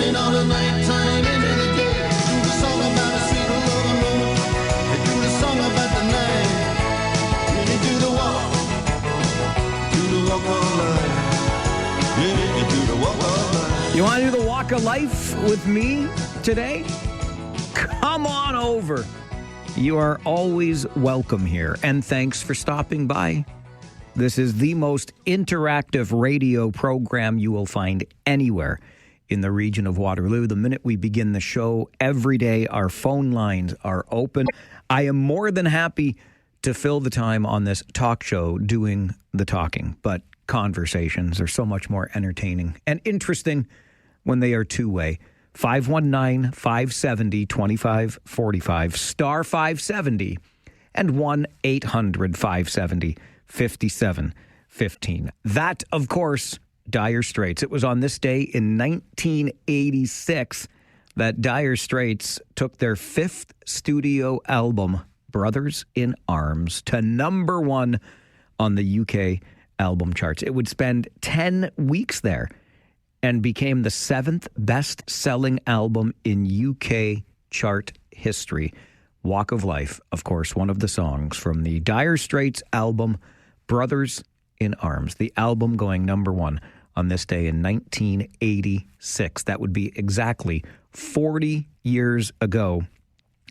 Turning all the nighttime into the day. Do the song about a sweet love moon. Do the song about the night. Really do the walk of life. Yeah, do the walk of life. You want to do the walk of life with me today? Come on over. You are always welcome here, and thanks for stopping by. This is the most interactive radio program you will find anywhere in the region of Waterloo. The minute we begin the show, every day our phone lines are open. I am more than happy to fill the time on this talk show doing the talking, but conversations are so much more entertaining and interesting when they are two-way. 519-570-2545, star 570, and 1-800-570-5715. That, of course, Dire Straits. It was on this day in 1986 that Dire Straits took their fifth studio album, Brothers in Arms, to number one on the UK album charts. It would spend 10 weeks there and became the seventh best-selling album in UK chart history. Walk of Life, of course, one of the songs from the Dire Straits album, Brothers in Arms. The album going number one on this day in 1986. That would be exactly 40 years ago,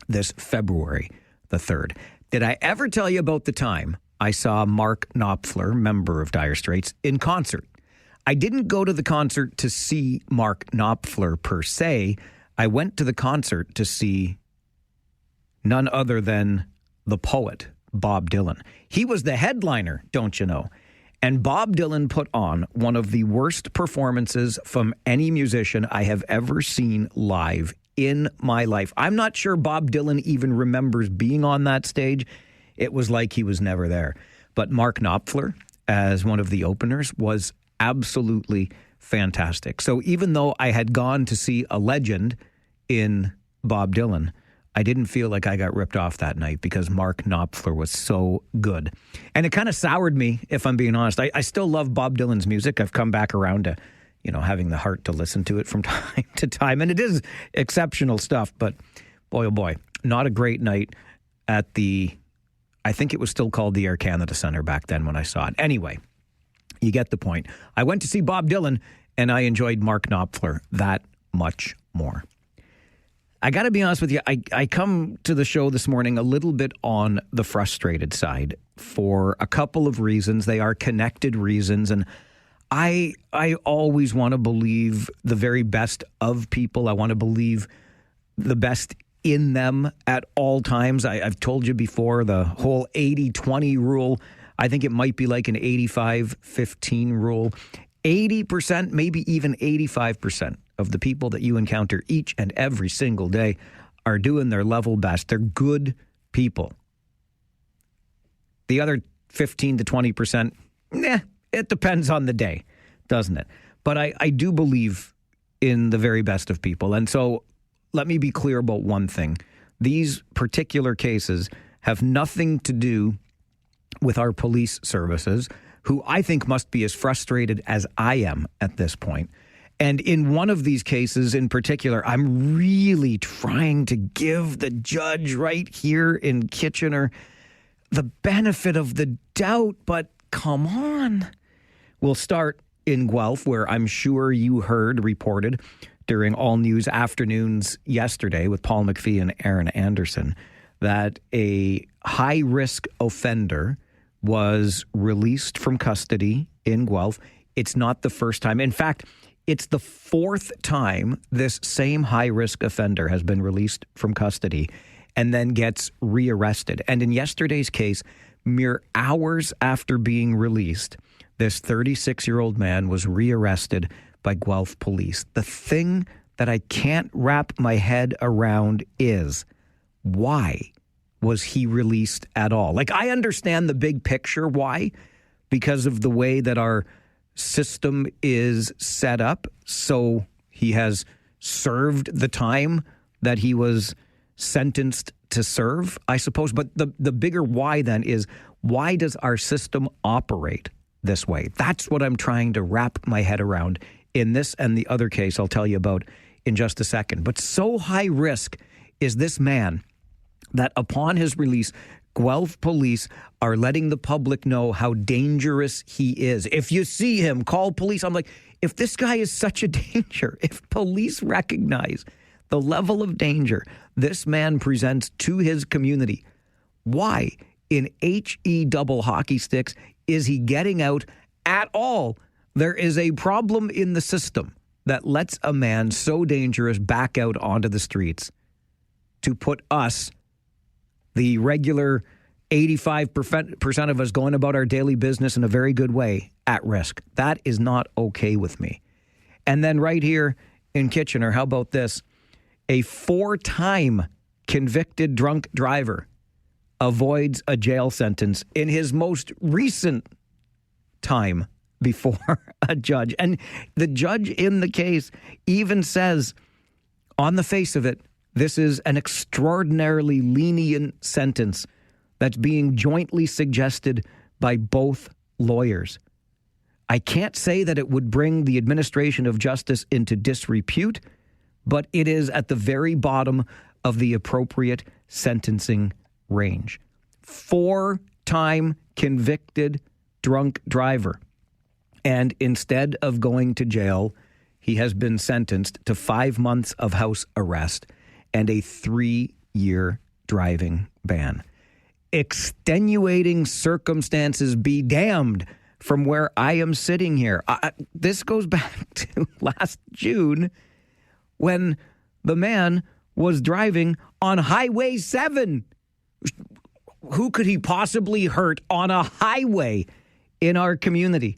this February the 3rd. Did I ever tell you about the time I saw Mark Knopfler, member of Dire Straits, in concert? I didn't go to the concert to see Mark Knopfler per se. I went to the concert to see none other than the poet, Bob Dylan. He was the headliner, don't you know? And Bob Dylan put on one of the worst performances from any musician I have ever seen live in my life. I'm not sure Bob Dylan even remembers being on that stage. It was like he was never there. But Mark Knopfler, as one of the openers, was absolutely fantastic. So even though I had gone to see a legend in Bob Dylan, I didn't feel like I got ripped off that night because Mark Knopfler was so good. And it kind of soured me, if I'm being honest. I still love Bob Dylan's music. I've come back around to, having the heart to listen to it from time to time. And it is exceptional stuff. But boy, oh boy, not a great night at I think it was still called the Air Canada Centre back then when I saw it. Anyway, you get the point. I went to see Bob Dylan, and I enjoyed Mark Knopfler that much more. I got to be honest with you, I come to the show this morning a little bit on the frustrated side for a couple of reasons. They are connected reasons, and I always want to believe the very best of people. I want to believe the best in them at all times. I've told you before, the whole 80-20 rule, I think it might be like an 85-15 rule. 80%, maybe even 85% of the people that you encounter each and every single day are doing their level best. They're good people. The other 15 to 20%, it depends on the day, doesn't it? But I do believe in the very best of people. And so let me be clear about one thing. These particular cases have nothing to do with our police services, who I think must be as frustrated as I am at this point. And in one of these cases in particular, I'm really trying to give the judge right here in Kitchener the benefit of the doubt, but come on. We'll start in Guelph, where I'm sure you heard reported during All News Afternoons yesterday with Paul McPhee and Aaron Anderson that a high-risk offender was released from custody in Guelph. It's not the first time. In fact, it's the fourth time this same high-risk offender has been released from custody and then gets rearrested. And in yesterday's case, mere hours after being released, this 36-year-old man was rearrested by Guelph police. The thing that I can't wrap my head around is, why was he released at all? Like, I understand the big picture. Why? Because of the way that our system is set up. So he has served the time that he was sentenced to serve, I suppose. But the bigger why then is, why does our system operate this way? That's what I'm trying to wrap my head around in this and the other case I'll tell you about in just a second. But so high risk is this man that upon his release, Guelph police are letting the public know how dangerous he is. If you see him, call police. I'm like, if this guy is such a danger, if police recognize the level of danger this man presents to his community, why in HE double hockey sticks is he getting out at all? There is a problem in the system that lets a man so dangerous back out onto the streets to put us, the regular 85% of us going about our daily business in a very good way, at risk. That is not okay with me. And then right here in Kitchener, how about this? A 4-time convicted drunk driver avoids a jail sentence in his most recent time before a judge. And the judge in the case even says, on the face of it, this is an extraordinarily lenient sentence that's being jointly suggested by both lawyers. I can't say that it would bring the administration of justice into disrepute, but it is at the very bottom of the appropriate sentencing range. 4-time convicted drunk driver. And instead of going to jail, he has been sentenced to 5 months of house arrest and a 3-year driving ban. Extenuating circumstances be damned from where I am sitting here. This goes back to last June when the man was driving on Highway 7. Who could he possibly hurt on a highway in our community?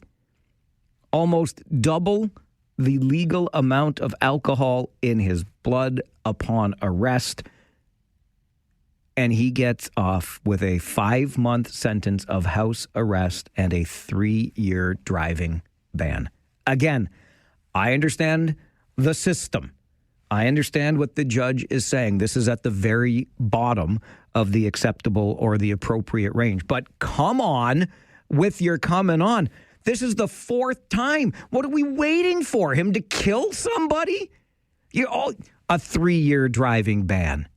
Almost double the legal amount of alcohol in his blood upon arrest. And he gets off with a 5-month sentence of house arrest and a 3-year driving ban. Again, I understand the system. I understand what the judge is saying. This is at the very bottom of the acceptable or the appropriate range. But come on with your coming on. This is the 4th time. What are we waiting for? Him to kill somebody? A 3-year driving ban.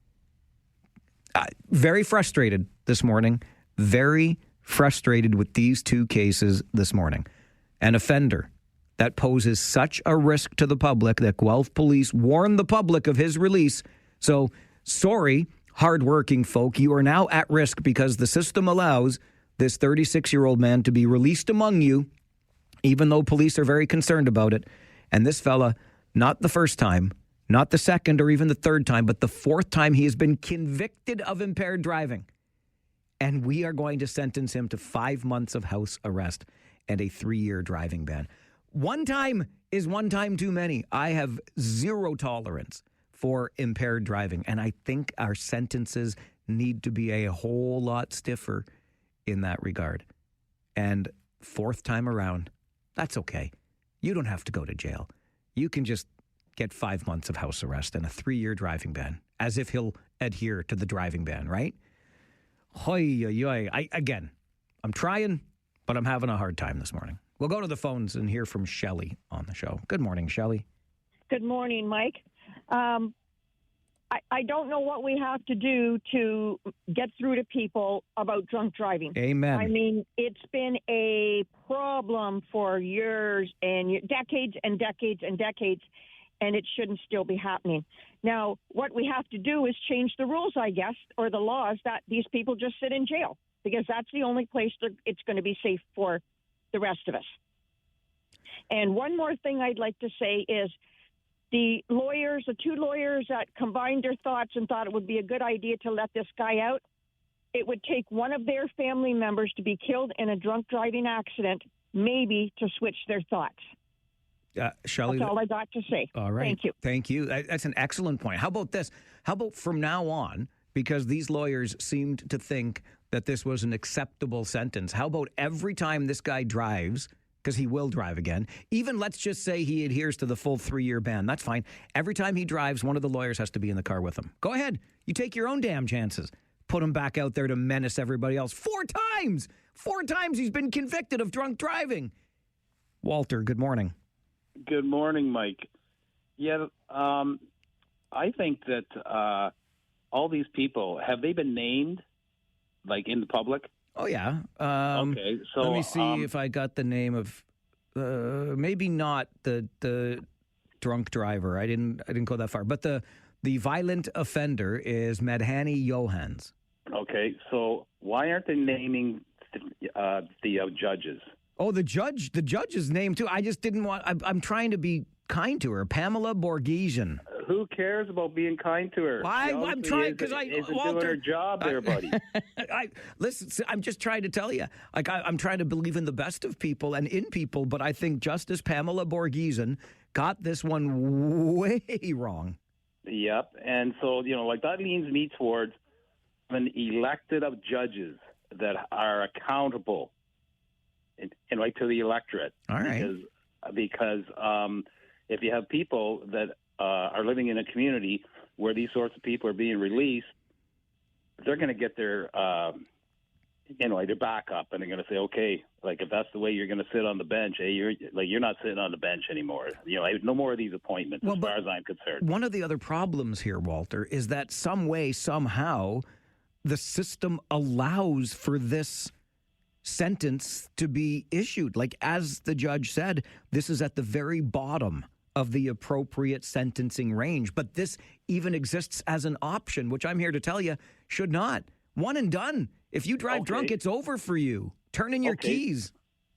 Very frustrated this morning. Very frustrated with these 2 cases this morning. An offender that poses such a risk to the public that Guelph police warned the public of his release. So, sorry, hardworking folk, you are now at risk because the system allows this 36-year-old man to be released among you, even though police are very concerned about it. And this fella, not the first time, not the second or even the 3rd time, but the 4th time he has been convicted of impaired driving. And we are going to sentence him to 5 months of house arrest and a 3-year driving ban. 1 time is 1 time too many. I have zero tolerance for impaired driving, and I think our sentences need to be a whole lot stiffer in that regard. And 4th time around, that's okay. You don't have to go to jail. You can just get 5 months of house arrest and a 3-year driving ban, as if he'll adhere to the driving ban, right? Again, I'm trying, but I'm having a hard time this morning. We'll go to the phones and hear from Shelley on the show. Good morning, Shelley. Good morning, Mike. I don't know what we have to do to get through to people about drunk driving. Amen. I mean, it's been a problem for years and decades and decades and decades, and it shouldn't still be happening. Now, what we have to do is change the rules, I guess, or the laws that these people just sit in jail, because that's the only place it's going to be safe for the rest of us. And one more thing I'd like to say is the 2 lawyers that combined their thoughts and thought it would be a good idea to let this guy out, it would take one of their family members to be killed in a drunk driving accident, maybe to switch their thoughts. Shelley, that's all I got to say. All right. Thank you. Thank you. That's an excellent point. How about this? How about from now on, because these lawyers seemed to think that this was an acceptable sentence, how about every time this guy drives, because he will drive again, even let's just say he adheres to the full 3-year ban, that's fine. Every time he drives, one of the lawyers has to be in the car with him. Go ahead. You take your own damn chances. Put him back out there to menace everybody else. 4 times! 4 times he's been convicted of drunk driving. Walter, good morning. Good morning, Mike. Yeah, I think that all these people, have they been named, like, in the public? Oh, yeah. Okay, so let me see if I got the name of, maybe not the drunk driver. I didn't go that far. But the violent offender is Madhani Johans. Okay, so why aren't they naming the judges? Oh, the judge's name too. I just didn't want. I'm trying to be kind to her, Pamela Borghesian. Who cares about being kind to her? I'm trying because isn't Walter, doing her job there, buddy. Listen. I'm just trying to tell you. Like I'm trying to believe in the best of people and in people, but I think Justice Pamela Borghesian got this one way wrong. Yep, and so like that leans me towards an elected of judges that are accountable, like to the electorate. All right. Because if you have people that are living in a community where these sorts of people are being released, they're going to get their their back up, and they're going to say, okay, like if that's the way you're going to sit on the bench, hey, you're not sitting on the bench anymore. No more of these appointments, as far as I'm concerned. One of the other problems here, Walter, is that some way, somehow, the system allows for this sentence to be issued. Like, as the judge said, this is at the very bottom of the appropriate sentencing range. But this even exists as an option, which I'm here to tell you should not. One and done. If you drive drunk, it's over for you. Turn in your keys.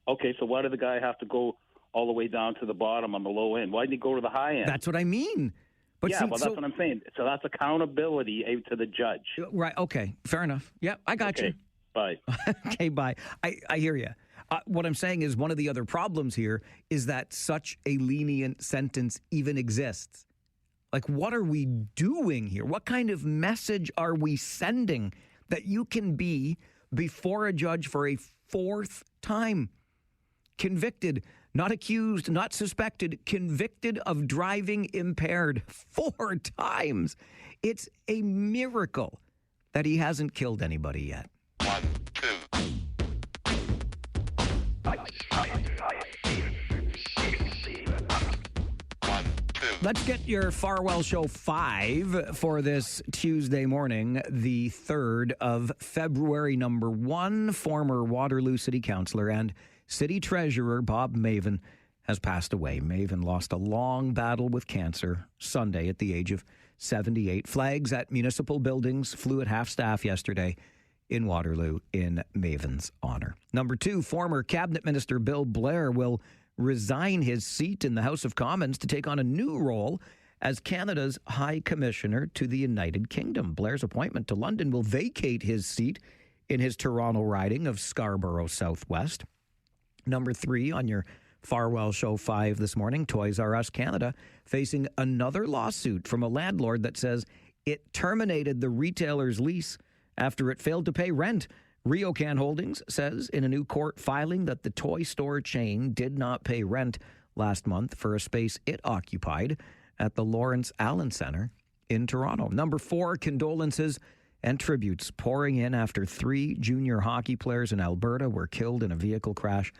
Okay, so why did the guy have to go all the way down to the bottom on the low end? Why didn't he go to the high end? That's what I mean. But that's what I'm saying. So that's accountability to the judge. Right. Okay. Fair enough. Yeah, I got you. Bye. Okay, bye. I hear you. What I'm saying is one of the other problems here is that such a lenient sentence even exists. Like, what are we doing here? What kind of message are we sending that you can be before a judge for a fourth time? Convicted, not accused, not suspected, convicted of driving impaired 4 times. It's a miracle that he hasn't killed anybody yet. 1, 2. Let's get your Farwell Show 5 for this Tuesday morning, the 3rd of February. Number 1, former Waterloo City Councillor and City Treasurer Bob Maven has passed away. Maven lost a long battle with cancer Sunday at the age of 78. Flags at municipal buildings flew at half-staff yesterday in Waterloo in Maven's honor. Number 2, former Cabinet Minister Bill Blair will resign his seat in the House of Commons to take on a new role as Canada's High Commissioner to the United Kingdom. Blair's appointment to London will vacate his seat in his Toronto riding of Scarborough Southwest. Number 3 on your Farwell Show 5 this morning, Toys R Us Canada facing another lawsuit from a landlord that says it terminated the retailer's lease after it failed to pay rent. RioCan Holdings says in a new court filing that the toy store chain did not pay rent last month for a space it occupied at the Lawrence Allen Centre in Toronto. Number 4, condolences and tributes pouring in after 3 junior hockey players in Alberta were killed in a vehicle crash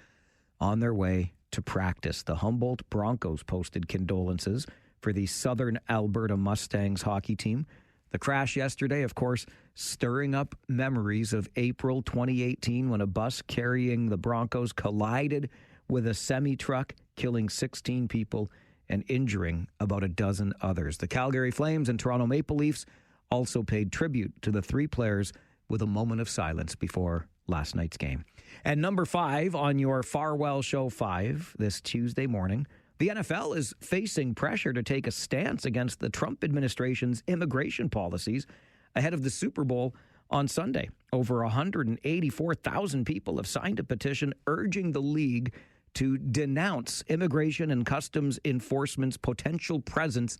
on their way to practice. The Humboldt Broncos posted condolences for the Southern Alberta Mustangs hockey team. The crash yesterday, of course, stirring up memories of April 2018 when a bus carrying the Broncos collided with a semi-truck, killing 16 people and injuring about a dozen others. The Calgary Flames and Toronto Maple Leafs also paid tribute to the 3 players with a moment of silence before last night's game. And number 5 on your Farwell Show 5 this Tuesday morning, the NFL is facing pressure to take a stance against the Trump administration's immigration policies ahead of the Super Bowl on Sunday. Over 184,000 people have signed a petition urging the league to denounce Immigration and Customs Enforcement's potential presence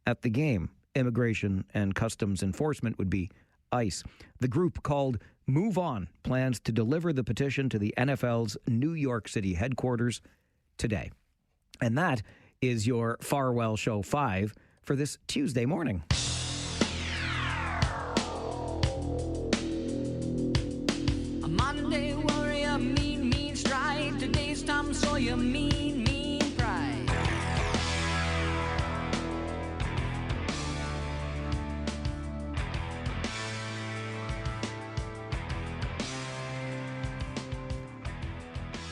at the game. Immigration and Customs Enforcement would be ICE. The group, called Move On, plans to deliver the petition to the NFL's New York City headquarters today. And that is your Farwell Show 5 for this Tuesday morning. A Monday warrior, mean stride. Today's Tom Sawyer, mean pride.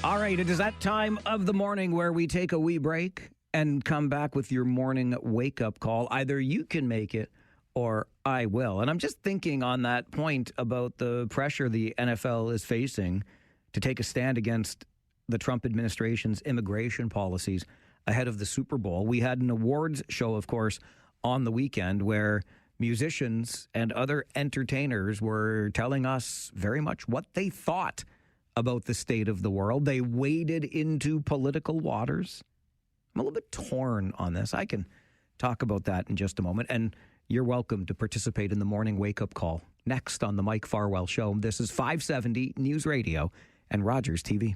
All right, it is that time of the morning where we take a wee break and come back with your morning wake-up call. Either you can make it or I will. And I'm just thinking on that point about the pressure the NFL is facing to take a stand against the Trump administration's immigration policies ahead of the Super Bowl. We had an awards show, of course, on the weekend where musicians and other entertainers were telling us very much what they thought about the state of the world. They waded into political waters. I'm a little bit torn on this. I can talk about that in just a moment. And you're welcome to participate in the morning wake-up call next on the Mike Farwell Show. This is 570 News Radio and Rogers TV.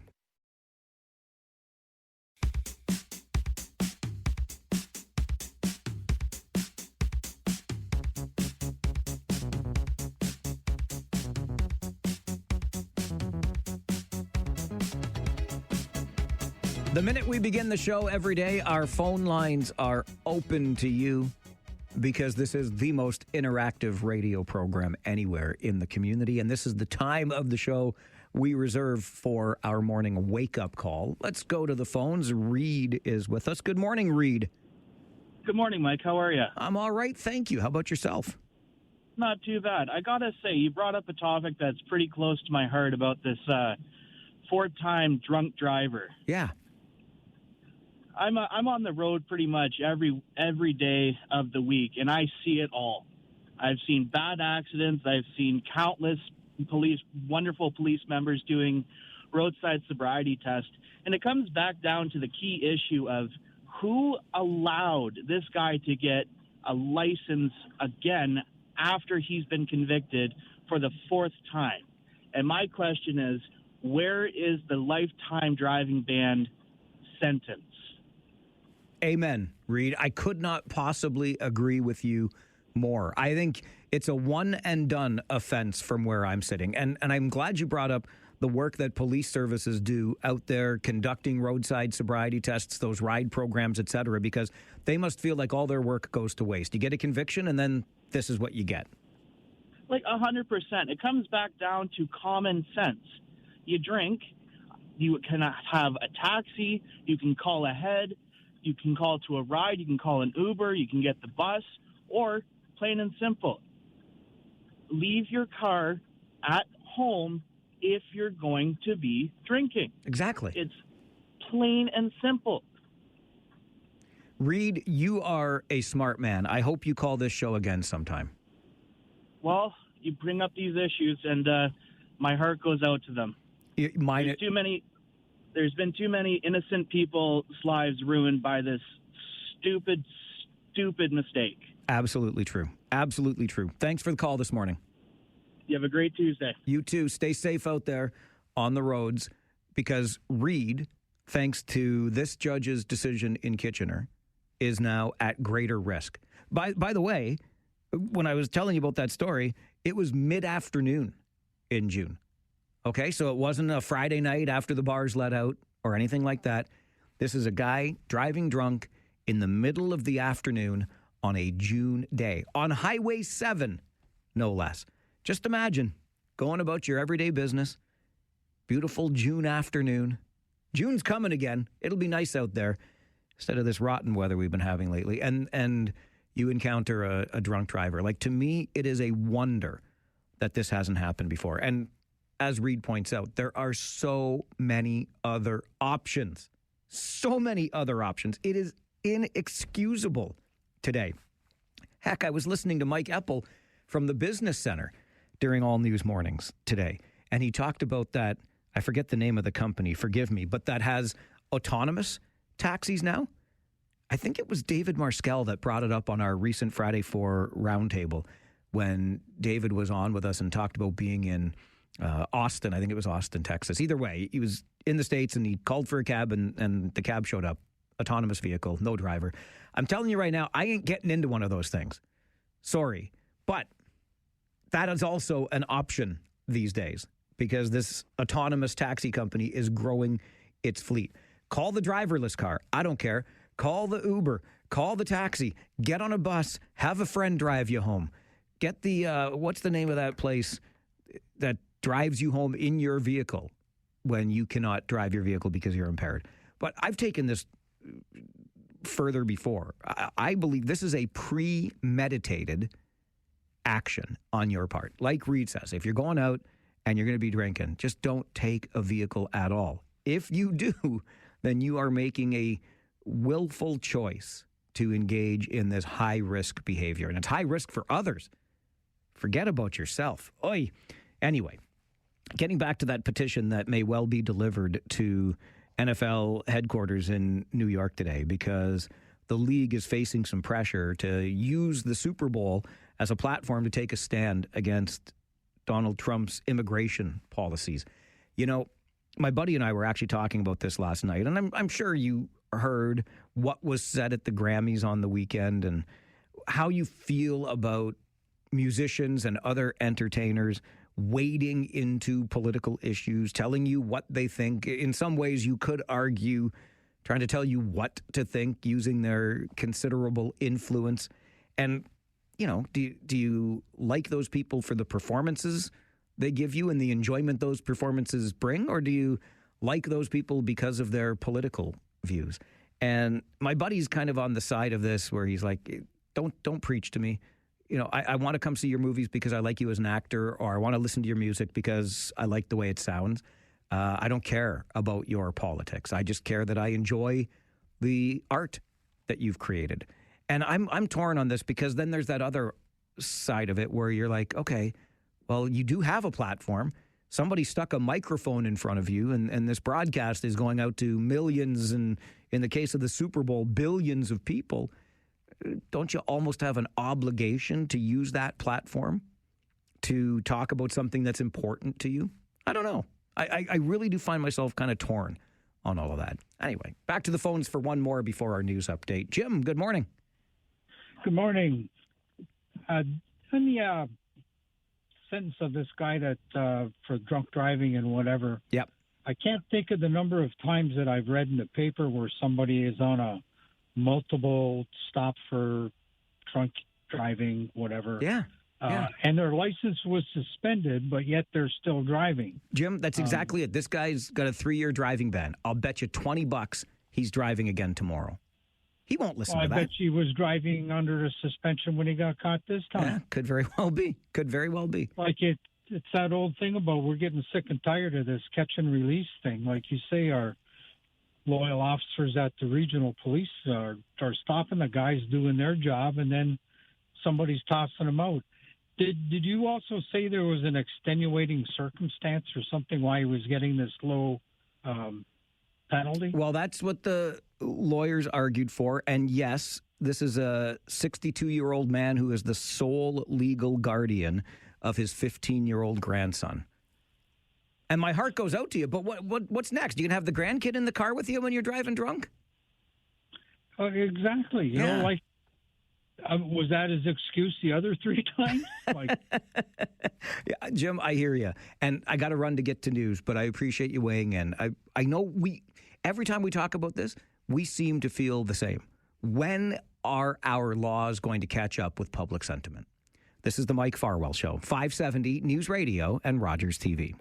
The minute we begin the show every day, our phone lines are open to you because this is the most interactive radio program anywhere in the community. And this is the time of the show we reserve for our morning wake-up call. Let's go to the phones. Reed is with us. Good morning, Reed. Good morning, Mike. How are you? I'm all right, thank you. How about yourself? Not too bad. I got to say, you brought up a topic that's pretty close to my heart about this four-time drunk driver. Yeah. I'm on the road pretty much every day of the week, and I see it all. I've seen bad accidents. I've seen countless wonderful police members doing roadside sobriety tests, and it comes back down to the key issue of who allowed this guy to get a license again after he's been convicted for the fourth time. And my question is, where is the lifetime driving ban sentence? Amen, Reed. I could not possibly agree with you more. I think it's a one-and-done offense from where I'm sitting. And I'm glad you brought up the work that police services do out there conducting roadside sobriety tests, those ride programs, et cetera, because they must feel like all their work goes to waste. You get a conviction, and then this is what you get. Like 100%. It comes back down to common sense. You drink, you can have a taxi, you can call ahead, you can call to a ride, you can call an Uber, you can get the bus, or plain and simple, leave your car at home if you're going to be drinking. Exactly. It's plain and simple. Reed, you are a smart man. I hope you call this show again sometime. Well, you bring up these issues, and my heart goes out to them. There's been too many innocent people's lives ruined by this stupid mistake. Absolutely true. Absolutely true. Thanks for the call this morning. You have a great Tuesday. You too. Stay safe out there on the roads, because Reed, thanks to this judge's decision in Kitchener, is now at greater risk. By the way, when I was telling you about that story, it was mid-afternoon in June. Okay, so it wasn't a Friday night after the bars let out or anything like that. This is a guy driving drunk in the middle of the afternoon on a June day, on Highway 7, no less. Just imagine going about your everyday business, beautiful June afternoon. June's coming again. It'll be nice out there instead of this rotten weather we've been having lately. And you encounter a drunk driver. Like, to me, it is a wonder that this hasn't happened before. And as Reed points out, there are so many other options. So many other options. It is inexcusable today. Heck, I was listening to Mike Eppel from the Business Center during All News Mornings today, and he talked about that, I forget the name of the company, forgive me, but that has autonomous taxis now. I think it was David Marskell that brought it up on our recent Friday 4 roundtable when David was on with us and talked about being in Austin. I think it was Austin, Texas. Either way, he was in the States and he called for a cab and the cab showed up. Autonomous vehicle, no driver. I'm telling you right now, I ain't getting into one of those things. Sorry. But that is also an option these days because this autonomous taxi company is growing its fleet. Call the driverless car. I don't care. Call the Uber. Call the taxi. Get on a bus. Have a friend drive you home. Get the, what's the name of that place that drives you home in your vehicle? when you cannot drive your vehicle because you're impaired. But I've taken this further before. I believe this is a premeditated action on your part. Like Reed says, if you're going out and you're going to be drinking, just don't take a vehicle at all. If you do, then you are making a willful choice to engage in this high-risk behavior. And it's high risk for others. Forget about yourself. Oy. Anyway, getting back to that petition that may well be delivered to NFL headquarters in New York today, because the league is facing some pressure to use the Super Bowl as a platform to take a stand against Donald Trump's immigration policies. You know, my buddy and I were actually talking about this last night, and I'm sure you heard what was said at the Grammys on the weekend and how you feel about musicians and other entertainers wading into political issues, telling you what they think. In some ways, you could argue trying to tell you what to think using their considerable influence. And, you know, do you like those people for the performances they give you and the enjoyment those performances bring? Or do you like those people because of their political views? And my buddy's kind of on the side of this where he's like, don't preach to me. You know, I want to come see your movies because I like you as an actor, or I want to listen to your music because I like the way it sounds. I don't care about your politics. I just care that I enjoy the art that you've created. And I'm torn on this because then there's that other side of it where you're like, okay, well, you do have a platform. Somebody stuck a microphone in front of you, and this broadcast is going out to millions, and in the case of the Super Bowl, billions of people. Don't you almost have an obligation to use that platform to talk about something that's important to you? I don't know. I really do find myself kind of torn on all of that. Anyway, back to the phones for one more before our news update. Jim, good morning. Good morning. In the sentence of this guy that for drunk driving and whatever, yep. I can't think of the number of times that I've read in the paper where somebody is on a multiple stop for drunk driving, whatever. Yeah. And their license was suspended, but yet they're still driving. Jim, that's exactly it. This guy's got a 3-year driving ban. I'll bet you $20 he's driving again tomorrow. He won't listen to that. I bet he was driving under a suspension when he got caught this time. Yeah, could very well be. Could very well be. Like it's that old thing about we're getting sick and tired of this catch and release thing. Like you say, our loyal officers at the regional police are stopping the guys doing their job, and then somebody's tossing them out. Did you also say there was an extenuating circumstance or something why he was getting this low penalty? Well, that's what the lawyers argued for. And yes, this is a 62-year-old man who is the sole legal guardian of his 15-year-old grandson. And my heart goes out to you. But what's next? You can have the grandkid in the car with you when you're driving drunk? Exactly. You know, like, was that his excuse the other 3 times? Like, yeah, Jim, I hear you. And I got to run to get to news, but I appreciate you weighing in. I know every time we talk about this, we seem to feel the same. When are our laws going to catch up with public sentiment? This is the Mike Farwell Show, 570 News Radio and Rogers TV.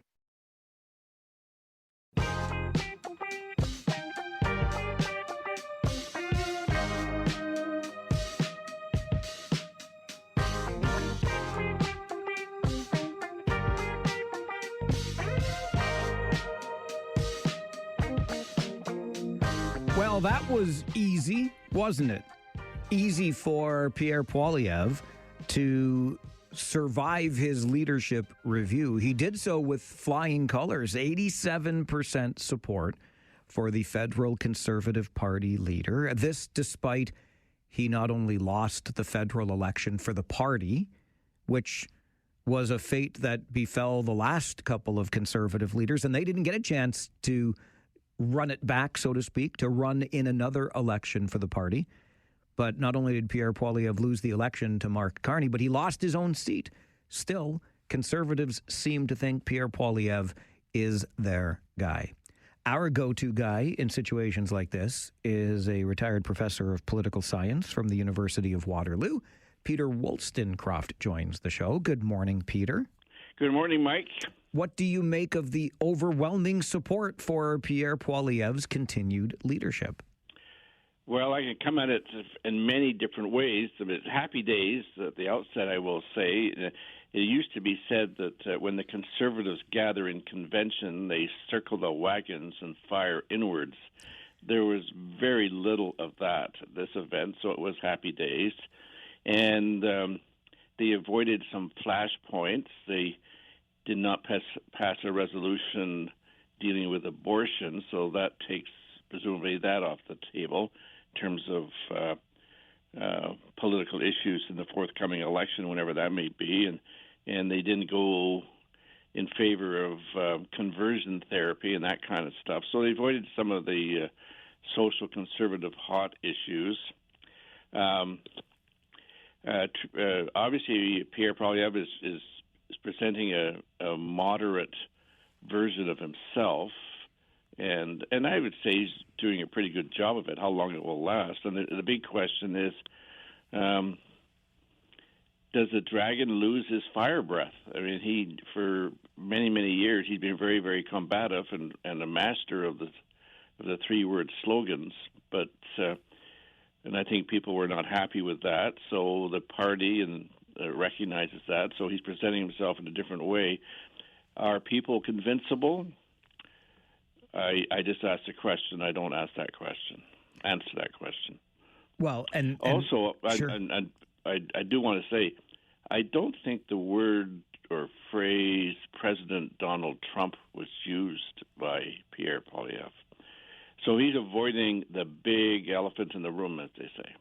Well, that was easy, wasn't it? Easy for Pierre Poilievre to survive his leadership review. He did so with flying colors, 87% support for the federal Conservative Party leader. This despite he not only lost the federal election for the party, which was a fate that befell the last couple of Conservative leaders, and they didn't get a chance to run it back, so to speak, to run in another election for the party. But not only did Pierre Poilievre lose the election to Mark Carney, but he lost his own seat. Still, Conservatives seem to think Pierre Poilievre is their guy. Our go-to guy in situations like this is a retired professor of political science from the University of Waterloo. Peter Wollstonecroft joins the show. Good morning, Peter. Good morning, Mike. What do you make of the overwhelming support for Pierre Poilievre's continued leadership? Well, I can come at it in many different ways. Happy days at the outset, I will say. It used to be said that when the Conservatives gather in convention, they circle the wagons and fire inwards. There was very little of that at this event, so it was happy days. And they avoided some flashpoints. They did not pass a resolution dealing with abortion, so that takes presumably that off the table in terms of political issues in the forthcoming election, whenever that may be. And they didn't go in favor of conversion therapy and that kind of stuff. So they avoided some of the social conservative hot issues. Obviously, Pierre Poilievre is presenting a moderate version of himself, and I would say he's doing a pretty good job of it. How long it will last, and the big question is, does the dragon lose his fire breath? I mean, he for many years he's been very, very combative and a master of the three-word slogans, but and I think people were not happy with that. So the party recognizes that. So he's presenting himself in a different way. Are people convincible? I just ask the question. I don't answer that question. Well, and also, sure. I do want to say, I don't think the word or phrase President Donald Trump was used by Pierre Poilievre. So he's avoiding the big elephant in the room, as they say.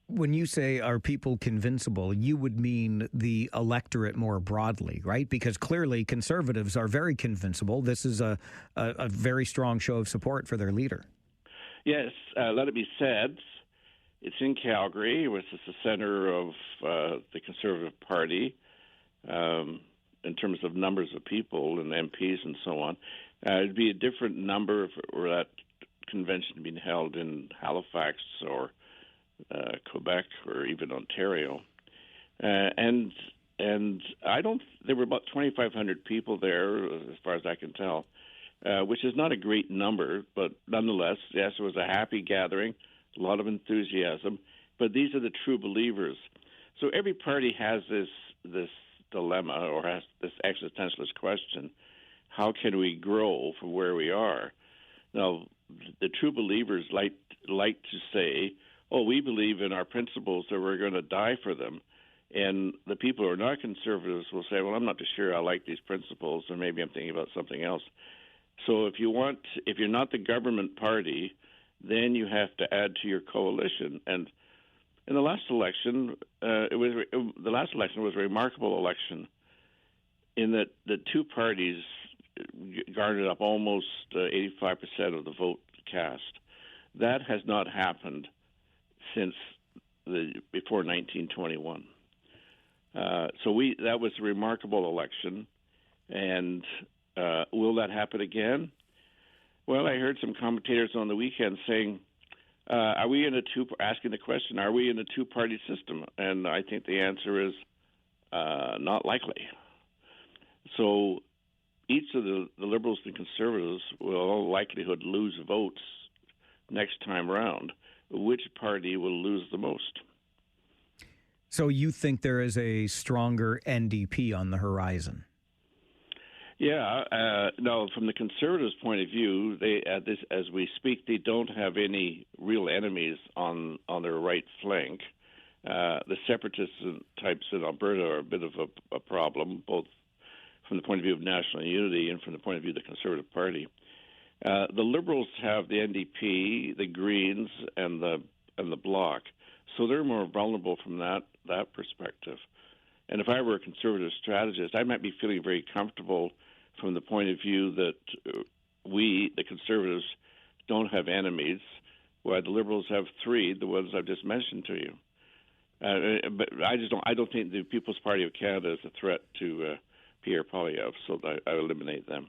When you say are people convincible, you would mean the electorate more broadly, right? Because clearly conservatives are very convincible. This is a very strong show of support for their leader. Yes, let it be said, it's in Calgary, which is the center of the Conservative Party in terms of numbers of people and MPs and so on. It'd be a different number if it were that convention being held in Halifax or Quebec or even Ontario, and I don't. There were about 2,500 people there, as far as I can tell, which is not a great number, but nonetheless, yes, it was a happy gathering, a lot of enthusiasm. But these are the true believers. So every party has this dilemma or has this existentialist question: how can we grow from where we are? Now, the true believers like to say, oh, we believe in our principles, so we're going to die for them. And the people who are not conservatives will say, well, I'm not too sure I like these principles, or maybe I'm thinking about something else. So if you're not the government party, then you have to add to your coalition. And in the last election, the last election was a remarkable election in that the two parties garnered up almost 85% of the vote cast. That has not happened since before 1921. So that was a remarkable election, and will that happen again? Well, I heard some commentators on the weekend saying, asking the question, are we in a two-party system? And I think the answer is not likely. So each of the Liberals and Conservatives will all likelihood lose votes next time round. Which party will lose the most? So you think there is a stronger NDP on the horizon? Yeah. No, from the Conservatives' point of view, as we speak, they don't have any real enemies on their right flank. The separatist types in Alberta are a bit of a problem, both from the point of view of national unity and from the point of view of the Conservative Party. The Liberals have the NDP, the Greens, and the Bloc, so they're more vulnerable from that perspective. And if I were a conservative strategist, I might be feeling very comfortable from the point of view that we, the Conservatives, don't have enemies, while the Liberals have three, the ones I've just mentioned to you. But I don't think the People's Party of Canada is a threat to Pierre Poilievre, so I eliminate them.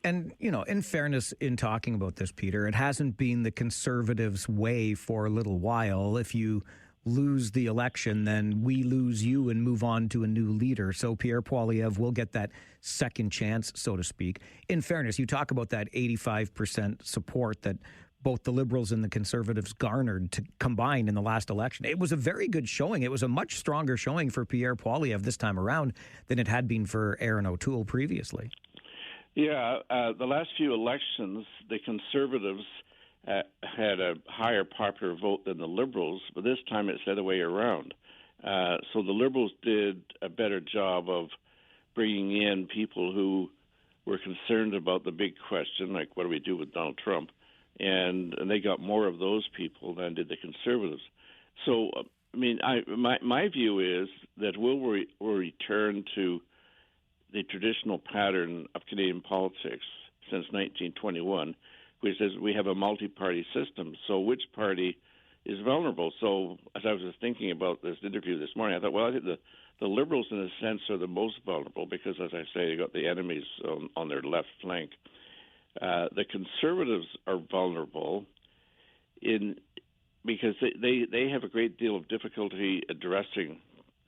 And, in fairness, in talking about this, Peter, it hasn't been the Conservatives' way for a little while. If you lose the election, then we lose you and move on to a new leader. So Pierre Poilievre will get that second chance, so to speak. In fairness, you talk about that 85% support that both the Liberals and the Conservatives garnered to combine in the last election. It was a very good showing. It was a much stronger showing for Pierre Poilievre this time around than it had been for Aaron O'Toole previously. Yeah, the last few elections, the Conservatives had a higher popular vote than the Liberals, but this time it's the other way around. So the Liberals did a better job of bringing in people who were concerned about the big question, like what do we do with Donald Trump? And they got more of those people than did the Conservatives. So, I mean, my view is that we'll return to the traditional pattern of Canadian politics since 1921, which is we have a multi-party system. So which party is vulnerable? So as I was thinking about this interview this morning, I thought, well, I think the Liberals, in a sense, are the most vulnerable because, as I say, they got the enemies on their left flank. The Conservatives are vulnerable because they have a great deal of difficulty addressing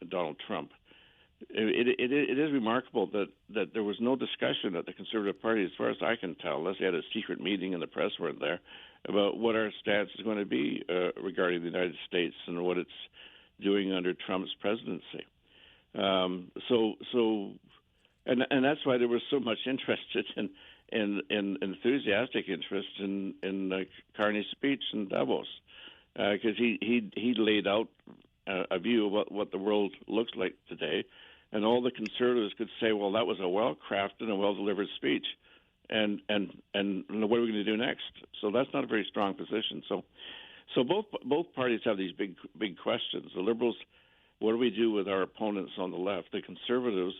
Donald Trump. It is remarkable that there was no discussion at the Conservative Party, as far as I can tell, unless they had a secret meeting and the press weren't there, about what our stance is going to be regarding the United States and what it's doing under Trump's presidency. And that's why there was so much interest in enthusiastic interest in Carney's speech in Davos, because he laid out a view of what the world looks like today, and all the Conservatives could say, well, that was a well-crafted and well-delivered speech, and what are we going to do next? So that's not a very strong position. So both parties have these big questions. The Liberals, what do we do with our opponents on the left? The Conservatives,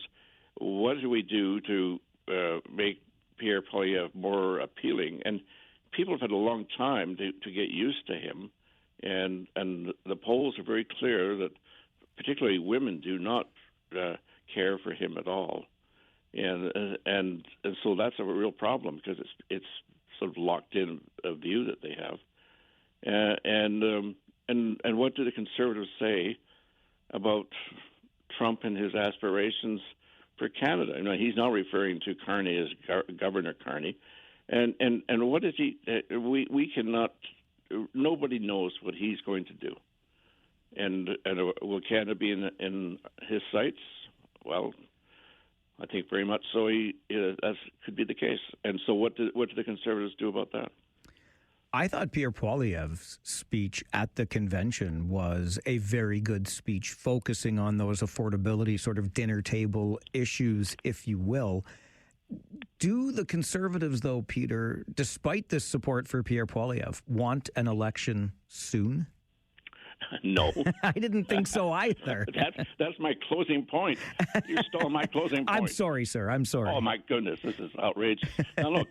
what do we do to make Pierre Poilievre more appealing? And people have had a long time to get used to him, and the polls are very clear that particularly women do not care for him at all, and so that's a real problem because it's sort of locked in a view that they have, and what do the Conservatives say about Trump and his aspirations for Canada? I mean, he's now referring to Carney as Governor Carney, and what is he? We cannot. Nobody knows what he's going to do, and will Canada be in his sights? Well, I think very much so. That could be the case. And so, what do the Conservatives do about that? I thought Pierre Poilievre's speech at the convention was a very good speech, focusing on those affordability sort of dinner table issues, if you will. Do the Conservatives, though, Peter, despite this support for Pierre Poilievre, want an election soon? No. I didn't think so either. That's my closing point. You stole my closing point. I'm sorry, sir. I'm sorry. Oh, my goodness. This is outrageous. Now, look,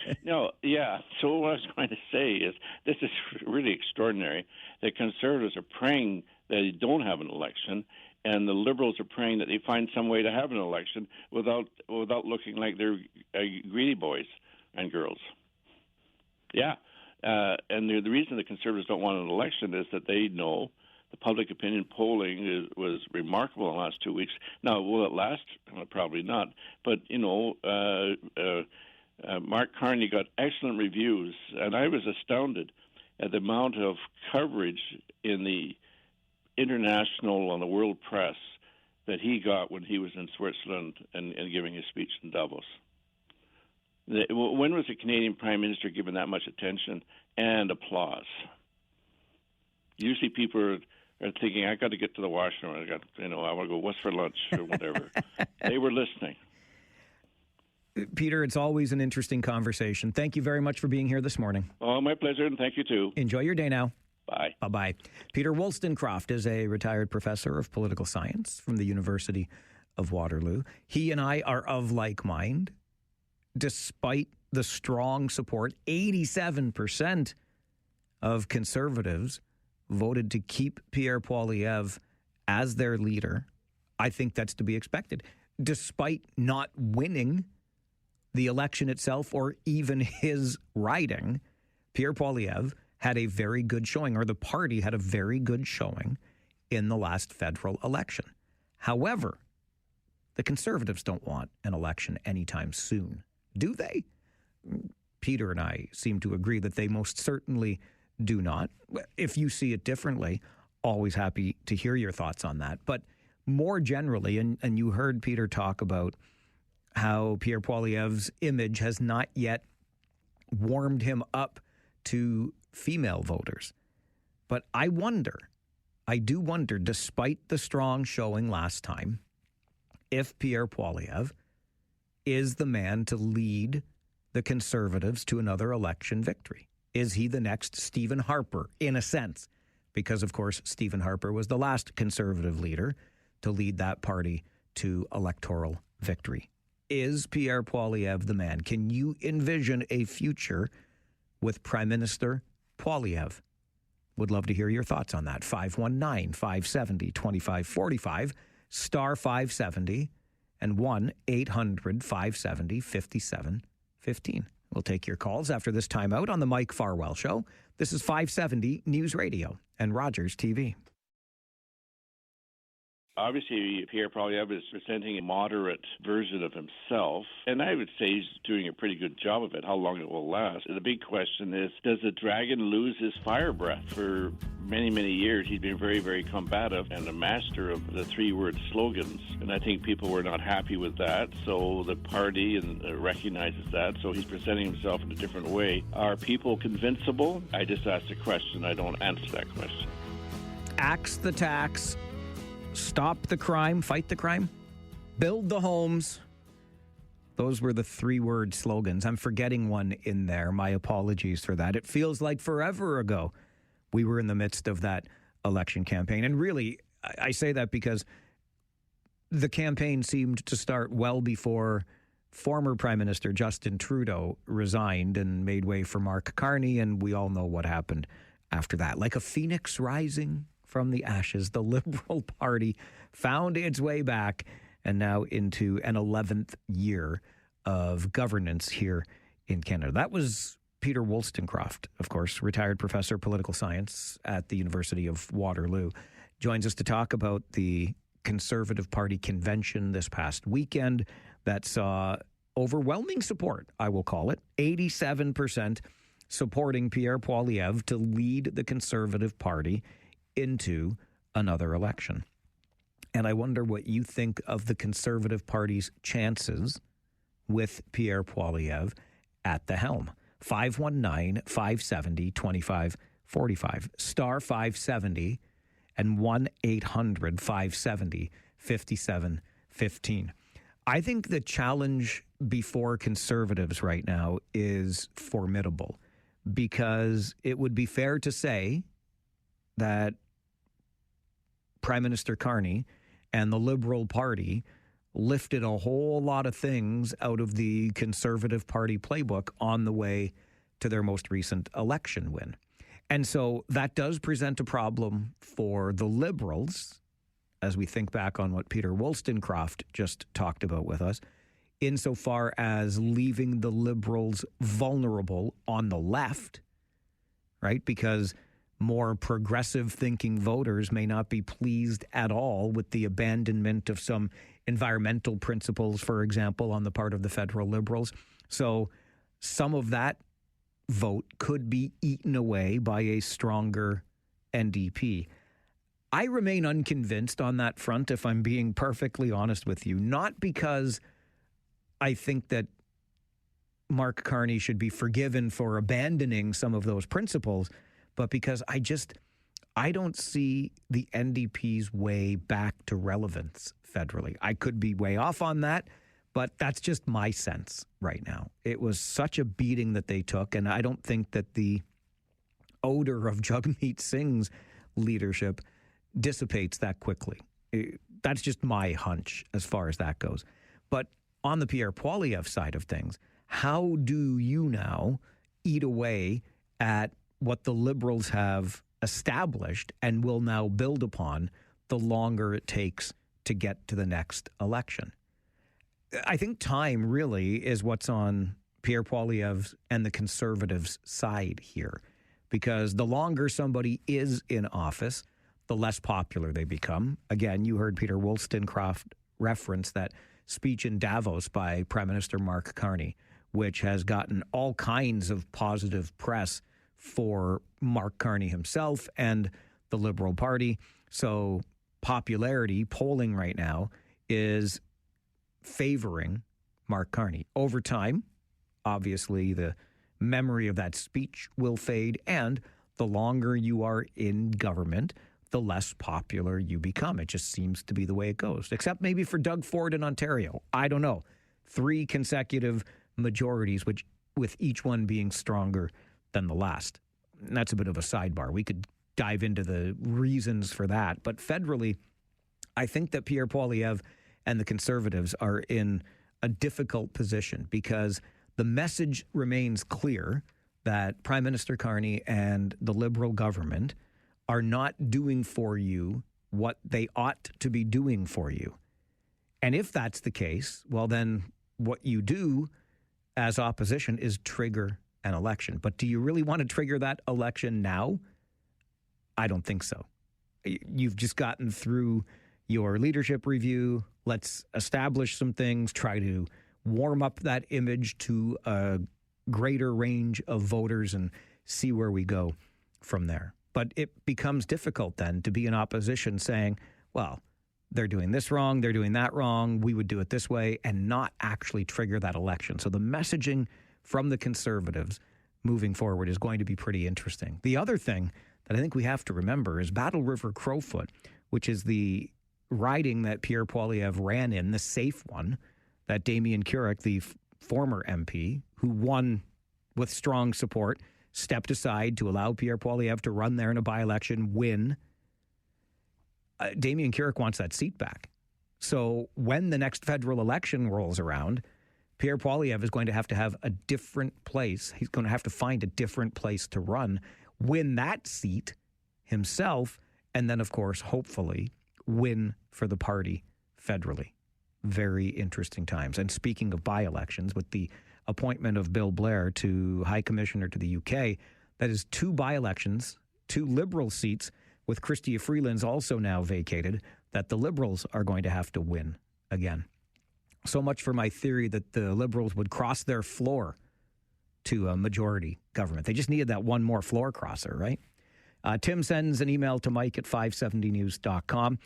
so what I was going to say is this is really extraordinary. The Conservatives are praying that they don't have an election, and the Liberals are praying that they find some way to have an election without looking like they're greedy boys and girls. Yeah. And the reason the Conservatives don't want an election is that they know the public opinion polling was remarkable in the last 2 weeks. Now, will it last? Probably not. But, Mark Carney got excellent reviews, and I was astounded at the amount of coverage in the international and the world press that he got when he was in Switzerland and giving his speech in Davos. When was a Canadian Prime Minister given that much attention and applause? Usually people are thinking, I got to get to the washroom. I want to go, what's for lunch or whatever. They were listening. Peter, it's always an interesting conversation. Thank you very much for being here this morning. Oh, my pleasure, and thank you too. Enjoy your day now. Bye. Bye-bye. Peter Wollstonecroft is a retired professor of political science from the University of Waterloo. He and I are of like mind. Despite the strong support, 87% of Conservatives voted to keep Pierre Poilievre as their leader. I think that's to be expected. Despite not winning the election itself or even his riding, Pierre Poilievre had a very good showing, or the party had a very good showing in the last federal election. However, the Conservatives don't want an election anytime soon, do they? Peter and I seem to agree that they most certainly do not. If you see it differently, always happy to hear your thoughts on that. But more generally, and you heard Peter talk about how Pierre Poilievre's image has not yet warmed him up to female voters. But I do wonder, despite the strong showing last time, if Pierre Poilievre is the man to lead the Conservatives to another election victory. Is he the next Stephen Harper, in a sense? Because, of course, Stephen Harper was the last Conservative leader to lead that party to electoral victory. Is Pierre Poilievre the man? Can you envision a future with Prime Minister Poilievre? Would love to hear your thoughts on that. 519-570-2545, star 570, and 1-800-570-5715. We'll take your calls after this timeout on the Mike Farwell Show. This is 570 News Radio and Rogers TV. Obviously, Pierre Poilievre is presenting a moderate version of himself, and I would say he's doing a pretty good job of it. How long it will last? The big question is, does the dragon lose his fire breath? For many, many years, he's been very, very combative and a master of the three-word slogans, and I think people were not happy with that, so the party recognizes that, so he's presenting himself in a different way. Are people convincible? I just asked a question. I don't answer that question. Axe the tax. Stop the crime, fight the crime, build the homes. Those were the three-word slogans. I'm forgetting one in there. My apologies for that. It feels like forever ago we were in the midst of that election campaign. And really, I say that because the campaign seemed to start well before former Prime Minister Justin Trudeau resigned and made way for Mark Carney, and we all know what happened after that. Like a phoenix rising from the ashes, the Liberal Party found its way back and now into an 11th year of governance here in Canada. That was Peter Wollstonecroft, of course, retired professor of political science at the University of Waterloo, joins us to talk about the Conservative Party convention this past weekend that saw overwhelming support, I will call it, 87% supporting Pierre Poilievre to lead the Conservative Party into another election. And I wonder what you think of the Conservative Party's chances with Pierre Poilievre at the helm. 519-570-2545, star 570, and 1-800-570-5715. I think the challenge before Conservatives right now is formidable, because it would be fair to say that Prime Minister Carney and the Liberal Party lifted a whole lot of things out of the Conservative Party playbook on the way to their most recent election win. And so that does present a problem for the Liberals, as we think back on what Peter Wollstonecroft just talked about with us, insofar as leaving the Liberals vulnerable on the left, right? Because more progressive thinking voters may not be pleased at all with the abandonment of some environmental principles, for example, on the part of the federal Liberals. So some of that vote could be eaten away by a stronger NDP. I remain unconvinced on that front, if I'm being perfectly honest with you, not because I think that Mark Carney should be forgiven for abandoning some of those principles, but because I don't see the NDP's way back to relevance federally. I could be way off on that, but that's just my sense right now. It was such a beating that they took, and I don't think that the odor of Jagmeet Singh's leadership dissipates that quickly. That's just my hunch as far as that goes. But on the Pierre Poilievre side of things, how do you now eat away at what the Liberals have established and will now build upon the longer it takes to get to the next election? I think time really is what's on Pierre Poilievre's and the Conservatives' side here, because the longer somebody is in office, the less popular they become. Again, you heard Peter Wollstonecraft reference that speech in Davos by Prime Minister Mark Carney, which has gotten all kinds of positive press for Mark Carney himself and the Liberal Party. So popularity polling right now is favoring Mark Carney. Over time, obviously, the memory of that speech will fade, and the longer you are in government, the less popular you become. It just seems to be the way it goes, except maybe for Doug Ford in Ontario. I don't know. 3 consecutive majorities, which with each one being stronger than the last. And that's a bit of a sidebar. We could dive into the reasons for that. But federally, I think that Pierre Poilievre and the Conservatives are in a difficult position because the message remains clear that Prime Minister Carney and the Liberal government are not doing for you what they ought to be doing for you. And if that's the case, well, then what you do as opposition is trigger an election. But do you really want to trigger that election now? I don't think so. You've just gotten through your leadership review. Let's establish some things, try to warm up that image to a greater range of voters and see where we go from there. But it becomes difficult then to be in opposition saying, well, they're doing this wrong, they're doing that wrong, we would do it this way, and not actually trigger that election. So the messaging from the Conservatives moving forward is going to be pretty interesting. The other thing that I think we have to remember is Battle River Crowfoot, which is the riding that Pierre Poilievre ran in, the safe one, that Damien Carrick, the former MP, who won with strong support, stepped aside to allow Pierre Poilievre to run there in a by-election, win. Damien Carrick wants that seat back. So when the next federal election rolls around, Pierre Poilievre is going to have a different place. He's going to have to find a different place to run, win that seat himself, and then, of course, hopefully win for the party federally. Very interesting times. And speaking of by-elections, with the appointment of Bill Blair to High Commissioner to the UK, that is 2 by-elections, 2 Liberal seats, with Chrystia Freeland's also now vacated, that the Liberals are going to have to win again. So much for my theory that the Liberals would cross their floor to a majority government. They just needed that one more floor crosser, right? Tim sends an email to Mike at 570news.com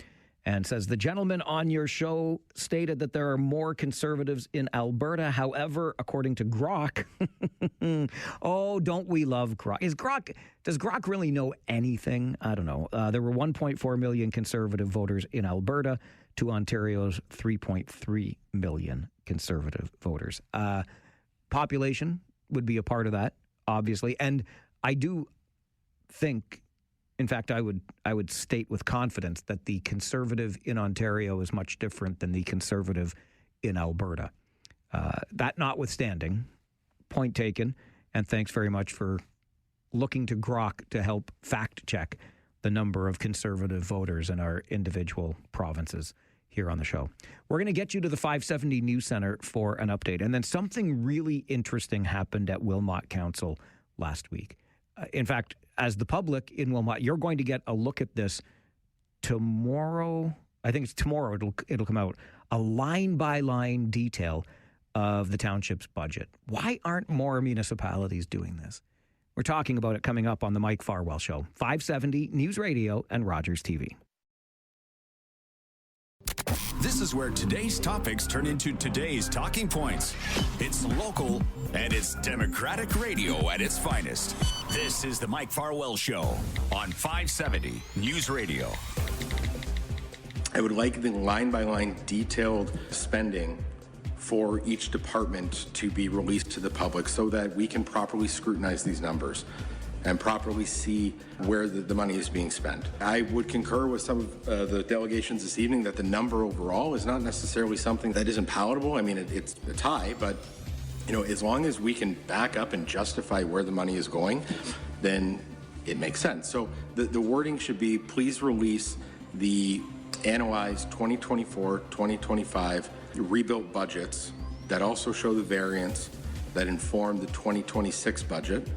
and says, the gentleman on your show stated that there are more Conservatives in Alberta. However, according to Grok, oh, don't we love Grok? Does Grok really know anything? I don't know. There were 1.4 million Conservative voters in Alberta to Ontario's 3.3 million Conservative voters. Population would be a part of that, obviously. And I do think, in fact, I would state with confidence that the Conservative in Ontario is much different than the Conservative in Alberta. That notwithstanding, point taken, and thanks very much for looking to Grok to help fact-check the number of Conservative voters in our individual provinces here on the show. We're going to get you to the 570 News Center for an update. And then something really interesting happened at Wilmot Council last week. In fact, as the public in Wilmot, you're going to get a look at this tomorrow. I think it's tomorrow it'll come out. A line-by-line detail of the township's budget. Why aren't more municipalities doing this? We're talking about it coming up on the Mike Farwell Show. 570 News Radio and Rogers TV. This is where today's topics turn into today's talking points. It's local and it's Democratic radio at its finest. This is the Mike Farwell Show on 570 News Radio. I would like the line-by-line detailed spending for each department to be released to the public so that we can properly scrutinize these numbers and properly see where the money is being spent. I would concur with some of the delegations this evening that the number overall is not necessarily something that isn't palatable. I mean, it's high, but as long as we can back up and justify where the money is going, then it makes sense. So the wording should be, please release the analyzed 2024, 2025 rebuilt budgets that also show the variance that inform the 2026 budget.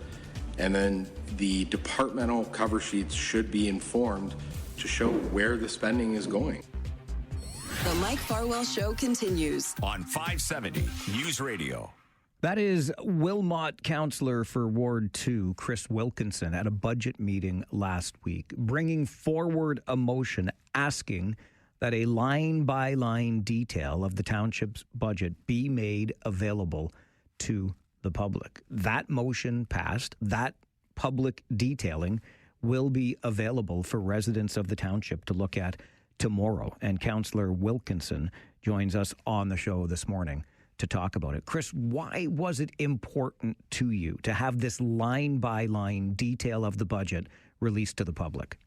And then the departmental cover sheets should be informed to show where the spending is going. The Mike Farwell Show continues on 570 News Radio. That is Wilmot Councillor for Ward 2, Chris Wilkinson, at a budget meeting last week, bringing forward a motion asking that a line-by-line detail of the township's budget be made available to the public. That motion passed. That public detailing will be available for residents of the township to look at tomorrow. And Councillor Wilkinson joins us on the show this morning to talk about it. Chris, why was it important to you to have this line-by-line detail of the budget released to the public?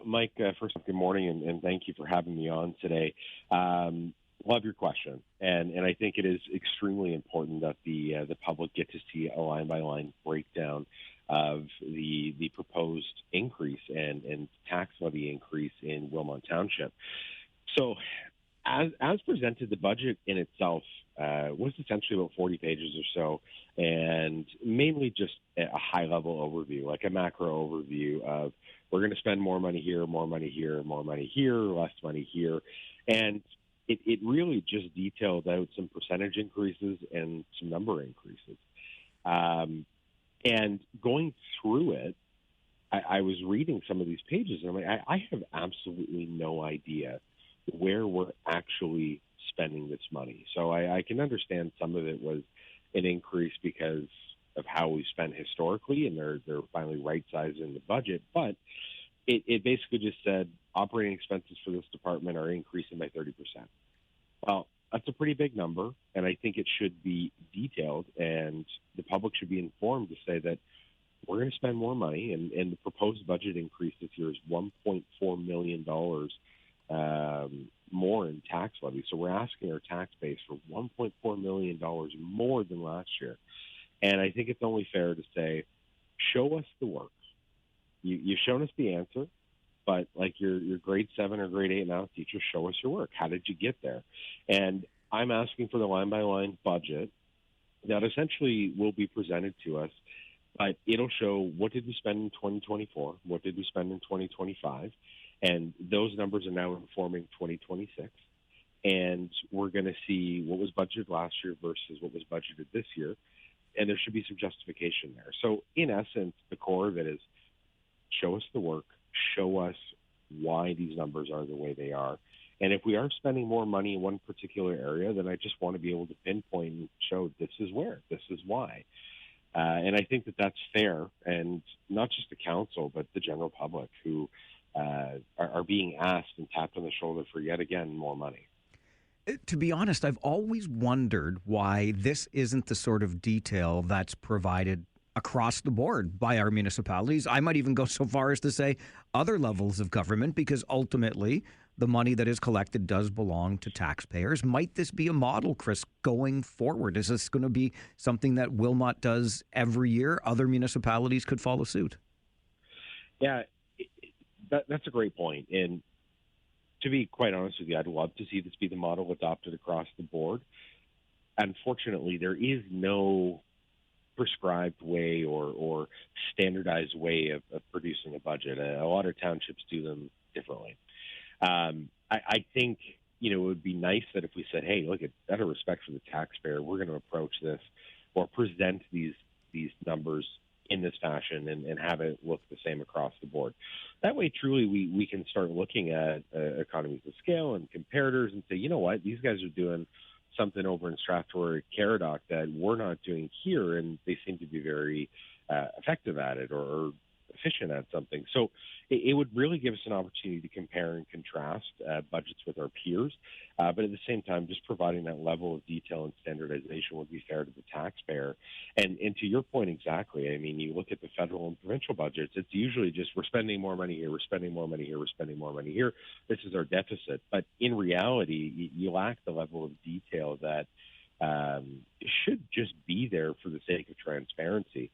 Mike, first off, good morning, and thank you for having me on today. Love your question, and I think it is extremely important that the public get to see a line-by-line breakdown of the proposed increase and tax levy increase in Wilmot Township. So, as presented, the budget in itself was essentially about 40 pages or so, and mainly just a high-level overview, like a macro overview of we're going to spend more money here, more money here, more money here, less money here. And it really just detailed out some percentage increases and some number increases. And going through it, I was reading some of these pages, and I'm like, I have absolutely no idea where we're actually spending this money. So I can understand some of it was an increase because of how we spent historically, and they're finally right-sizing the budget. But it basically just said operating expenses for this department are increasing by 30%. Well, that's a pretty big number, and I think it should be detailed, and the public should be informed to say that we're going to spend more money, and the proposed budget increase this year is $1.4 million more in tax levy. So we're asking our tax base for $1.4 million more than last year. And I think it's only fair to say, show us the work. You've shown us the answer, but like your grade 7 or grade 8 math teacher, show us your work. How did you get there? And I'm asking for the line-by-line budget that essentially will be presented to us, but it'll show what did we spend in 2024, what did we spend in 2025, and those numbers are now informing 2026. And we're going to see what was budgeted last year versus what was budgeted this year, and there should be some justification there. So in essence, the core of it is show us the work, show us why these numbers are the way they are. And if we are spending more money in one particular area, then I just want to be able to pinpoint and show this is where, this is why. And I think that that's fair, and not just the council, but the general public who are being asked and tapped on the shoulder for yet again more money. To be honest, I've always wondered why this isn't the sort of detail that's provided across the board by our municipalities. I might even go so far as to say other levels of government, because ultimately the money that is collected does belong to taxpayers. Might this be a model, Chris, going forward? Is this going to be something that Wilmot does every year? Other municipalities could follow suit. Yeah, that's a great point. And to be quite honest with you, I'd love to see this be the model adopted across the board. Unfortunately, there is no prescribed way or standardized way of producing a budget. A lot of townships do them differently. I think, it would be nice that if we said, hey, look, out of respect for the taxpayer, we're going to approach this or present these numbers in this fashion and have it look the same across the board. That way, truly, we can start looking at economies of scale and comparators and say, you know what, these guys are doing something over in Strathroy, Caradoc that we're not doing here, and they seem to be very effective at it or efficient at something. So it would really give us an opportunity to compare and contrast budgets with our peers, but at the same time, just providing that level of detail and standardization would be fair to the taxpayer. And to your point exactly, I mean, you look at the federal and provincial budgets, it's usually just we're spending more money here, we're spending more money here, we're spending more money here. This is our deficit. But in reality, you lack the level of detail that should just be there for the sake of transparency.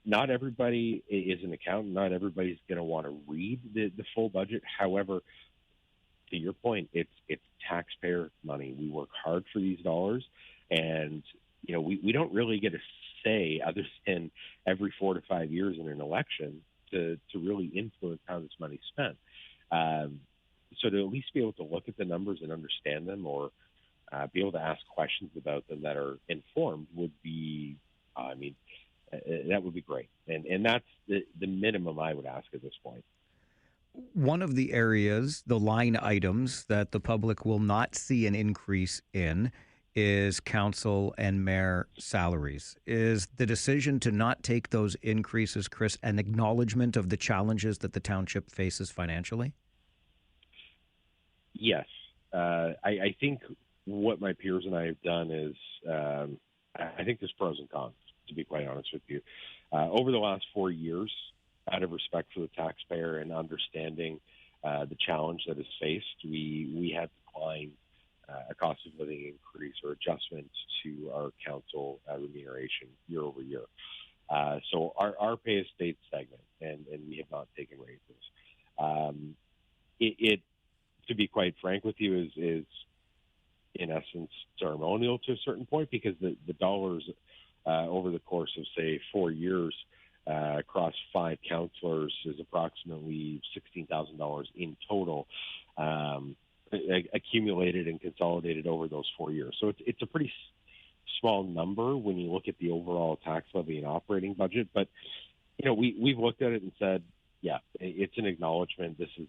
Not everybody is an accountant. Not everybody's going to want to read the full budget. However, to your point, it's taxpayer money. We work hard for these dollars, and we don't really get a say other than every 4 to 5 years in an election to really influence how this money's spent. So to at least be able to look at the numbers and understand them, or be able to ask questions about them that are informed, would be, that would be great. And that's the minimum I would ask at this point. One of the areas, the line items that the public will not see an increase in is council and mayor salaries. Is the decision to not take those increases, Chris, an acknowledgement of the challenges that the township faces financially? Yes. I think what my peers and I have done is, I think there's pros and cons, to be quite honest with you. Over the last 4 years, out of respect for the taxpayer and understanding the challenge that is faced, we have declined a cost of living increase or adjustment to our council remuneration year over year. So our pay has stayed stagnant, and we have not taken raises. It to be quite frank with you, is in essence ceremonial to a certain point, because the dollars over the course of, say, 4 years across 5 councillors is approximately $16,000 in total, accumulated and consolidated over those 4 years. So it's a pretty small number when you look at the overall tax levy and operating budget. But, we've looked at it and said, yeah, it's an acknowledgement. This is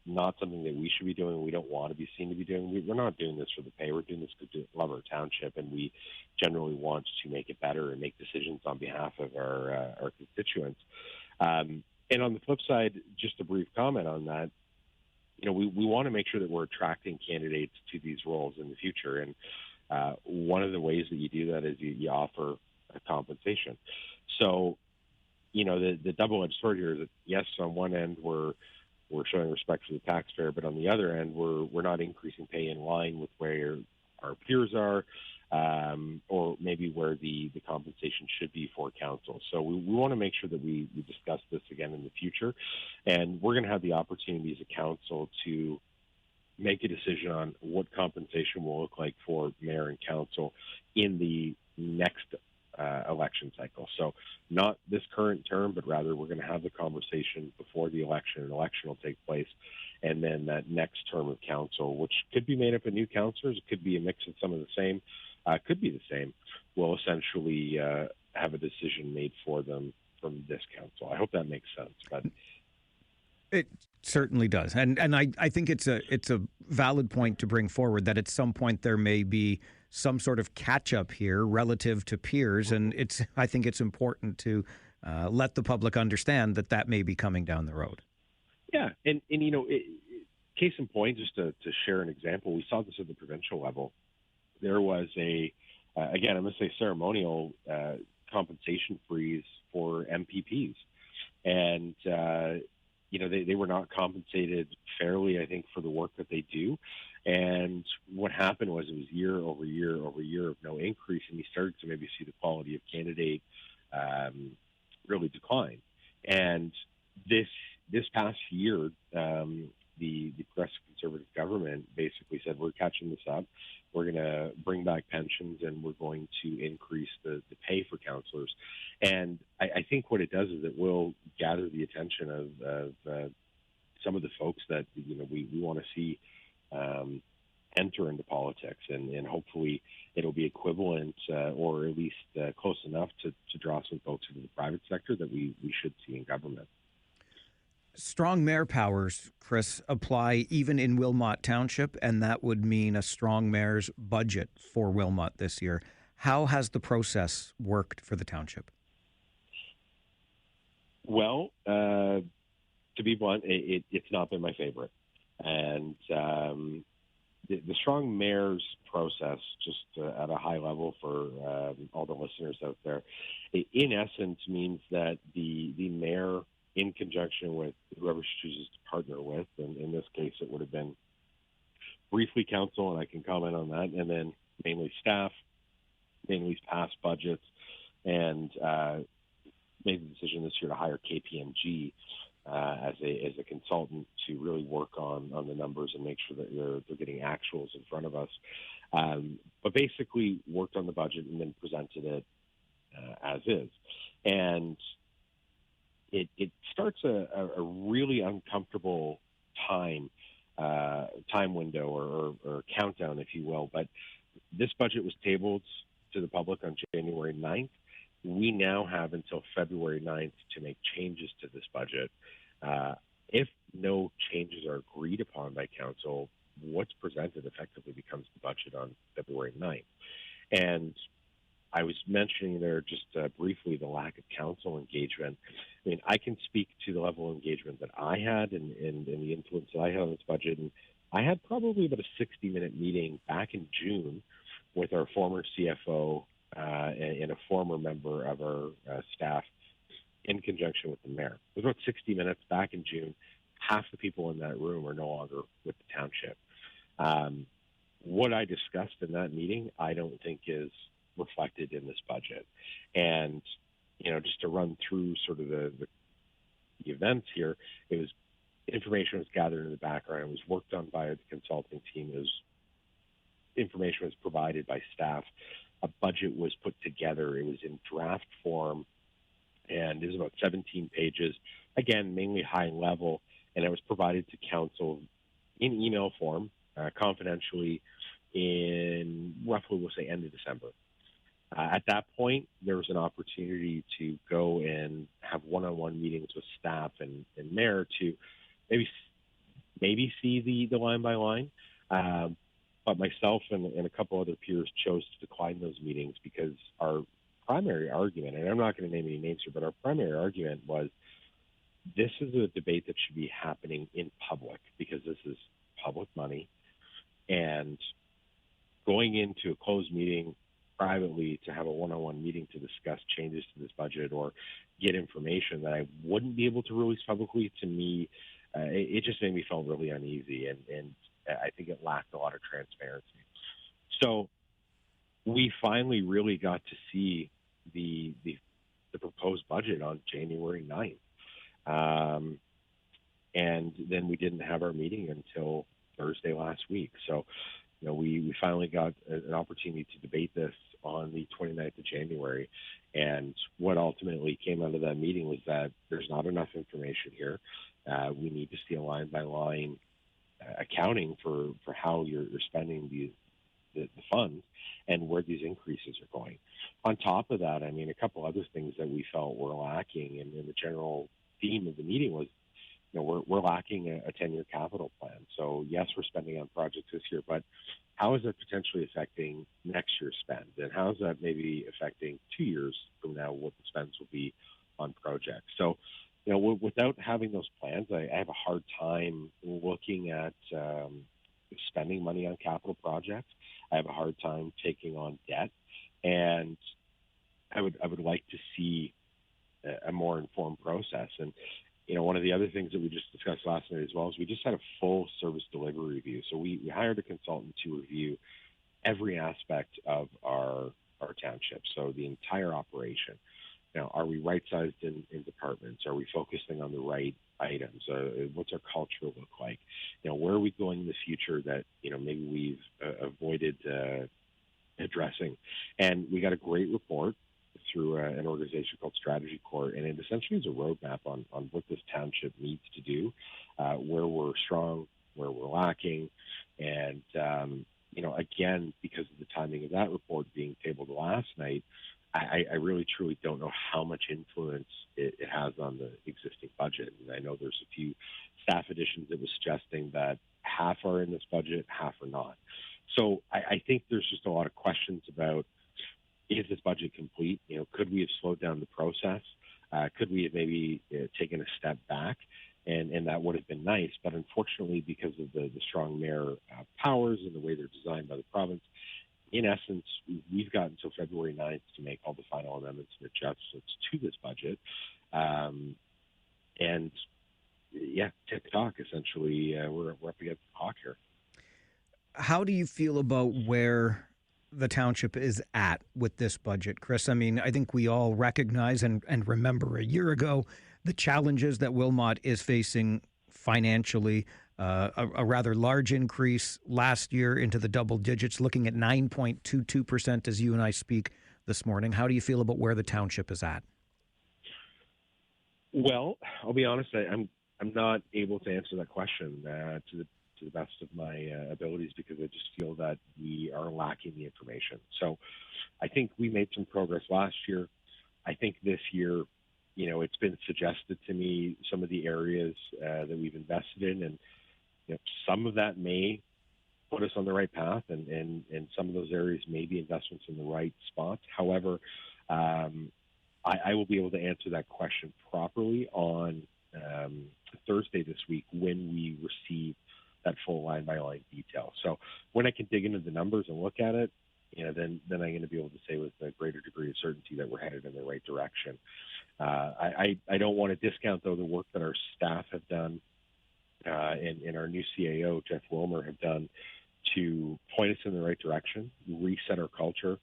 not something that we should be doing. We don't want to be seen to be doing. We're not doing this for the pay. We're doing this to love our township, and we generally want to make it better and make decisions on behalf of our constituents. And on the flip side, just a brief comment on that, we want to make sure that we're attracting candidates to these roles in the future. And one of the ways that you do that is you offer a compensation. So, the double-edged sword here is that, yes, on one end, we're showing respect for the taxpayer, but on the other end, we're not increasing pay in line with where our peers are, or maybe where the compensation should be for council. So we want to make sure that we discuss this again in the future, and we're going to have the opportunity as a council to make a decision on what compensation will look like for mayor and council in the next election cycle. So not this current term, but rather we're going to have the conversation before the election. An election will take place, and then that next term of council, which could be made up of new councillors, it could be a mix of some of the same, could be the same, will essentially have a decision made for them from this council. I hope that makes sense. But it certainly does, and I think it's a valid point to bring forward, that at some point there may be some sort of catch up here relative to peers, and I think it's important to let the public understand that may be coming down the road. Yeah, and case in point, just to share an example, we saw this at the provincial level. There was again, I'm going to say ceremonial compensation freeze for MPPs, and they were not compensated fairly, I think, for the work that they do. And what happened was it was year over year over year of no increase, and you started to maybe see the quality of candidate really decline. And this past year, the Progressive Conservative government basically said, we're catching this up. We're going to bring back pensions, and we're going to increase the pay for councillors. And I think what it does is it will gather the attention of some of the folks that we want to see enter into politics, and hopefully it'll be equivalent or at least close enough to draw some folks into the private sector that we should see in government. Strong mayor powers, Chris, apply even in Wilmot Township, and that would mean a strong mayor's budget for Wilmot this year. How has the process worked for the township? Well, to be blunt, it's not been my favorite. And the strong mayor's process, just at a high level for all the listeners out there, in essence means that the mayor, in conjunction with whoever she chooses to partner with, and in this case it would have been briefly council, and I can comment on that, and then mainly staff, mainly past budgets, and made the decision this year to hire KPMG as a consultant to really work on the numbers and make sure that they're getting actuals in front of us. But basically worked on the budget and then presented it as is. And it starts a really uncomfortable time window or countdown, if you will. But this budget was tabled to the public on January 9th. We now have until February 9th to make changes to this budget. If no changes are agreed upon by council, what's presented effectively becomes the budget on February 9th. And I was mentioning there just briefly the lack of council engagement. I mean, I can speak to the level of engagement that I had and the influence that I had on this budget. And I had probably about a 60-minute meeting back in June with our former CFO and a former member of our staff in conjunction with the mayor. It was about 60 minutes back in June. Half the people in that room are no longer with the township. What I discussed in that meeting, I don't think is reflected in this budget. And, just to run through sort of the events here, information was gathered in the background. It was worked on by the consulting team. Information was provided by staff. A budget was put together. It was in draft form, and it was about 17 pages. Again, mainly high level, and it was provided to council in email form, confidentially, in roughly, we'll say, end of December. At that point, there was an opportunity to go and have one-on-one meetings with staff and mayor to maybe see the line by line. But myself and a couple other peers chose to decline those meetings because our primary argument, and I'm not going to name any names here, but our primary argument was this is a debate that should be happening in public because this is public money. And going into a closed meeting privately to have a one-on-one meeting to discuss changes to this budget or get information that I wouldn't be able to release publicly, to me, it just made me feel really uneasy, and I think it lacked a lot of transparency. So we finally really got to see the proposed budget on January 9th. And then we didn't have our meeting until Thursday last week. So, we finally got an opportunity to debate this on the 29th of January. And what ultimately came out of that meeting was that there's not enough information here. We need to see a line-by-line accounting for how you're spending the funds and where these increases are going. On top of that, a couple other things that we felt were lacking, and the general theme of the meeting was, we're lacking a 10-year capital plan. So yes, we're spending on projects this year, but how is that potentially affecting next year's spend? And how is that maybe affecting 2 years from now, what the spends will be on projects? So, without having those plans, I have a hard time looking at spending money on capital projects. I have a hard time taking on debt, and I would like to see a more informed process. And one of the other things that we just discussed last night as well is we just had a full service delivery review. So we hired a consultant to review every aspect of our township, so the entire operation. Are we right-sized in departments? Are we focusing on the right items? What's our culture look like? Where are we going in the future that, maybe we've avoided addressing? And we got a great report through an organization called Strategy Court, and it essentially is a roadmap on what this township needs to do, where we're strong, where we're lacking. And, again, because of the timing of that report being tabled last night, I really, truly don't know how much influence it has on the existing budget. And I know there's a few staff additions that was suggesting that half are in this budget, half are not. So I think there's just a lot of questions about, is this budget complete? Could we have slowed down the process? Could we have maybe taken a step back? And that would have been nice. But unfortunately, because of the strong mayor powers and the way they're designed by the province, in essence, we've got until February 9th to make all the final amendments and adjustments to this budget. Tick-tock, essentially, we're up against the clock here. How do you feel about where the township is at with this budget, Chris? I think we all recognize and remember a year ago the challenges that Wilmot is facing financially. A rather large increase last year into the double digits, looking at 9.22% as you and I speak this morning. How do you feel about where the township is at? Well, I'll be honest, I'm I'm not able to answer that question to the best of my abilities, because I just feel that we are lacking the information. So I think we made some progress last year. I think this year, it's been suggested to me some of the areas that we've invested in, and some of that may put us on the right path, and some of those areas may be investments in the right spots. However, I will be able to answer that question properly on Thursday this week when we receive that full line-by-line detail. So when I can dig into the numbers and look at it, then I'm going to be able to say with a greater degree of certainty that we're headed in the right direction. I don't want to discount, though, the work that our staff have done and our new CAO, Jeff Wilmer, have done to point us in the right direction, reset our culture,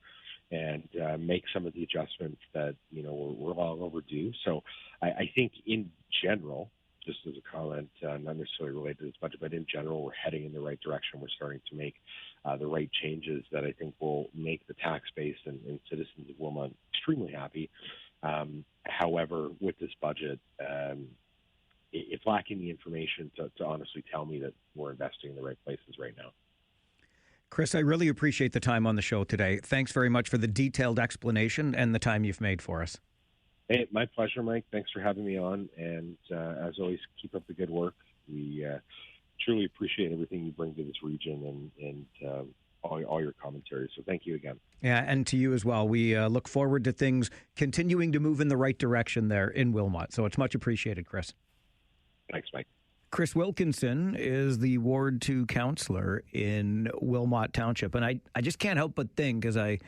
and make some of the adjustments that, we're long overdue. So I think in general, just as a comment, not necessarily related to this budget, but in general, we're heading in the right direction. We're starting to make the right changes that I think will make the tax base and citizens of Wilmot extremely happy. However, with this budget, it's lacking the information to honestly tell me that we're investing in the right places right now. Chris, I really appreciate the time on the show today. Thanks very much for the detailed explanation and the time you've made for us. Hey, my pleasure, Mike. Thanks for having me on. And as always, keep up the good work. We truly appreciate everything you bring to this region and all your commentary. So thank you again. Yeah, and to you as well. We look forward to things continuing to move in the right direction there in Wilmot. So it's much appreciated, Chris. Thanks, Mike. Chris Wilkinson is the Ward 2 councillor in Wilmot Township. And I just can't help but think, as I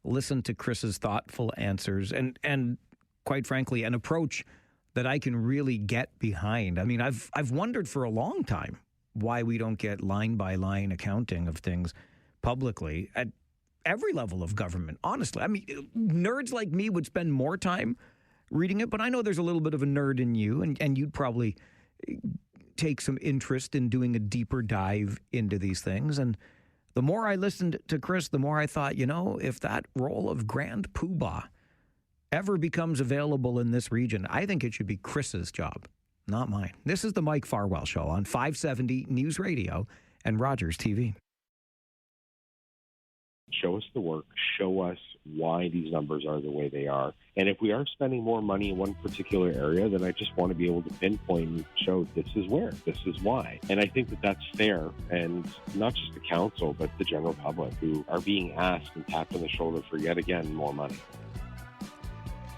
listen to Chris's thoughtful answers and quite frankly, an approach that I can really get behind. I mean, I've wondered for a long time why we don't get line-by-line accounting of things publicly at every level of government, honestly. I mean, nerds like me would spend more time reading it, but I know there's a little bit of a nerd in you, and you'd probably take some interest in doing a deeper dive into these things. And the more I listened to Chris, the more I thought, if that role of Grand Poobah ever becomes available in this region, I think it should be Chris's job, not mine. This is the Mike Farwell Show on 570 News Radio and Rogers TV. Show us the work. Show us why these numbers are the way they are. And if we are spending more money in one particular area, then I just want to be able to pinpoint and show this is where, this is why. And I think that that's fair. And not just the council, but the general public who are being asked and tapped on the shoulder for yet again more money.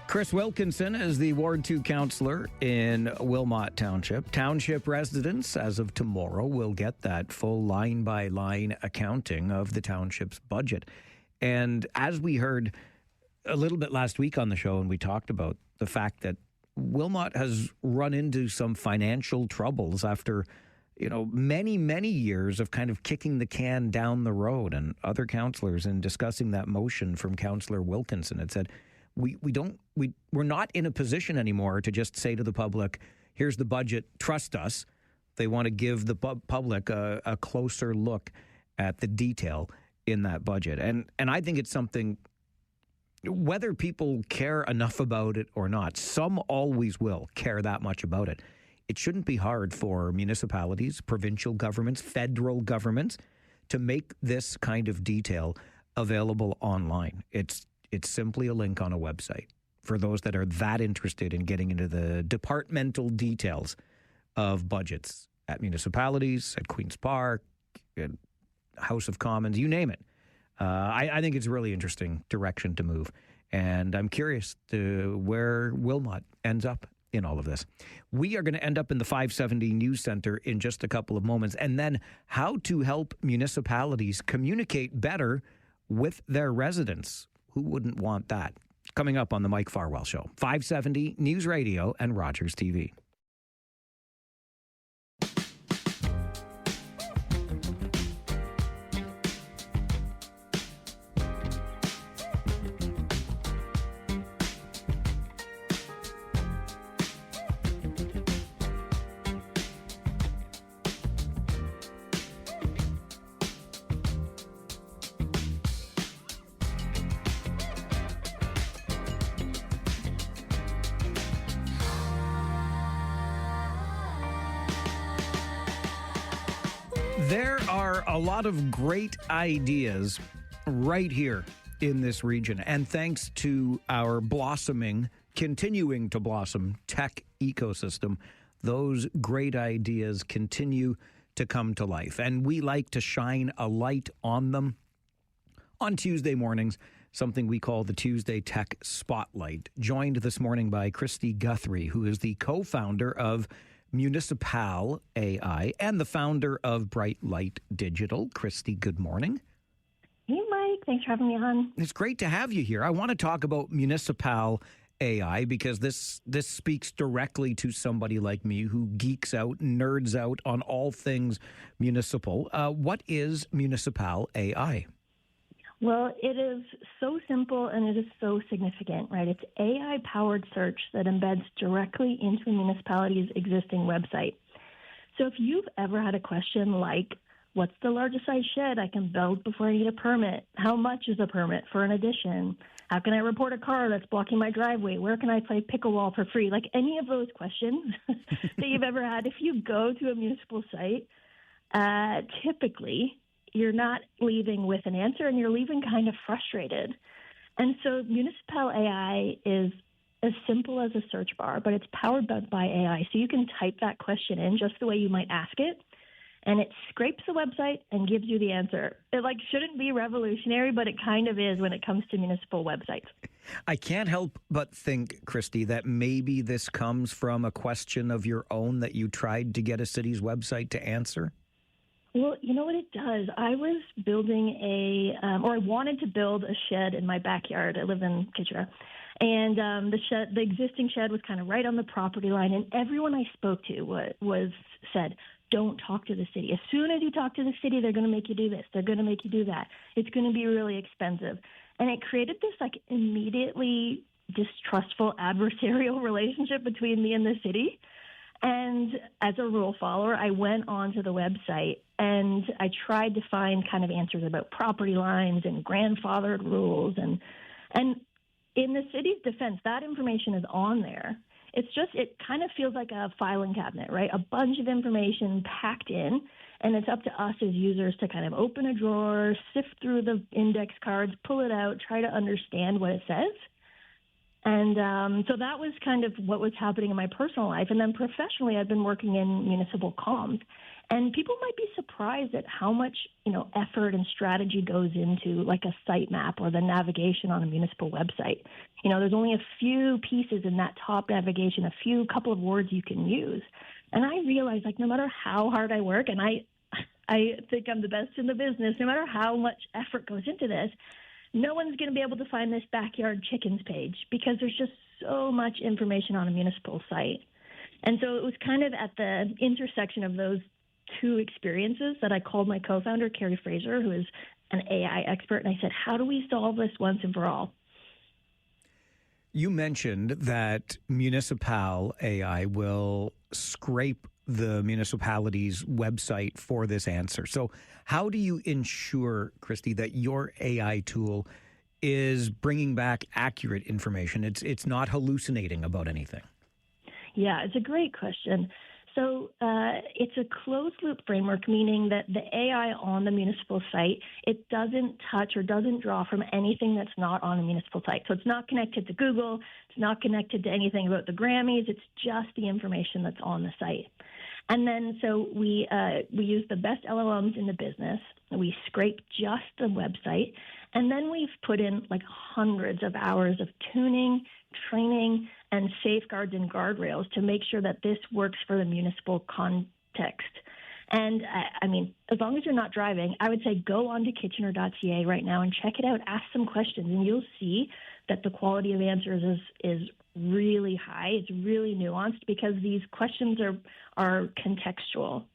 Chris Wilkinson is the Ward 2 councillor in Wilmot Township. Township residents, as of tomorrow, will get that full line-by-line accounting of the township's budget. And as we heard a little bit last week on the show, and we talked about the fact that Wilmot has run into some financial troubles after, many, many years of kind of kicking the can down the road. And other councillors, in discussing that motion from Councillor Wilkinson, had said, we're not in a position anymore to just say to the public, here's the budget, trust us. They want to give the public a closer look at the detail in that budget. And I think it's something, whether people care enough about it or not, some always will care that much about it. It shouldn't be hard for municipalities, provincial governments, federal governments to make this kind of detail available online. It's simply a link on a website for those that are that interested in getting into the departmental details of budgets at municipalities, at Queen's Park, at House of Commons, you name it. I think it's a really interesting direction to move. And I'm curious to where Wilmot ends up in all of this. We are going to end up in the 570 News Center in just a couple of moments. And then how to help municipalities communicate better with their residents. Who wouldn't want that? Coming up on the Mike Farwell Show, 570 News Radio and Rogers TV. There are a lot of great ideas right here in this region. And thanks to our continuing to blossom tech ecosystem, those great ideas continue to come to life. And we like to shine a light on them on Tuesday mornings, something we call the Tuesday Tech Spotlight. Joined this morning by Christy Guthrie, who is the co-founder of Municipal AI and the founder of Bright Light Digital. Christy, good morning. Hey, Mike. Thanks for having me on. It's great to have you here. I want to talk about Municipal AI because this speaks directly to somebody like me who geeks out, nerds out on all things municipal. What is Municipal AI? Well, it is so simple and it is so significant, right? It's AI-powered search that embeds directly into a municipality's existing website. So if you've ever had a question like, what's the largest size shed I can build before I need a permit? How much is a permit for an addition? How can I report a car that's blocking my driveway? Where can I play pickleball for free? Like any of those questions that you've ever had, if you go to a municipal site, typically you're not leaving with an answer and you're leaving kind of frustrated. And so Municipal AI is as simple as a search bar, but it's powered by AI. So you can type that question in just the way you might ask it, and it scrapes the website and gives you the answer. It shouldn't be revolutionary, but it kind of is when it comes to municipal websites. I can't help but think, Christy, that maybe this comes from a question of your own that you tried to get a city's website to answer. Well, you know what it does? I was building I wanted to build a shed in my backyard. I live in Kitchener. And the existing shed was kind of right on the property line. And everyone I spoke to said, don't talk to the city. As soon as you talk to the city, they're going to make you do this. They're going to make you do that. It's going to be really expensive. And it created this immediately distrustful adversarial relationship between me and the city. And as a rule follower, I went onto the website and I tried to find kind of answers about property lines and grandfathered rules. And in the city's defense, that information is on there. It kind of feels like a filing cabinet, right? A bunch of information packed in, and it's up to us as users to kind of open a drawer, sift through the index cards, pull it out, try to understand what it says. And so that was kind of what was happening in my personal life. And then professionally, I've been working in municipal comms. And people might be surprised at how much, effort and strategy goes into a site map or the navigation on a municipal website. There's only a few pieces in that top navigation, a couple of words you can use. And I realized, no matter how hard I work, and I think I'm the best in the business, no matter how much effort goes into this, no one's going to be able to find this backyard chickens page because there's just so much information on a municipal site. And so it was kind of at the intersection of those two experiences that I called my co-founder, Carrie Fraser, who is an AI expert, and I said, how do we solve this once and for all? You mentioned that Municipal AI will scrape the municipality's website for this answer. So how do you ensure, Christy, that your AI tool is bringing back accurate information? It's not hallucinating about anything. Yeah, it's a great question. So it's a closed-loop framework, meaning that the AI on the municipal site, it doesn't touch or doesn't draw from anything that's not on the municipal site. So it's not connected to Google. It's not connected to anything about the Grammys. It's just the information that's on the site. And then so we use the best LLMs in the business. We scrape just the website. And then we've put in hundreds of hours of tuning, training, and safeguards and guardrails to make sure that this works for the municipal context. And as long as you're not driving, I would say go on to kitchener.ca right now and check it out. Ask some questions, and you'll see that the quality of answers is really high. It's really nuanced because these questions are contextual.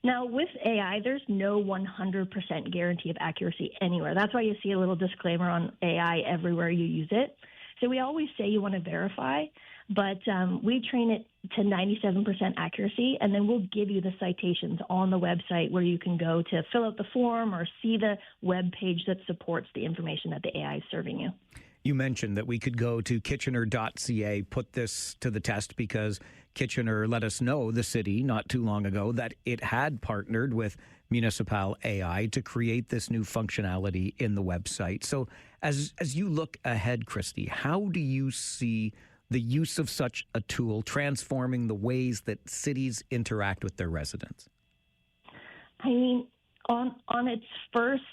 Now, with AI, there's no 100% guarantee of accuracy anywhere. That's why you see a little disclaimer on AI everywhere you use it. So we always say you want to verify, but we train it to 97% accuracy, and then we'll give you the citations on the website where you can go to fill out the form or see the web page that supports the information that the AI is serving you. You mentioned that we could go to kitchener.ca, put this to the test because Kitchener let us know, the city, not too long ago, that it had partnered with Municipal AI to create this new functionality in the website. So as you look ahead, Christy, how do you see the use of such a tool transforming the ways that cities interact with their residents? I mean, on its first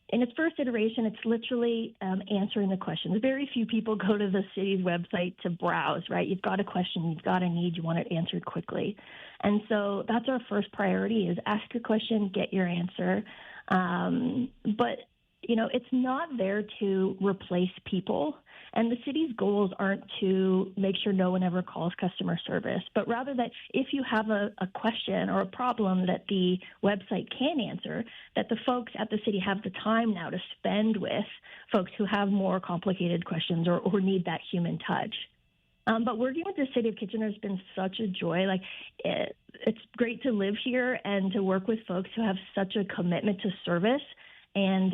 in its first iteration, it's literally answering the questions. Very few people go to the city's website to browse, right? You've got a question, you've got a need, you want it answered quickly. And so that's our first priority is ask your question, get your answer. But, you know, it's not there to replace people. And the city's goals aren't to make sure no one ever calls customer service, but rather that if you have a question or a problem that the website can answer, that the folks at the city have the time now to spend with folks who have more complicated questions or need that human touch. But working with the city of Kitchener has been such a joy. Like, it's great to live here and to work with folks who have such a commitment to service and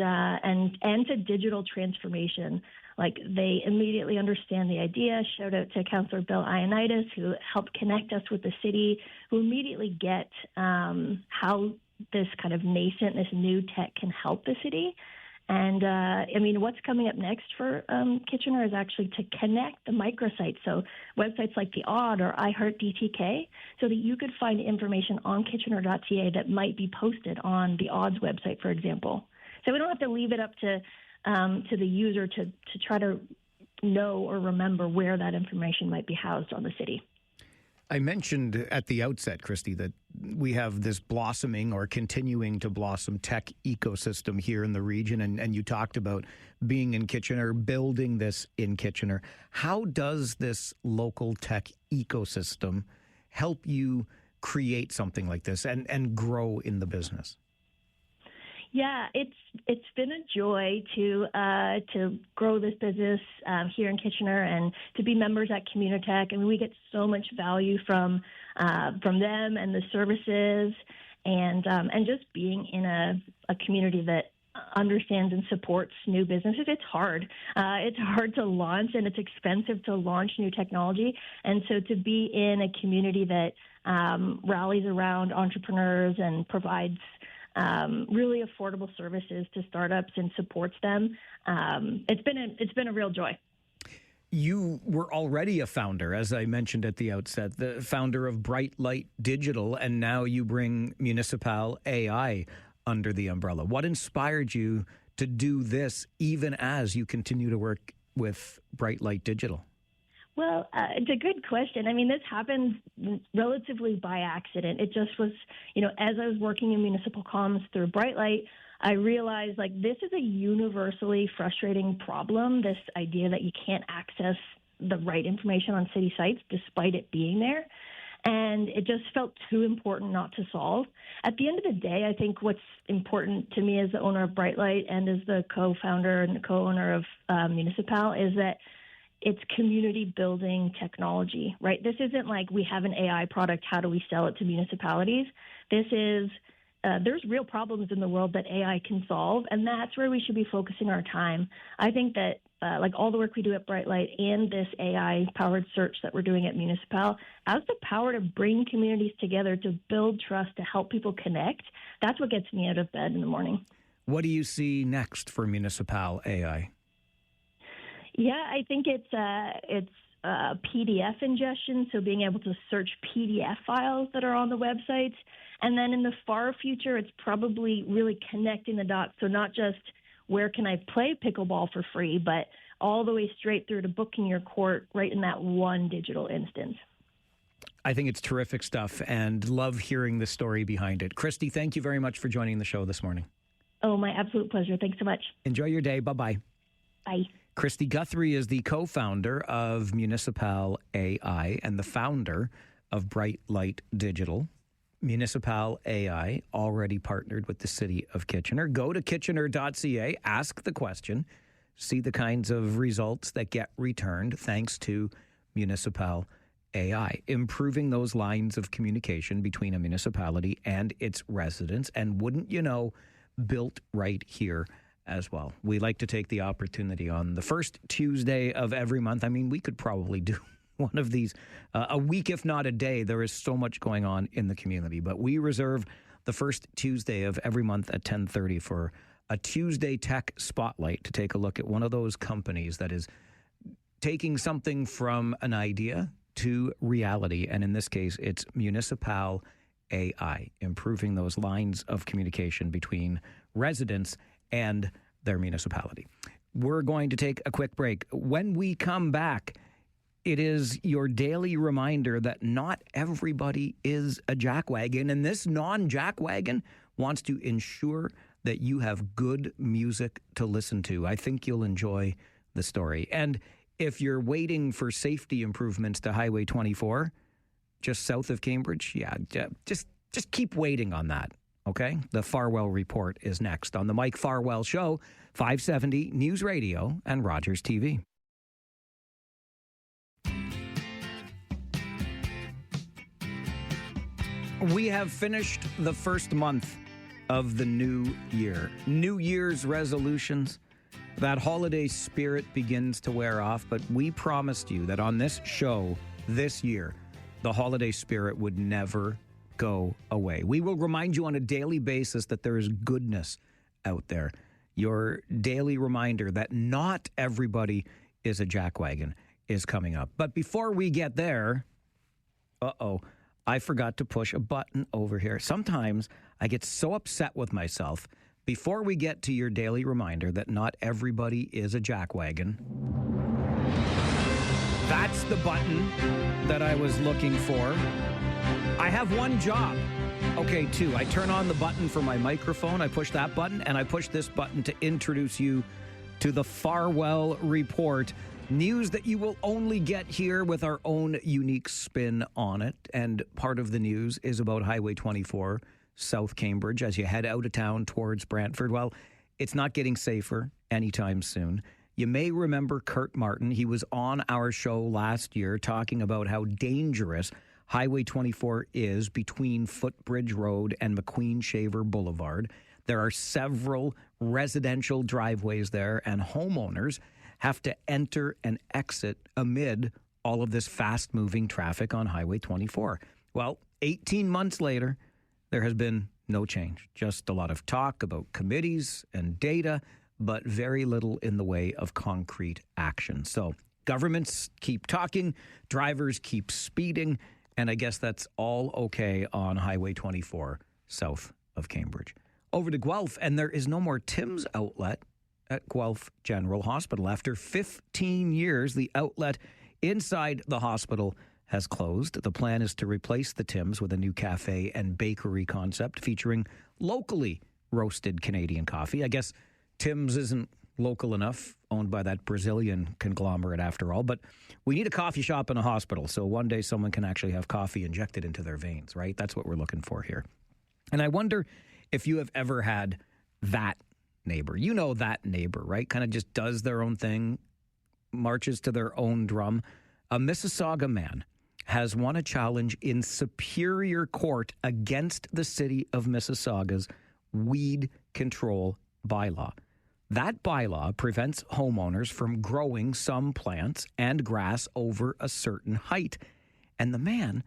to digital transformation. Like, they immediately understand the idea. Shout out to Councillor Bill Ioannidis, who helped connect us with the city, who immediately get how this kind of nascent, this new tech can help the city. And, I mean, what's coming up next for Kitchener is actually to connect the microsites, so websites like the Odd or iHeart DTK, so that you could find information on kitchener.ca that might be posted on the Odd's website, for example. So we don't have to leave it up to the user to try to know or remember where that information might be housed on the city. I mentioned at the outset, Christy, that we have this blossoming or continuing to blossom tech ecosystem here in the region, and you talked about being in Kitchener, building this in Kitchener. How does this local tech ecosystem help you create something like this and grow in the business? Yeah, it's been a joy to grow this business here in Kitchener and to be members at Communitech. I mean, we get so much value from them and the services, and just being in a community that understands and supports new businesses. It's hard. It's hard to launch, and it's expensive to launch new technology. And so to be in a community that rallies around entrepreneurs and provides really affordable services to startups and supports them. It's been a real joy. You were already a founder, as I mentioned at the outset, the founder of Bright Light Digital, and now you bring Municipal AI under the umbrella. What inspired you to do this even as you continue to work with Bright Light Digital? Well, it's a good question. I mean, this happened relatively by accident. It just was, you know, as I was working in municipal comms through Bright Light, I realized, like, this is a universally frustrating problem, this idea that you can't access the right information on city sites despite it being there. And it just felt too important not to solve. At the end of the day, I think what's important to me as the owner of Bright Light and as the co-founder and the co-owner of Municipal is that it's community building technology, right? This isn't like we have an AI product, how do we sell it to municipalities? This is, there's real problems in the world that AI can solve, and that's where we should be focusing our time. I think that like all the work we do at Bright Light and this AI-powered search that we're doing at Municipal has the power to bring communities together, to build trust, to help people connect. That's what gets me out of bed in the morning. What do you see next for Municipal AI? Yeah, I think it's PDF ingestion, so being able to search PDF files that are on the website. And then in the far future, it's probably really connecting the dots. So not just where can I play pickleball for free, but all the way straight through to booking your court right in that one digital instance. I think it's terrific stuff and love hearing the story behind it. Christy, thank you very much for joining the show this morning. Oh, my absolute pleasure. Thanks so much. Enjoy your day. Bye-bye. Bye. Christy Guthrie is the co-founder of Municipal AI and the founder of Bright Light Digital. Municipal AI already partnered with the city of Kitchener. Go to kitchener.ca, ask the question, see the kinds of results that get returned thanks to Municipal AI, improving those lines of communication between a municipality and its residents. And wouldn't you know, built right here as well. We like to take the opportunity on the first Tuesday of every month. I mean, we could probably do one of these a week, if not a day. There is so much going on in the community, but we reserve the first Tuesday of every month at 10:30 for a Tuesday Tech Spotlight to take a look at one of those companies that is taking something from an idea to reality. And in this case, it's Municipal AI, improving those lines of communication between residents and their municipality. We're going to take a quick break. When we come back, it is your daily reminder that not everybody is a jackwagon, and this non-jackwagon wants to ensure that you have good music to listen to. I think you'll enjoy the story. And if you're waiting for safety improvements to Highway 24, just south of Cambridge, just keep waiting on that, okay? The Farwell Report is next on the Mike Farwell Show, 570 News Radio and Rogers TV. We have finished the first month of the new year. New Year's resolutions. That holiday spirit begins to wear off, but we promised you that on this show this year, the holiday spirit would never go away. We will remind you on a daily basis that there is goodness out there. Your daily reminder that not everybody is a jackwagon is coming up. But before we get there, I forgot to push a button over here. Sometimes I get so upset with myself. Before we get to your daily reminder that not everybody is a jackwagon, that's the button that I was looking for. I have one job. Okay, two. I turn on the button for my microphone. I push that button, and I push this button to introduce you to the Farwell Report. News that you will only get here with our own unique spin on it. And part of the news is about Highway 24, South Cambridge, as you head out of town towards Brantford. Well, it's not getting safer anytime soon. You may remember Kurt Martin. He was on our show last year talking about how dangerous Highway 24 is between Footbridge Road and McQueen Shaver Boulevard. There are several residential driveways there, and homeowners have to enter and exit amid all of this fast-moving traffic on Highway 24. Well, 18 months later, there has been no change. Just a lot of talk about committees and data, but very little in the way of concrete action. So governments keep talking, drivers keep speeding, and I guess that's all okay on Highway 24 south of Cambridge. Over to Guelph, and there is no more Tim's outlet at Guelph General Hospital. After 15 years, the outlet inside the hospital has closed. The plan is to replace the Tim's with a new cafe and bakery concept featuring locally roasted Canadian coffee. I guess Tim's isn't local enough, owned by that Brazilian conglomerate after all, but we need a coffee shop and a hospital, so one day someone can actually have coffee injected into their veins, right? That's what we're looking for here. And I wonder if you have ever had that neighbor. You know that neighbor, right? Kind of just does their own thing, marches to their own drum. A Mississauga man has won a challenge in Superior Court against the city of Mississauga's weed control bylaw. That bylaw prevents homeowners from growing some plants and grass over a certain height. And the man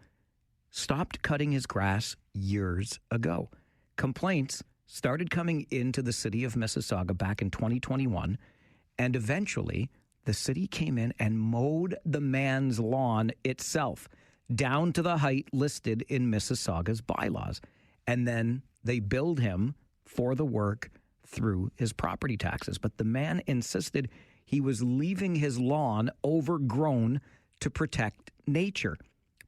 stopped cutting his grass years ago. Complaints started coming into the city of Mississauga back in 2021, and eventually the city came in and mowed the man's lawn itself down to the height listed in Mississauga's bylaws. And then they billed him for the work through his property taxes. But the man insisted he was leaving his lawn overgrown to protect nature,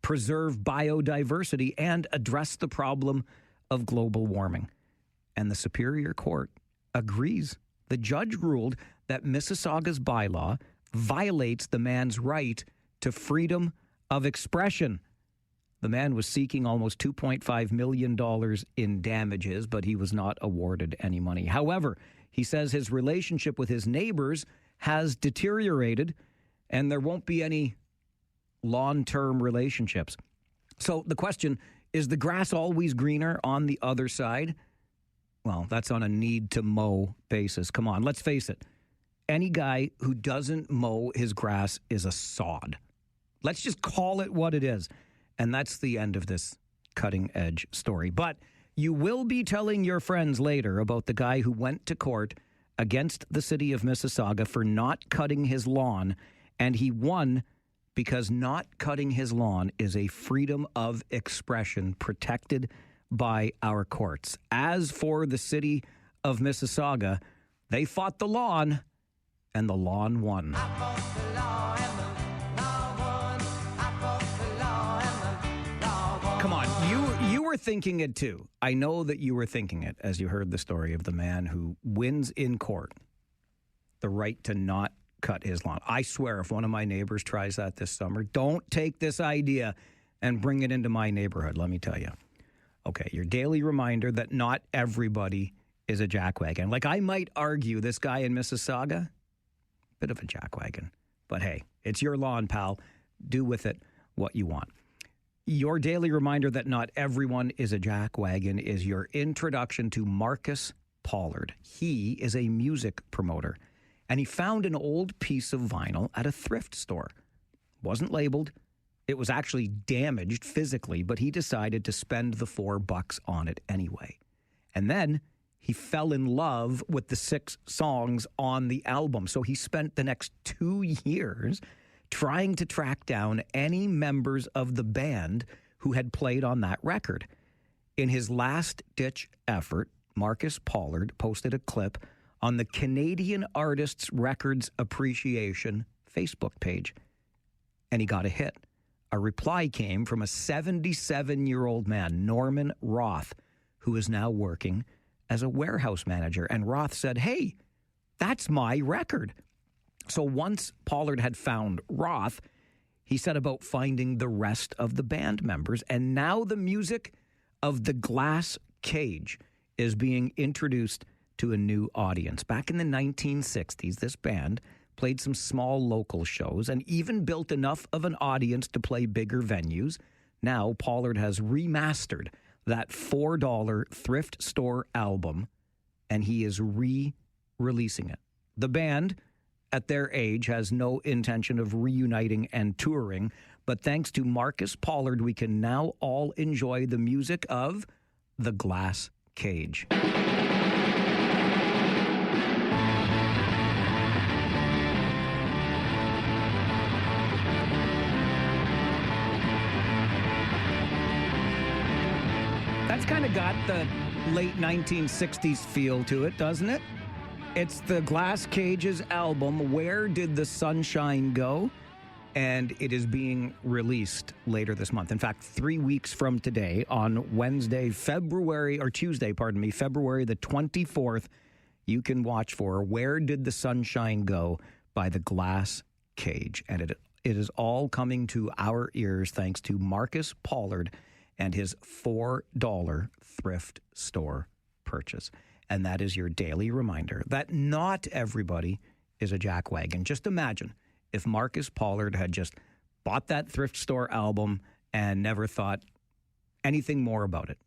preserve biodiversity, and address the problem of global warming. And the Superior Court agrees. The judge ruled that Mississauga's bylaw violates the man's right to freedom of expression. The man was seeking almost $2.5 million in damages, but he was not awarded any money. However, he says his relationship with his neighbors has deteriorated, and there won't be any long-term relationships. So the question, is the grass always greener on the other side? Well, that's on a need-to-mow basis. Come on, let's face it. Any guy who doesn't mow his grass is a sod. Let's just call it what it is. And that's the end of this cutting-edge story. But You will be telling your friends later about the guy who went to court against the city of Mississauga for not cutting his lawn, and he won because not cutting his lawn is a freedom of expression protected by our courts. As for the city of Mississauga, they fought the lawn, and the lawn won. Come on, you were thinking it too. I know that you were thinking it as you heard the story of the man who wins in court the right to not cut his lawn. I swear, if one of my neighbors tries that this summer, don't take this idea and bring it into my neighborhood, let me tell you. Okay, your daily reminder that not everybody is a jackwagon. Like, I might argue this guy in Mississauga, bit of a jackwagon. But hey, it's your lawn, pal. Do with it what you want. Your daily reminder that not everyone is a jackwagon is your introduction to Marcus Pollard. He is a music promoter, and he found an old piece of vinyl at a thrift store. Wasn't labeled. It was actually damaged physically, but he decided to spend the $4 on it anyway. And then he fell in love with the 6 songs on the album. So he spent the next 2 years trying to track down any members of the band who had played on that record. In his last-ditch effort, Marcus Pollard posted a clip on the Canadian Artists Records Appreciation Facebook page, and he got a hit. A reply came from a 77-year-old man, Norman Roth, who is now working as a warehouse manager. And Roth said, "Hey, that's my record." So once Pollard had found Roth, he set about finding the rest of the band members. And now the music of the Glass Cage is being introduced to a new audience. Back in the 1960s, this band played some small local shows and even built enough of an audience to play bigger venues. Now Pollard has remastered that $4 thrift store album, and he is re-releasing it. The band, at their age, has no intention of reuniting and touring, but thanks to Marcus Pollard, we can now all enjoy the music of the Glass Cage. That's kind of got the late 1960s feel to it, doesn't it? It's the Glass Cage's album, Where Did the Sunshine Go? And it is being released later this month. In fact, 3 weeks from today, on February the 24th, you can watch for Where Did the Sunshine Go by the Glass Cage. And it is all coming to our ears thanks to Marcus Pollard and his $4 thrift store purchase. And that is your daily reminder that not everybody is a jackwagon. Just imagine if Marcus Pollard had just bought that thrift store album and never thought anything more about it.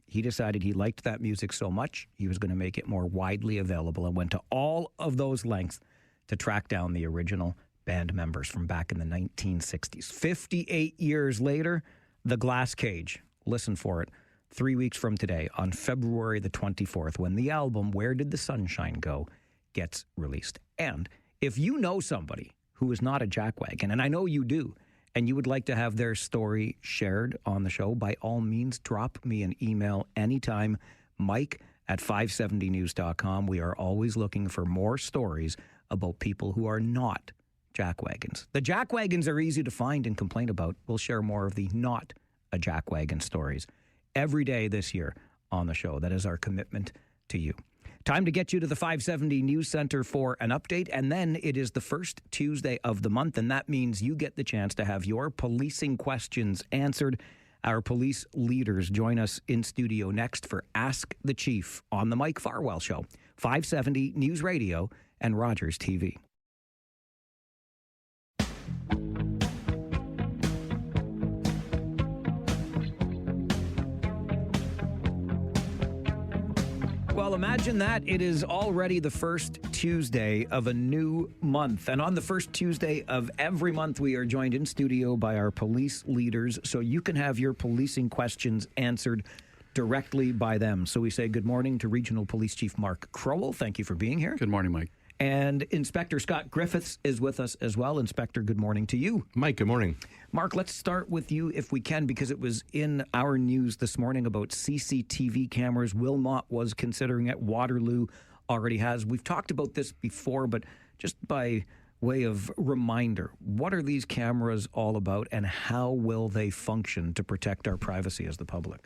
He decided he liked that music so much, he was going to make it more widely available and went to all of those lengths to track down the original band members from back in the 1960s. 58 years later, the Glass Cage. Listen for it. 3 weeks from today, on February the 24th, when the album Where Did the Sunshine Go gets released. And if you know somebody who is not a jackwagon, and I know you do, and you would like to have their story shared on the show, by all means, drop me an email anytime, mike@570news.com. We are always looking for more stories about people who are not jackwagons. The jackwagons are easy to find and complain about. We'll share more of the not a jackwagon stories every day this year on the show. That is our commitment to you. Time to get you to the 570 News Center for an update, and then it is the first Tuesday of the month, and that means you get the chance to have your policing questions answered. Our police leaders join us in studio next for Ask the Chief on the Mike Farwell Show, 570 News Radio and Rogers TV. Well, imagine that. It is already the first Tuesday of a new month. And on the first Tuesday of every month, we are joined in studio by our police leaders so you can have your policing questions answered directly by them. So we say good morning to Regional Police Chief Mark Crowell. Thank you for being here. Good morning, Mike. And Inspector Scott Griffiths is with us as well. Inspector, good morning to you. Mike, good morning. Mark, let's start with you if we can, because it was in our news this morning about CCTV cameras. Wilmot was considering it. Waterloo already has. We've talked about this before, but just by way of reminder, what are these cameras all about and how will they function to protect our privacy as the public?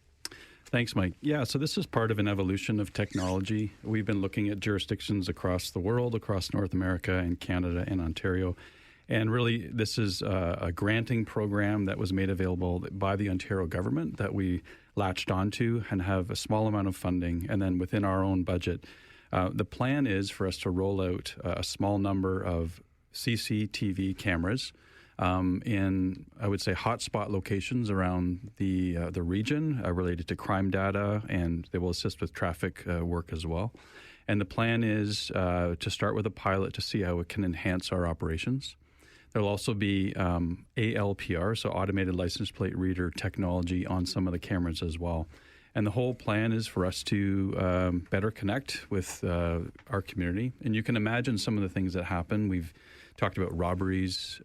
Thanks, Mike. Yeah, so this is part of an evolution of technology. We've been looking at jurisdictions across the world, across North America and Canada and Ontario. And really, this is a granting program that was made available by the Ontario government that we latched onto and have a small amount of funding. And then within our own budget, the plan is for us to roll out a small number of CCTV cameras in, I would say, hotspot locations around the region related to crime data, and they will assist with traffic work as well. And the plan is to start with a pilot to see how it can enhance our operations. There will also be ALPR, so automated license plate reader technology on some of the cameras as well. And the whole plan is for us to better connect with our community. And you can imagine some of the things that happen. We've talked about robberies,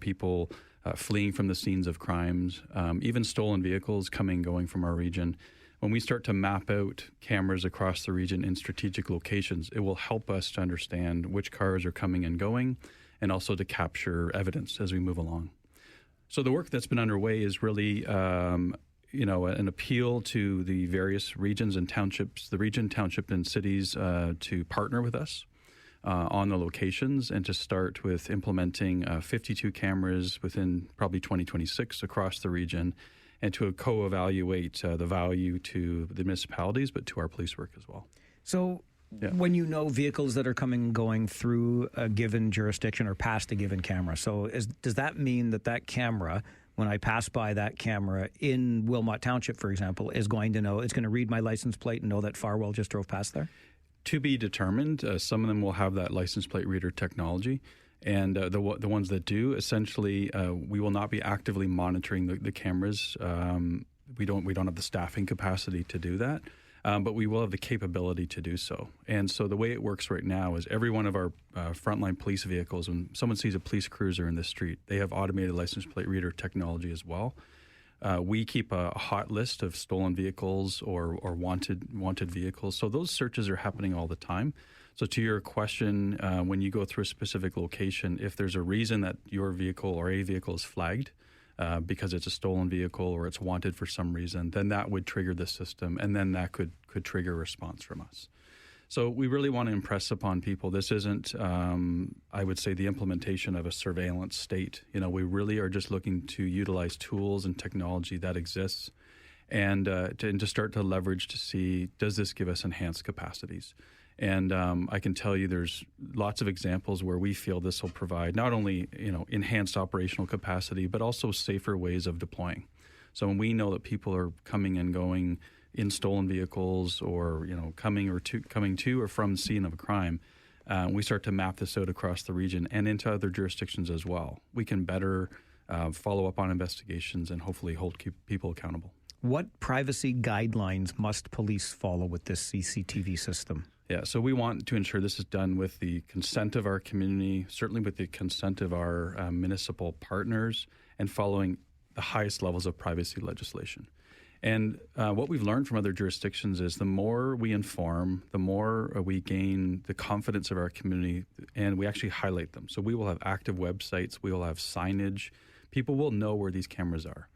people fleeing from the scenes of crimes, even stolen vehicles coming and going from our region. When we start to map out cameras across the region in strategic locations, it will help us to understand which cars are coming and going and also to capture evidence as we move along. So the work that's been underway is really an appeal to the various regions and townships, the region, township, and cities to partner with us on the locations and to start with implementing 52 cameras within probably 2026 across the region and to co-evaluate the value to the municipalities, but to our police work as well. So when you know vehicles that are coming and going through a given jurisdiction or past a given camera, does that mean that camera, when I pass by that camera in Wilmot Township, for example, is going to know, it's going to read my license plate and know that Farwell just drove past there? To be determined. Some of them will have that license plate reader technology. And the ones that do, essentially, we will not be actively monitoring the cameras. We don't have the staffing capacity to do that, but we will have the capability to do so. And so the way it works right now is every one of our frontline police vehicles, when someone sees a police cruiser in the street, they have automated license plate reader technology as well. We keep a hot list of stolen vehicles or wanted vehicles. So those searches are happening all the time. So to your question, when you go through a specific location, if there's a reason that your vehicle or a vehicle is flagged because it's a stolen vehicle or it's wanted for some reason, then that would trigger the system, and then that could trigger a response from us. So we really want to impress upon people, this isn't, I would say, the implementation of a surveillance state. We really are just looking to utilize tools and technology that exists and to start to leverage to see, does this give us enhanced capacities? And I can tell you there's lots of examples where we feel this will provide not only enhanced operational capacity, but also safer ways of deploying. So when we know that people are coming and going in stolen vehicles or coming to or from the scene of a crime, we start to map this out across the region and into other jurisdictions as well. We can better follow up on investigations and hopefully hold people accountable. What privacy guidelines must police follow with this CCTV system? Yeah, so we want to ensure this is done with the consent of our community, certainly with the consent of our municipal partners, and following the highest levels of privacy legislation. And what we've learned from other jurisdictions is the more we inform, the more we gain the confidence of our community, and we actually highlight them. So we will have active websites, we will have signage. People will know where these cameras are.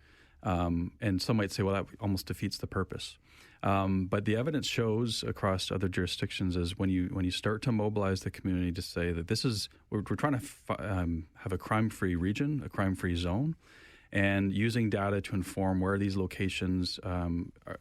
And some might say, well, that almost defeats the purpose. But the evidence shows across other jurisdictions is when you start to mobilize the community to say that this is, we're trying to have a crime-free region, a crime-free zone, and using data to inform where these locations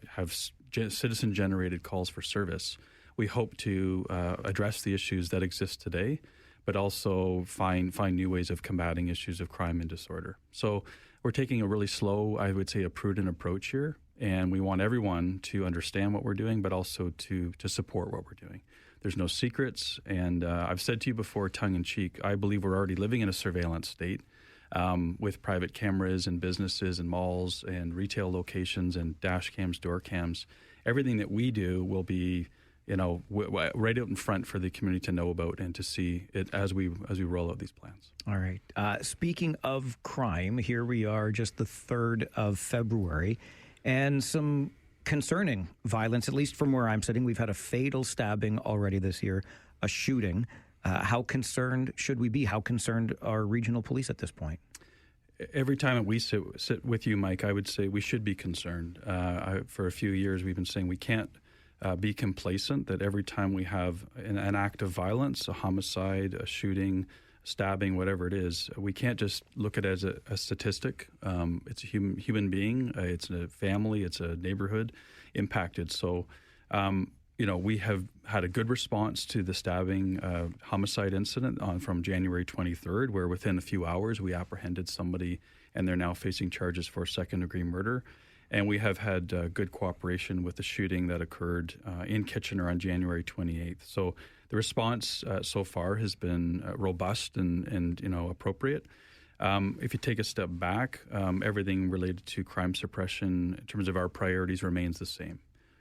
have citizen-generated calls for service. We hope to address the issues that exist today, but also find new ways of combating issues of crime and disorder. So we're taking a really slow, I would say, a prudent approach here, and we want everyone to understand what we're doing, but also to support what we're doing. There's no secrets, and I've said to you before, tongue-in-cheek, I believe we're already living in a surveillance state. with private cameras and businesses and malls and retail locations and dash cams, door cams. Everything that we do will be, right out in front for the community to know about and to see it as we roll out these plans. All right. Speaking of crime, here we are, just the 3rd of February, and some concerning violence, at least from where I'm sitting. We've had a fatal stabbing already this year, a shooting. How concerned should we be? How concerned are regional police at this point? Every time that we sit with you, Mike, I would say we should be concerned. For a few years, we've been saying we can't be complacent, that every time we have an act of violence, a homicide, a shooting, stabbing, whatever it is, we can't just look at it as a statistic. It's a human being. It's a family. It's a neighborhood impacted. So, we have had a good response to the stabbing homicide incident from January 23rd, where within a few hours we apprehended somebody and they're now facing charges for second-degree murder. And we have had good cooperation with the shooting that occurred in Kitchener on January 28th. So the response so far has been robust and appropriate. If you take a step back, everything related to crime suppression in terms of our priorities remains the same.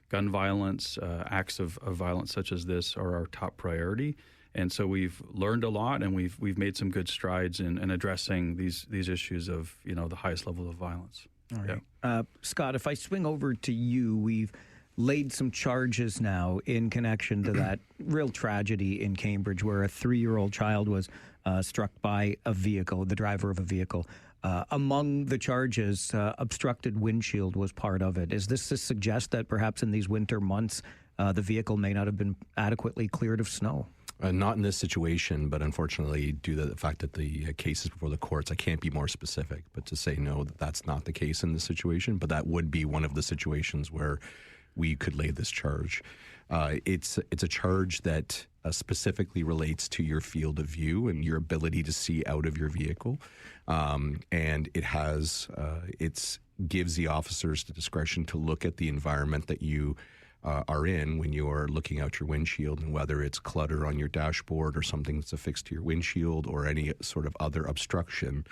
Gun violence, acts of violence such as this are our top priority. And so we've learned a lot, and we've made some good strides in addressing these issues of the highest level of violence. All right. Yeah. Scott, if I swing over to you, we've laid some charges now in connection to that real tragedy in Cambridge where a 3-year-old child was struck by a vehicle, the driver of a vehicle. Among the charges, obstructed windshield was part of it. Is this to suggest that perhaps in these winter months, the vehicle may not have been adequately cleared of snow? Not in this situation, but unfortunately, due to the fact that the case is before the courts, I can't be more specific. But to say no, that's not the case in this situation. But that would be one of the situations where we could lay this charge. It's a charge that specifically relates to your field of view and your ability to see out of your vehicle, and it gives the officers the discretion to look at the environment that you are in when you're looking out your windshield, and whether it's clutter on your dashboard or something that's affixed to your windshield or any sort of other obstruction,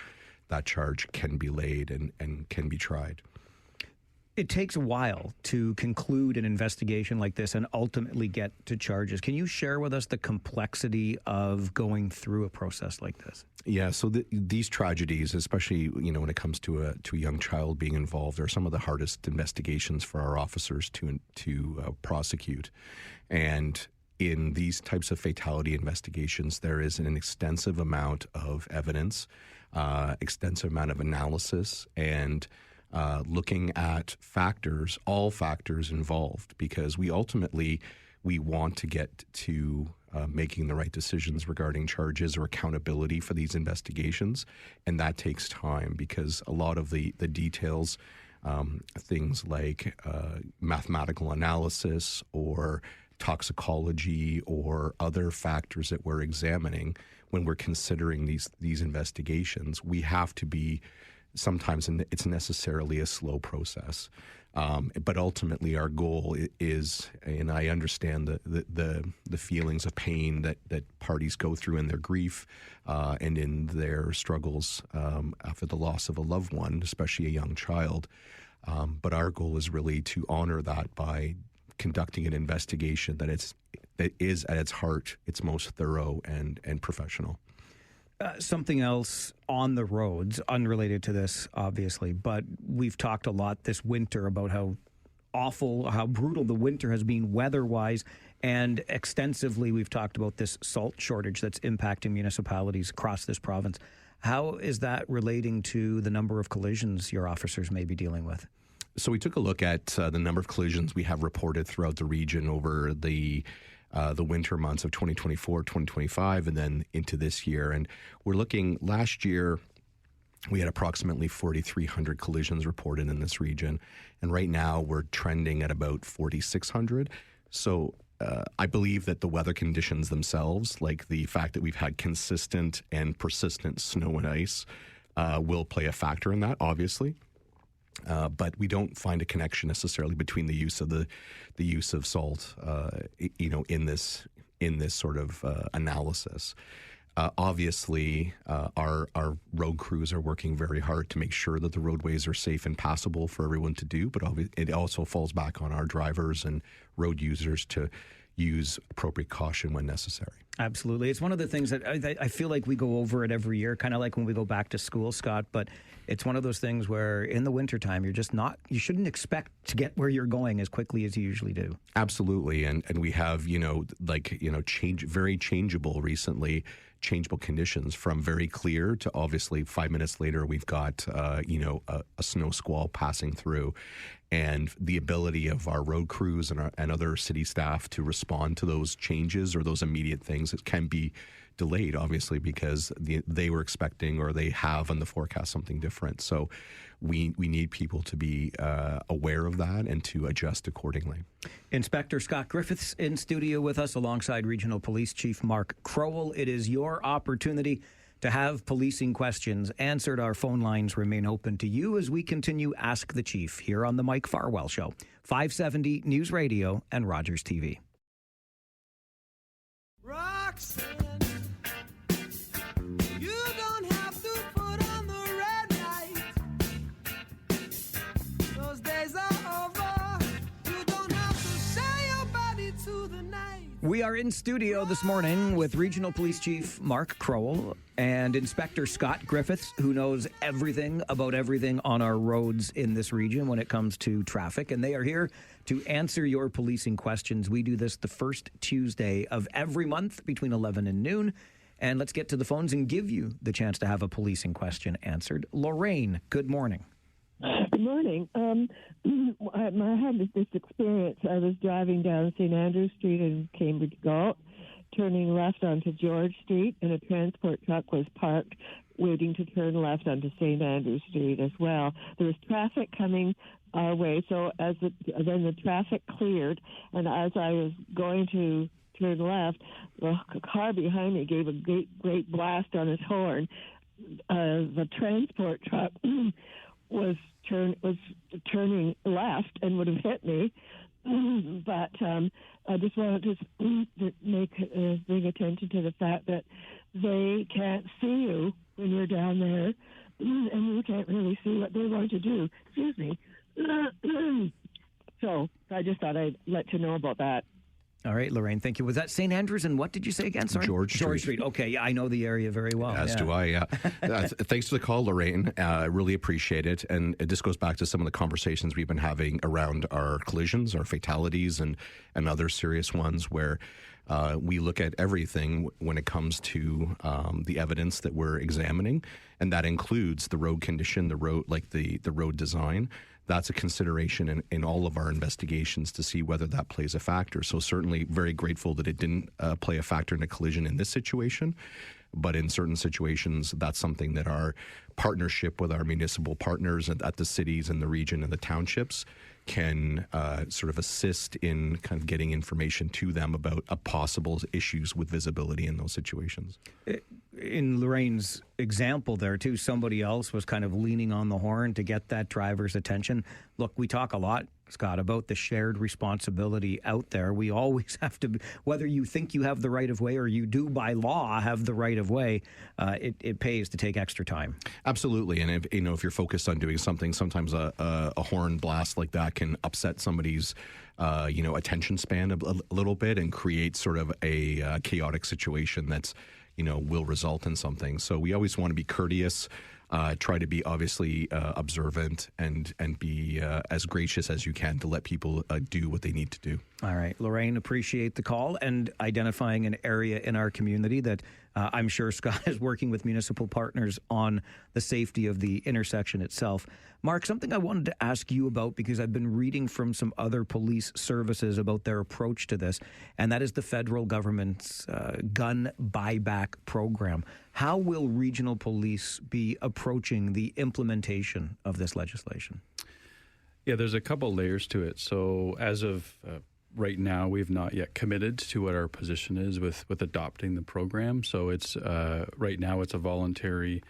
that charge can be laid and can be tried. It takes a while to conclude an investigation like this and ultimately get to charges. Can you share with us the complexity of going through a process like this? Yeah, so these tragedies, especially when it comes to a young child being involved, are some of the hardest investigations for our officers to prosecute. And in these types of fatality investigations, there is an extensive amount of evidence, extensive amount of analysis, and looking at all factors involved, because we want to get to making the right decisions regarding charges or accountability for these investigations, and that takes time because a lot of the details, things like mathematical analysis or toxicology or other factors that we're examining when we're considering these investigations, we have to be. Sometimes it's necessarily a slow process, but ultimately our goal is, and I understand the feelings of pain that parties go through in their grief and in their struggles after the loss of a loved one, especially a young child. But our goal is really to honor that by conducting an investigation that is at its heart, its most thorough and professional. Something else on the roads, unrelated to this, obviously, but we've talked a lot this winter about how awful, how brutal the winter has been weather-wise, and extensively we've talked about this salt shortage that's impacting municipalities across this province. How is that relating to the number of collisions your officers may be dealing with? So we took a look at the number of collisions we have reported throughout the region over the winter months of 2024, 2025, and then into this year. And we're looking, last year, we had approximately 4,300 collisions reported in this region. And right now we're trending at about 4,600. So I believe that the weather conditions themselves, like the fact that we've had consistent and persistent snow and ice, will play a factor in that, obviously. But we don't find a connection necessarily between the use of salt, in this sort of analysis. Obviously, our road crews are working very hard to make sure that the roadways are safe and passable for everyone to do, but it also falls back on our drivers and road users to use appropriate caution when necessary. Absolutely. It's one of the things that I feel like we go over it every year, kind of like when we go back to school, Scott, but it's one of those things where in the wintertime, you shouldn't expect to get where you're going as quickly as you usually do. Absolutely. And we have, very changeable conditions from very clear to obviously 5 minutes later, we've got, a snow squall passing through. And the ability of our road crews and other city staff to respond to those changes or those immediate things, it can be delayed, obviously, because they were expecting or they have on the forecast something different. So we need people to be aware of that and to adjust accordingly. Inspector Scott Griffiths in studio with us alongside Regional Police Chief Mark Crowell. It is your opportunity to have policing questions answered. Our phone lines remain open to you as we continue Ask the Chief here on the Mike Farwell Show, 570 News Radio and Rogers TV. Roxanne, you don't have to put on the red light. Those days are over. You don't have to say your body to the night. We are in studio this morning with Regional Police Chief Mark Crowell and Inspector Scott Griffiths, who knows everything about everything on our roads in this region when it comes to traffic. And they are here to answer your policing questions. We do this the first Tuesday of every month between 11 and noon. And let's get to the phones and give you the chance to have a policing question answered. Lorraine, good morning. Good morning. I had this experience. I was driving down St. Andrew Street in Cambridge Galt, turning left onto George Street, and a transport truck was parked waiting to turn left onto St. Andrew Street as well. There was traffic coming our way, so then the traffic cleared, and as I was going to turn left, the car behind me gave a great blast on his horn. The transport truck was turning left and would have hit me, but I just wanted to bring attention to the fact that they can't see you when you're down there, and you can't really see what they want to do. Excuse me. So I just thought I'd let you know about that. All right, Lorraine, thank you. Was that St. Andrews and what did you say again? Sorry? George Street. Okay, yeah, I know the area very well. As do I, yeah. Thanks for the call, Lorraine. I really appreciate it. And this goes back to some of the conversations we've been having around our collisions, our fatalities, and other serious ones where we look at everything when it comes to the evidence that we're examining, and that includes the road condition, the road design. That's a consideration in all of our investigations to see whether that plays a factor. So certainly very grateful that it didn't play a factor in a collision in this situation. But in certain situations, that's something that our partnership with our municipal partners at the cities and the region and the townships can sort of assist in kind of getting information to them about possible issues with visibility in those situations. In Lorraine's example there, too, somebody else was kind of leaning on the horn to get that driver's attention. Look, we talk a lot, Scott, about the shared responsibility out there. We always have to, whether you think you have the right of way or you do by law have the right of way, it pays to take extra time. Absolutely. And if you're focused on doing something, sometimes a horn blast like that can upset somebody's attention span a little bit and create sort of a chaotic situation that's will result in something. So we always want to be courteous, try to be obviously observant, and be as gracious as you can to let people do what they need to do. All right. Lorraine, appreciate the call and identifying an area in our community that I'm sure Scott is working with municipal partners on the safety of the intersection itself. Mark, something I wanted to ask you about, because I've been reading from some other police services about their approach to this, and that is the federal government's gun buyback program. How will regional police be approaching the implementation of this legislation? Yeah, there's a couple layers to it. So as of right now, we've not yet committed to what our position is with adopting the program. So it's right now it's a voluntary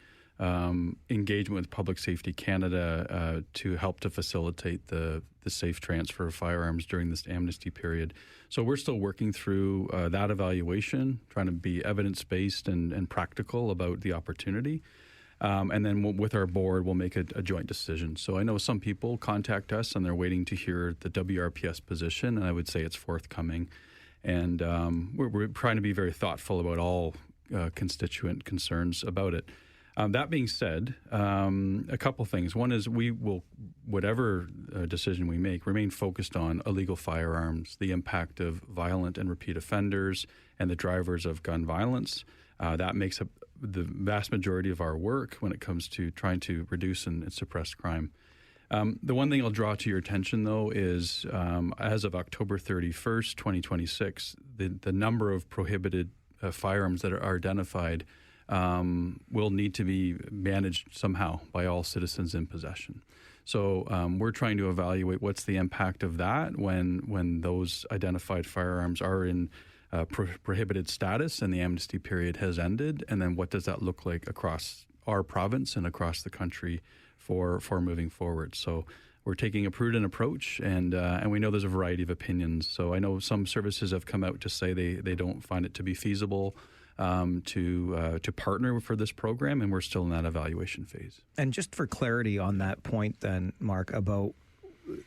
engagement with Public Safety Canada to help to facilitate the safe transfer of firearms during this amnesty period. So we're still working through that evaluation, trying to be evidence-based and practical about the opportunity. And then with our board, we'll make a joint decision. So I know some people contact us and they're waiting to hear the WRPS position, and I would say it's forthcoming. And we're trying to be very thoughtful about all constituent concerns about it. That being said, a couple things. One is we will, whatever decision we make, remain focused on illegal firearms, the impact of violent and repeat offenders, and the drivers of gun violence. That makes up the vast majority of our work when it comes to trying to reduce and suppress crime. The one thing I'll draw to your attention, though, is as of October 31st, 2026, the number of prohibited firearms that are identified will need to be managed somehow by all citizens in possession. So we're trying to evaluate what's the impact of that when those identified firearms are in prohibited status and the amnesty period has ended, and then what does that look like across our province and across the country for moving forward. So we're taking a prudent approach, and we know there's a variety of opinions. So I know some services have come out to say they don't find it to be feasible to partner for this program, and we're still in that evaluation phase. And just for clarity on that point then, Mark, about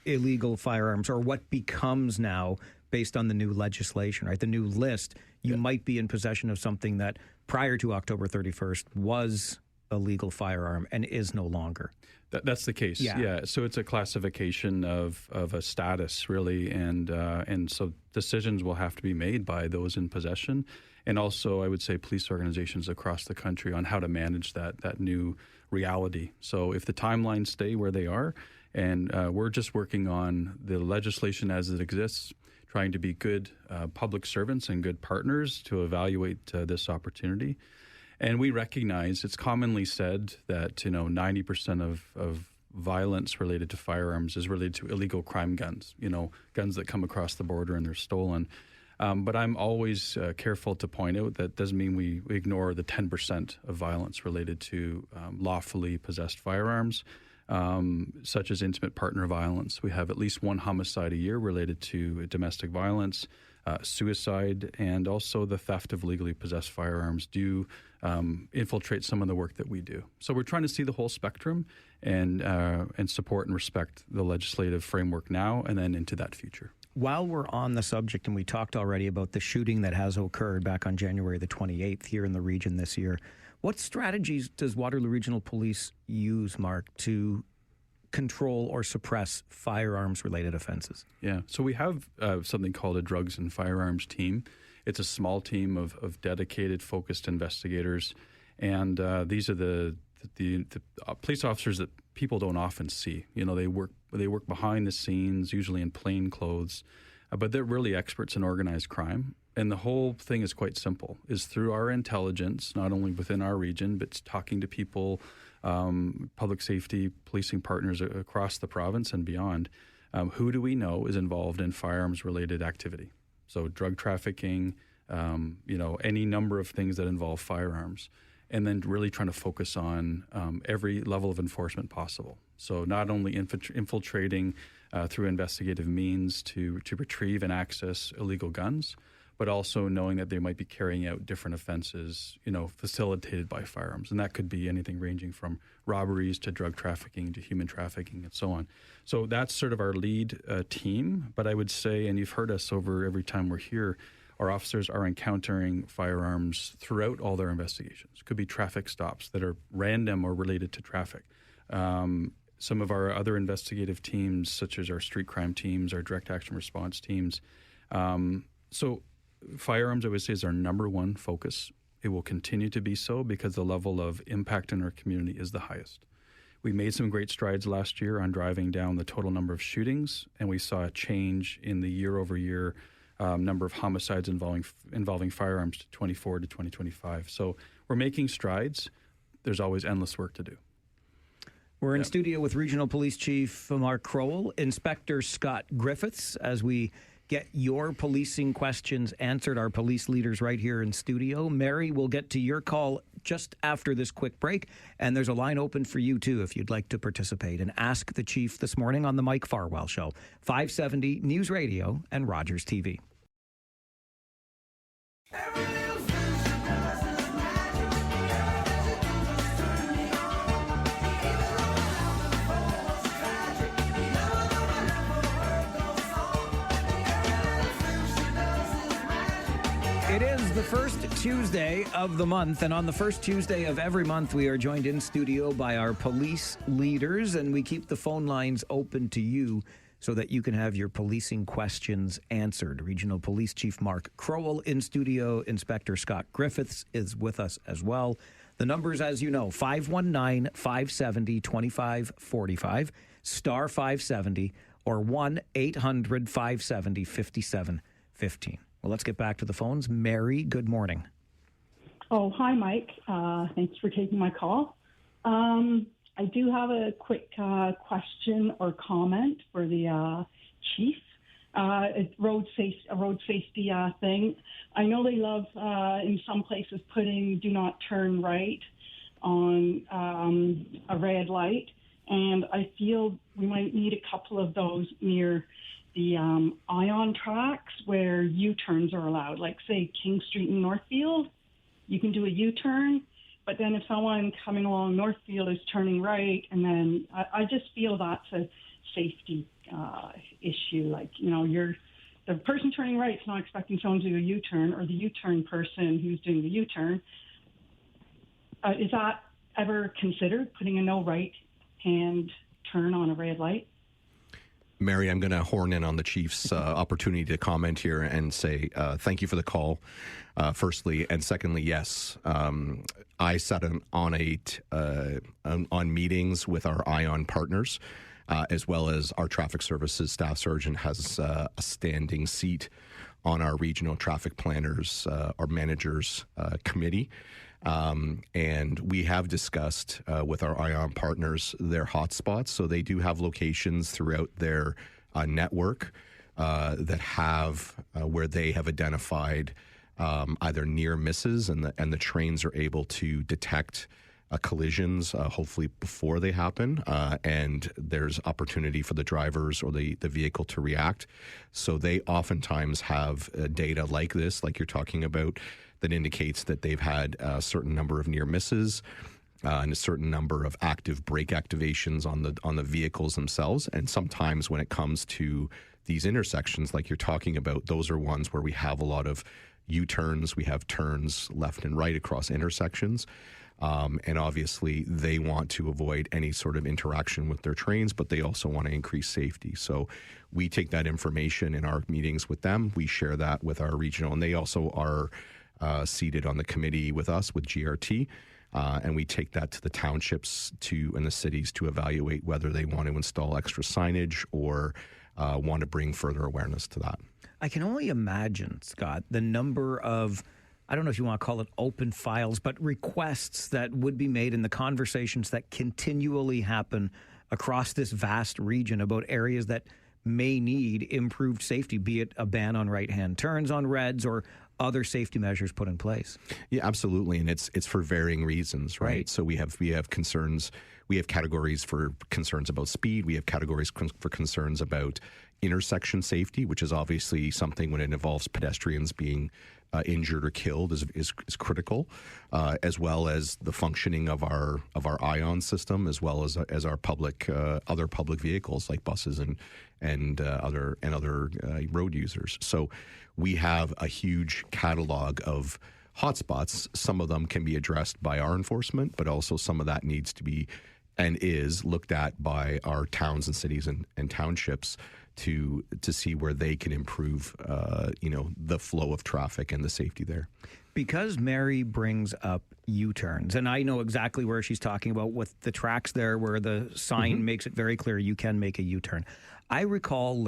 illegal firearms, or what becomes now based on the new legislation, right? The new list, you might be in possession of something that prior to October 31st was a legal firearm and is no longer. That's the case. Yeah. So it's a classification of a status, really, and so decisions will have to be made by those in possession, and also I would say police organizations across the country on how to manage that new reality. So if the timelines stay where they are, and we're just working on the legislation as it exists, trying to be good public servants and good partners to evaluate this opportunity. And we recognize, it's commonly said that 90% of violence related to firearms is related to illegal crime guns, guns that come across the border and they're stolen. But I'm always careful to point out that doesn't mean we ignore the 10% of violence related to lawfully possessed firearms, such as intimate partner violence. We have at least one homicide a year related to domestic violence, suicide, and also the theft of legally possessed firearms do infiltrate some of the work that we do. So we're trying to see the whole spectrum and support and respect the legislative framework now and then into that future. While we're on the subject, and we talked already about the shooting that has occurred back on January the 28th here in the region this year, what strategies does Waterloo Regional Police use, Mark, to control or suppress firearms-related offenses? Yeah, so we have something called a drugs and firearms team. It's a small team of dedicated, focused investigators, and these are the police officers that people don't often see. They work behind the scenes, usually in plain clothes, but they're really experts in organized crime. And the whole thing is quite simple, is through our intelligence, not only within our region, but talking to people, public safety, policing partners across the province and beyond, who do we know is involved in firearms-related activity? So drug trafficking, any number of things that involve firearms. And then really trying to focus on every level of enforcement possible. So not only infiltrating through investigative means to retrieve and access illegal guns, but also knowing that they might be carrying out different offenses, facilitated by firearms. And that could be anything ranging from robberies to drug trafficking to human trafficking and so on. So that's sort of our lead team. But I would say, and you've heard us over every time we're here, our officers are encountering firearms throughout all their investigations. Could be traffic stops that are random or related to traffic. Some of our other investigative teams, such as our street crime teams, our direct action response teams. So firearms, I would say, is our number one focus. It will continue to be so because the level of impact in our community is the highest. We made some great strides last year on driving down the total number of shootings, and we saw a change in the year-over-year number of homicides involving firearms to 24 to 2025. So we're making strides. There's always endless work to do. We're in studio with Regional Police Chief Mark Crowell, Inspector Scott Griffiths, as we get your policing questions answered. Our police leaders right here in studio. Mary will get to your call just after this quick break. And there's a line open for you, too, if you'd like to participate and ask the chief this morning on the Mike Farwell Show. 570 News Radio and Rogers TV. It is the first Tuesday of the month, and on the first Tuesday of every month, we are joined in studio by our police leaders, and we keep the phone lines open to you so that you can have your policing questions answered. Regional Police Chief Mark Crowell in studio. Inspector Scott Griffiths is with us as well. The numbers, as you know, 519-570-2545, star 570, or 1-800-570-5715. Well, let's get back to the phones. Mary, good morning. Oh, hi, Mike. Thanks for taking my call. I do have a quick question or comment for the chief. A road safety thing. I know they love in some places putting "do not turn right" on a red light, and I feel we might need a couple of those near the ion tracks where U-turns are allowed. Like, say, King Street in Northfield, you can do a U-turn, but then if someone coming along Northfield is turning right, and then I just feel that's a safety issue. Like, you know, the person turning right is not expecting someone to do a U-turn, or the U-turn person who's doing the U-turn. Is that ever considered, putting a no right-hand turn on a red light? Mary, I'm going to horn in on the chief's opportunity to comment here and say thank you for the call, firstly. And secondly, yes, I sat on meetings with our ION partners, as well as our traffic services staff sergeant has a standing seat on our regional traffic planners or managers committee. And we have discussed with our ION partners their hotspots. So they do have locations throughout their network that have where they have identified either near misses, and the trains are able to detect collisions, hopefully before they happen, and there's opportunity for the drivers or the vehicle to react. So they oftentimes have data like this, like you're talking about, that indicates that they've had a certain number of near misses and a certain number of active brake activations on the vehicles themselves. And sometimes when it comes to these intersections, like you're talking about, those are ones where we have a lot of U-turns. We have turns left and right across intersections. And obviously, they want to avoid any sort of interaction with their trains, but they also want to increase safety. So we take that information in our meetings with them. We share that with our regional, and they also are seated on the committee with us, with GRT, and we take that to the townships and the cities to evaluate whether they want to install extra signage or want to bring further awareness to that. I can only imagine, Scott, the number of, I don't know if you want to call it open files, but requests that would be made in the conversations that continually happen across this vast region about areas that may need improved safety, be it a ban on right-hand turns on reds or other safety measures put in place. Yeah, absolutely, and it's for varying reasons, right? So we have concerns. We have categories for concerns about speed. We have categories for concerns about intersection safety, which is obviously something when it involves pedestrians being injured or killed is critical, as well as the functioning of our ION system, as well as our public other public vehicles like buses and other road users. So we have a huge catalog of hotspots. Some of them can be addressed by our enforcement, but also some of that needs to be and is looked at by our towns and cities and townships to see where they can improve, the flow of traffic and the safety there. Because Mary brings up U-turns, and I know exactly where she's talking about with the tracks there where the sign makes it very clear you can make a U-turn. I recall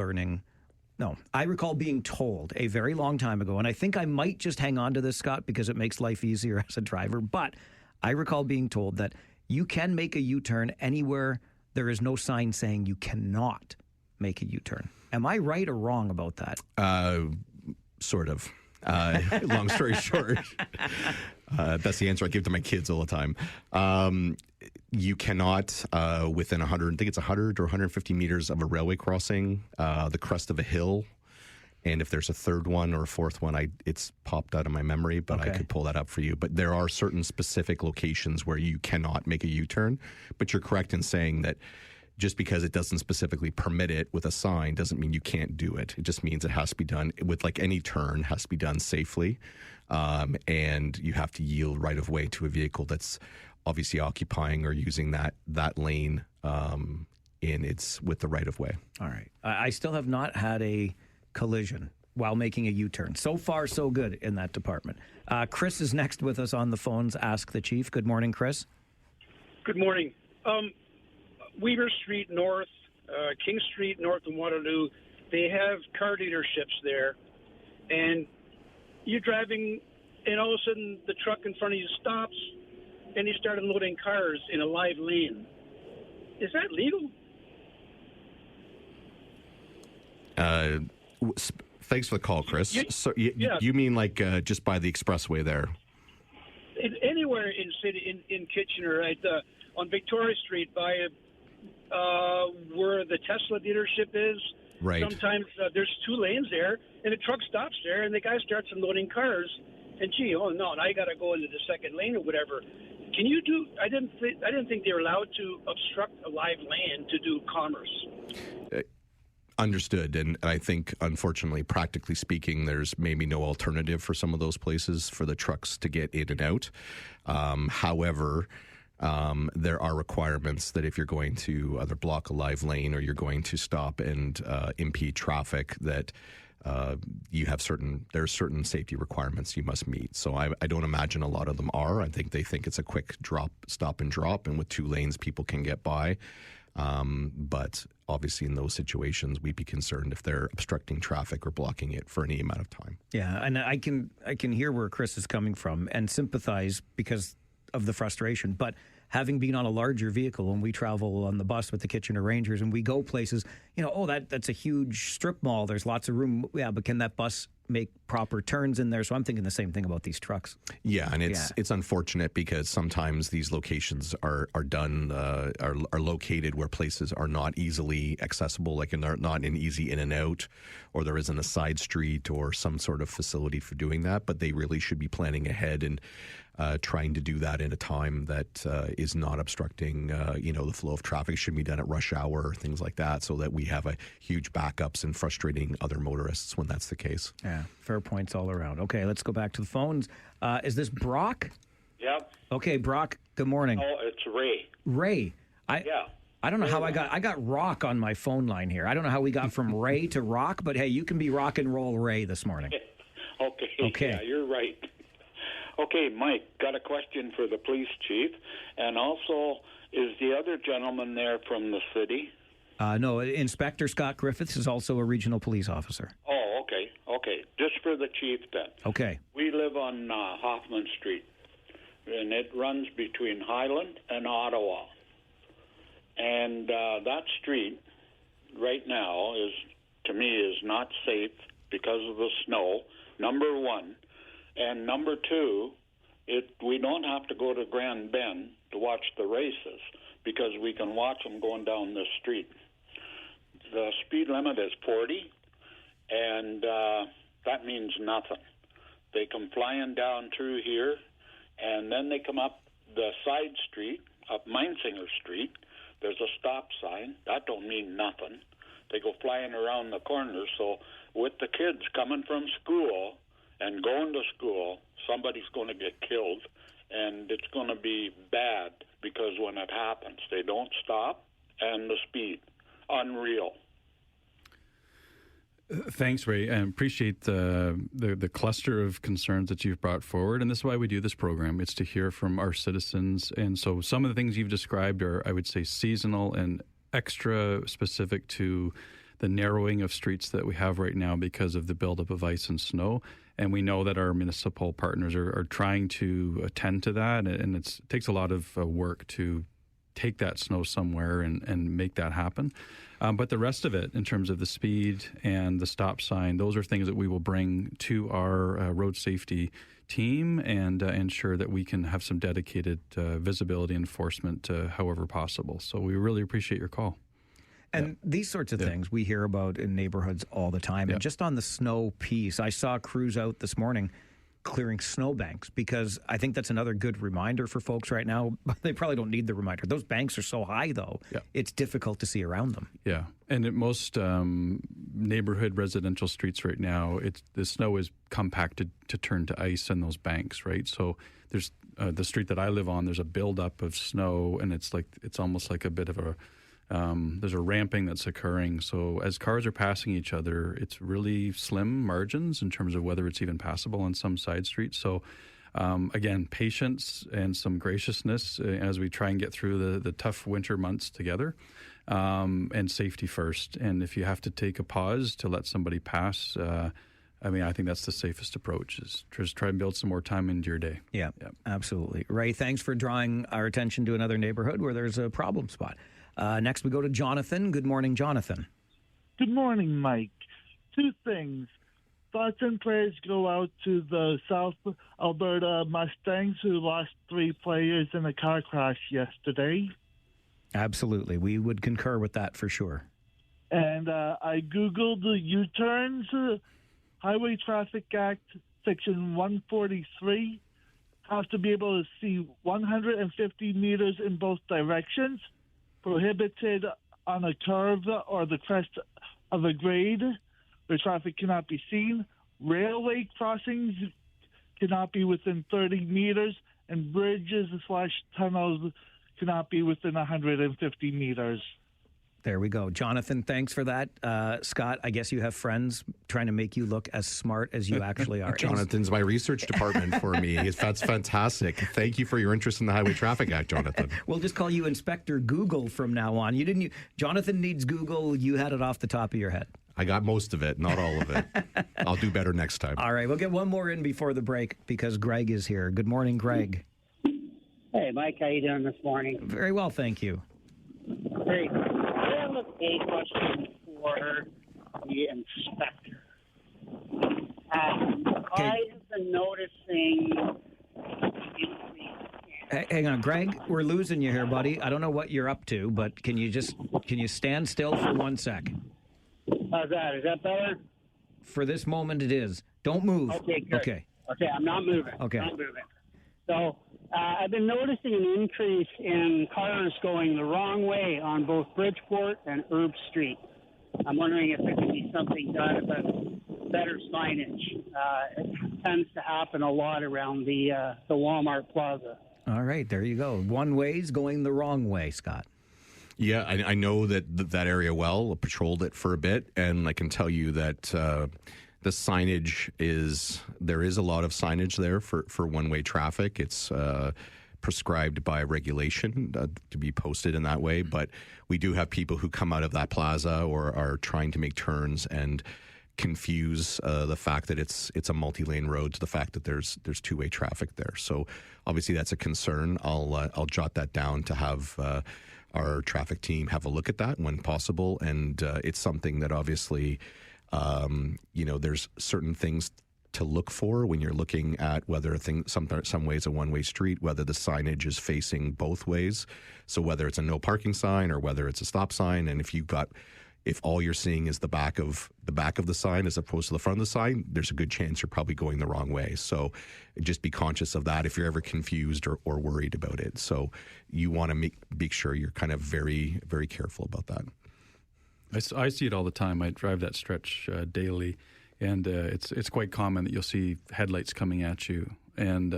being told a very long time ago, and I think I might just hang on to this, Scott, because it makes life easier as a driver, but I recall being told that you can make a U-turn anywhere there is no sign saying you cannot make a U-turn. Am I right or wrong about that? Sort of. Long story short, that's the answer I give to my kids all the time. You cannot, within 100, I think it's 100 or 150 meters of a railway crossing, the crest of a hill, and if there's a third one or a fourth one, it's popped out of my memory, but I could pull that up for you. But there are certain specific locations where you cannot make a U-turn. But you're correct in saying that just because it doesn't specifically permit it with a sign doesn't mean you can't do it. It just means it has to be done with, like any turn, has to be done safely. And you have to yield right of way to a vehicle that's obviously occupying or using that lane with the right of way. All right. I still have not had a collision while making a U-turn. So far, so good in that department. Chris is next with us on the phones. Ask the Chief. Good morning, Chris. Good morning. Weaver Street North, King Street North in Waterloo, they have car dealerships there. And you're driving, and all of a sudden the truck in front of you stops, and he started loading cars in a live lane. Is that legal? Thanks for the call, Chris. You mean like just by the expressway there? Anywhere in city, in Kitchener, right on Victoria Street by where the Tesla dealership is. Right. Sometimes there's two lanes there, and the truck stops there, and the guy starts unloading cars. And now I got to go into the second lane or whatever. Can you do? I didn't think they were allowed to obstruct a live lane to do commerce. Understood. And I think, unfortunately, practically speaking, there's maybe no alternative for some of those places for the trucks to get in and out. However, there are requirements that if you're going to either block a live lane or you're going to stop and impede traffic, that there are certain safety requirements you must meet. So I don't imagine a lot of them are. I think they think it's a quick stop and drop, and with two lanes, people can get by. But obviously in those situations, we'd be concerned if they're obstructing traffic or blocking it for any amount of time. Yeah, and I can hear where Chris is coming from and sympathize because of the frustration. But having been on a larger vehicle, when we travel on the bus with the Kitchener Rangers and we go places, that's a huge strip mall. There's lots of room. Yeah, but can that bus make proper turns in there? So I'm thinking the same thing about these trucks. Yeah, and it's unfortunate because sometimes these locations are located where places are not easily accessible, like they're not an easy in and out, or there isn't a side street or some sort of facility for doing that. But they really should be planning ahead and trying to do that in a time that is not obstructing, the flow of traffic. It should be done at rush hour, things like that, so that we have a huge backups and frustrating other motorists when that's the case. Yeah, fair points all around. Okay, let's go back to the phones. Is this Brock? Yep. Okay, Brock, good morning. Oh, it's Ray. Ray. Yeah. I don't know how I got Rock on my phone line here. I don't know how we got from Ray to Rock, but hey, you can be rock and roll Ray this morning. Okay. Yeah, you're right. Okay, Mike, got a question for the police chief. And also, is the other gentleman there from the city? No, Inspector Scott Griffiths is also a regional police officer. Oh, okay. Just for the chief then. Okay. We live on Hoffman Street, and it runs between Highland and Ottawa. And that street right now is not safe because of the snow, number one. And number two, we don't have to go to Grand Bend to watch the races because we can watch them going down this street. The speed limit is 40, and that means nothing. They come flying down through here, and then they come up the side street, up Meinsinger Street. There's a stop sign. That don't mean nothing. They go flying around the corner. So with the kids coming from school and going to school, somebody's going to get killed, and it's going to be bad because when it happens, they don't stop, and the speed, unreal. Thanks, Ray. I appreciate the cluster of concerns that you've brought forward, and this is why we do this program. It's to hear from our citizens, and so some of the things you've described are, I would say, seasonal and extra specific to the narrowing of streets that we have right now because of the buildup of ice and snow. And we know that our municipal partners are trying to attend to that, and it takes a lot of work to take that snow somewhere and make that happen. But the rest of it, in terms of the speed and the stop sign, those are things that we will bring to our road safety team and ensure that we can have some dedicated visibility enforcement however possible. So we really appreciate your call. And these sorts of things we hear about in neighborhoods all the time. And just on the snow piece, I saw crews out this morning clearing snowbanks, because I think that's another good reminder for folks right now. They probably don't need the reminder. Those banks are so high, though, it's difficult to see around them. Yeah. And at most neighborhood residential streets right now, the snow is compacted to turn to ice in those banks, right? So there's the street that I live on, there's a buildup of snow, and it's almost like a bit of a there's a ramping that's occurring. So as cars are passing each other, it's really slim margins in terms of whether it's even passable on some side streets. So again, patience and some graciousness as we try and get through the tough winter months together, and safety first. And if you have to take a pause to let somebody pass, I think that's the safest approach, is just try and build some more time into your day. Yeah, absolutely. Ray, thanks for drawing our attention to another neighborhood where there's a problem spot. Next, we go to Jonathan. Good morning, Jonathan. Good morning, Mike. Two things. Thoughts and prayers go out to the South Alberta Mustangs, who lost 3 players in a car crash yesterday. Absolutely. We would concur with that for sure. And I Googled the U-turns. Highway Traffic Act, Section 143, have to be able to see 150 meters in both directions. Prohibited on a curve or the crest of a grade where traffic cannot be seen. Railway crossings cannot be within 30 meters, and bridges/tunnels cannot be within 150 meters. There we go. Jonathan, thanks for that. Scott, I guess you have friends trying to make you look as smart as you actually are. Jonathan's my research department for me. That's fantastic. Thank you for your interest in the Highway Traffic Act, Jonathan. We'll just call you Inspector Google from now on. Jonathan needs Google. You had it off the top of your head. I got most of it, not all of it. I'll do better next time. All right, we'll get one more in before the break because Greg is here. Good morning, Greg. Hey, Mike, how you doing this morning? Very well, thank you. Great. I have a question for the inspector. I have been noticing. Hang on, Greg. We're losing you here, buddy. I don't know what you're up to, but can you stand still for 1 sec? How's that? Is that better? For this moment, it is. Don't move. Okay, good. Okay, I'm not moving. Okay. Not moving. So I've been noticing an increase in cars going the wrong way on both Bridgeport and Herb Street. I'm wondering if there could be something done about better signage. It tends to happen a lot around the Walmart Plaza. All right, there you go. One way's going the wrong way, Scott. Yeah, I know that area well. I patrolled it for a bit, and I can tell you that the signage there is a lot of signage there for one-way traffic. It's prescribed by regulation to be posted in that way, but we do have people who come out of that plaza or are trying to make turns and confuse the fact that it's a multi-lane road to the fact that there's two-way traffic there. So obviously that's a concern. I'll jot that down to have our traffic team have a look at that when possible, and it's something that obviously there's certain things to look for when you're looking at whether some ways a one-way street, whether the signage is facing both ways. So whether it's a no parking sign or whether it's a stop sign, and if all you're seeing is the back of the sign as opposed to the front of the sign, there's a good chance you're probably going the wrong way. So just be conscious of that if you're ever confused or worried about it. So you want to make sure you're kind of very, very careful about that. I see it all the time. I drive that stretch daily, and it's quite common that you'll see headlights coming at you. And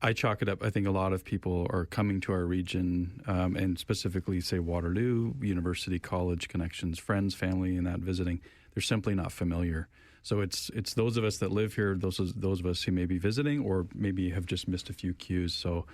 I chalk it up. I think a lot of people are coming to our region, and specifically, say, Waterloo, university, college connections, friends, family, and that visiting. They're simply not familiar. So it's those of us that live here, those of us who may be visiting or maybe have just missed a few cues. So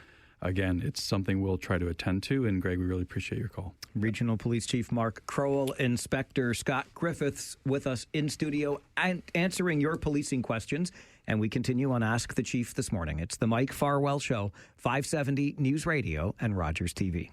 again, it's something we'll try to attend to. And Greg, we really appreciate your call. Regional Police Chief Mark Crowell, Inspector Scott Griffiths with us in studio and answering your policing questions. And we continue on Ask the Chief this morning. It's the Mike Farwell Show, 570 News Radio and Rogers TV.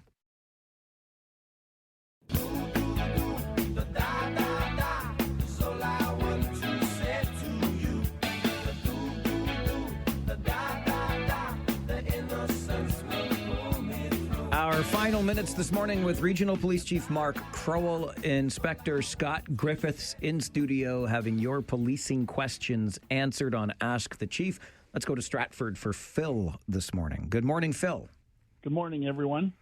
Our final minutes this morning with Regional Police Chief Mark Crowell, Inspector Scott Griffiths in studio, having your policing questions answered on Ask the Chief. Let's go to Stratford for Phil this morning. Good morning, Phil. Good morning, everyone.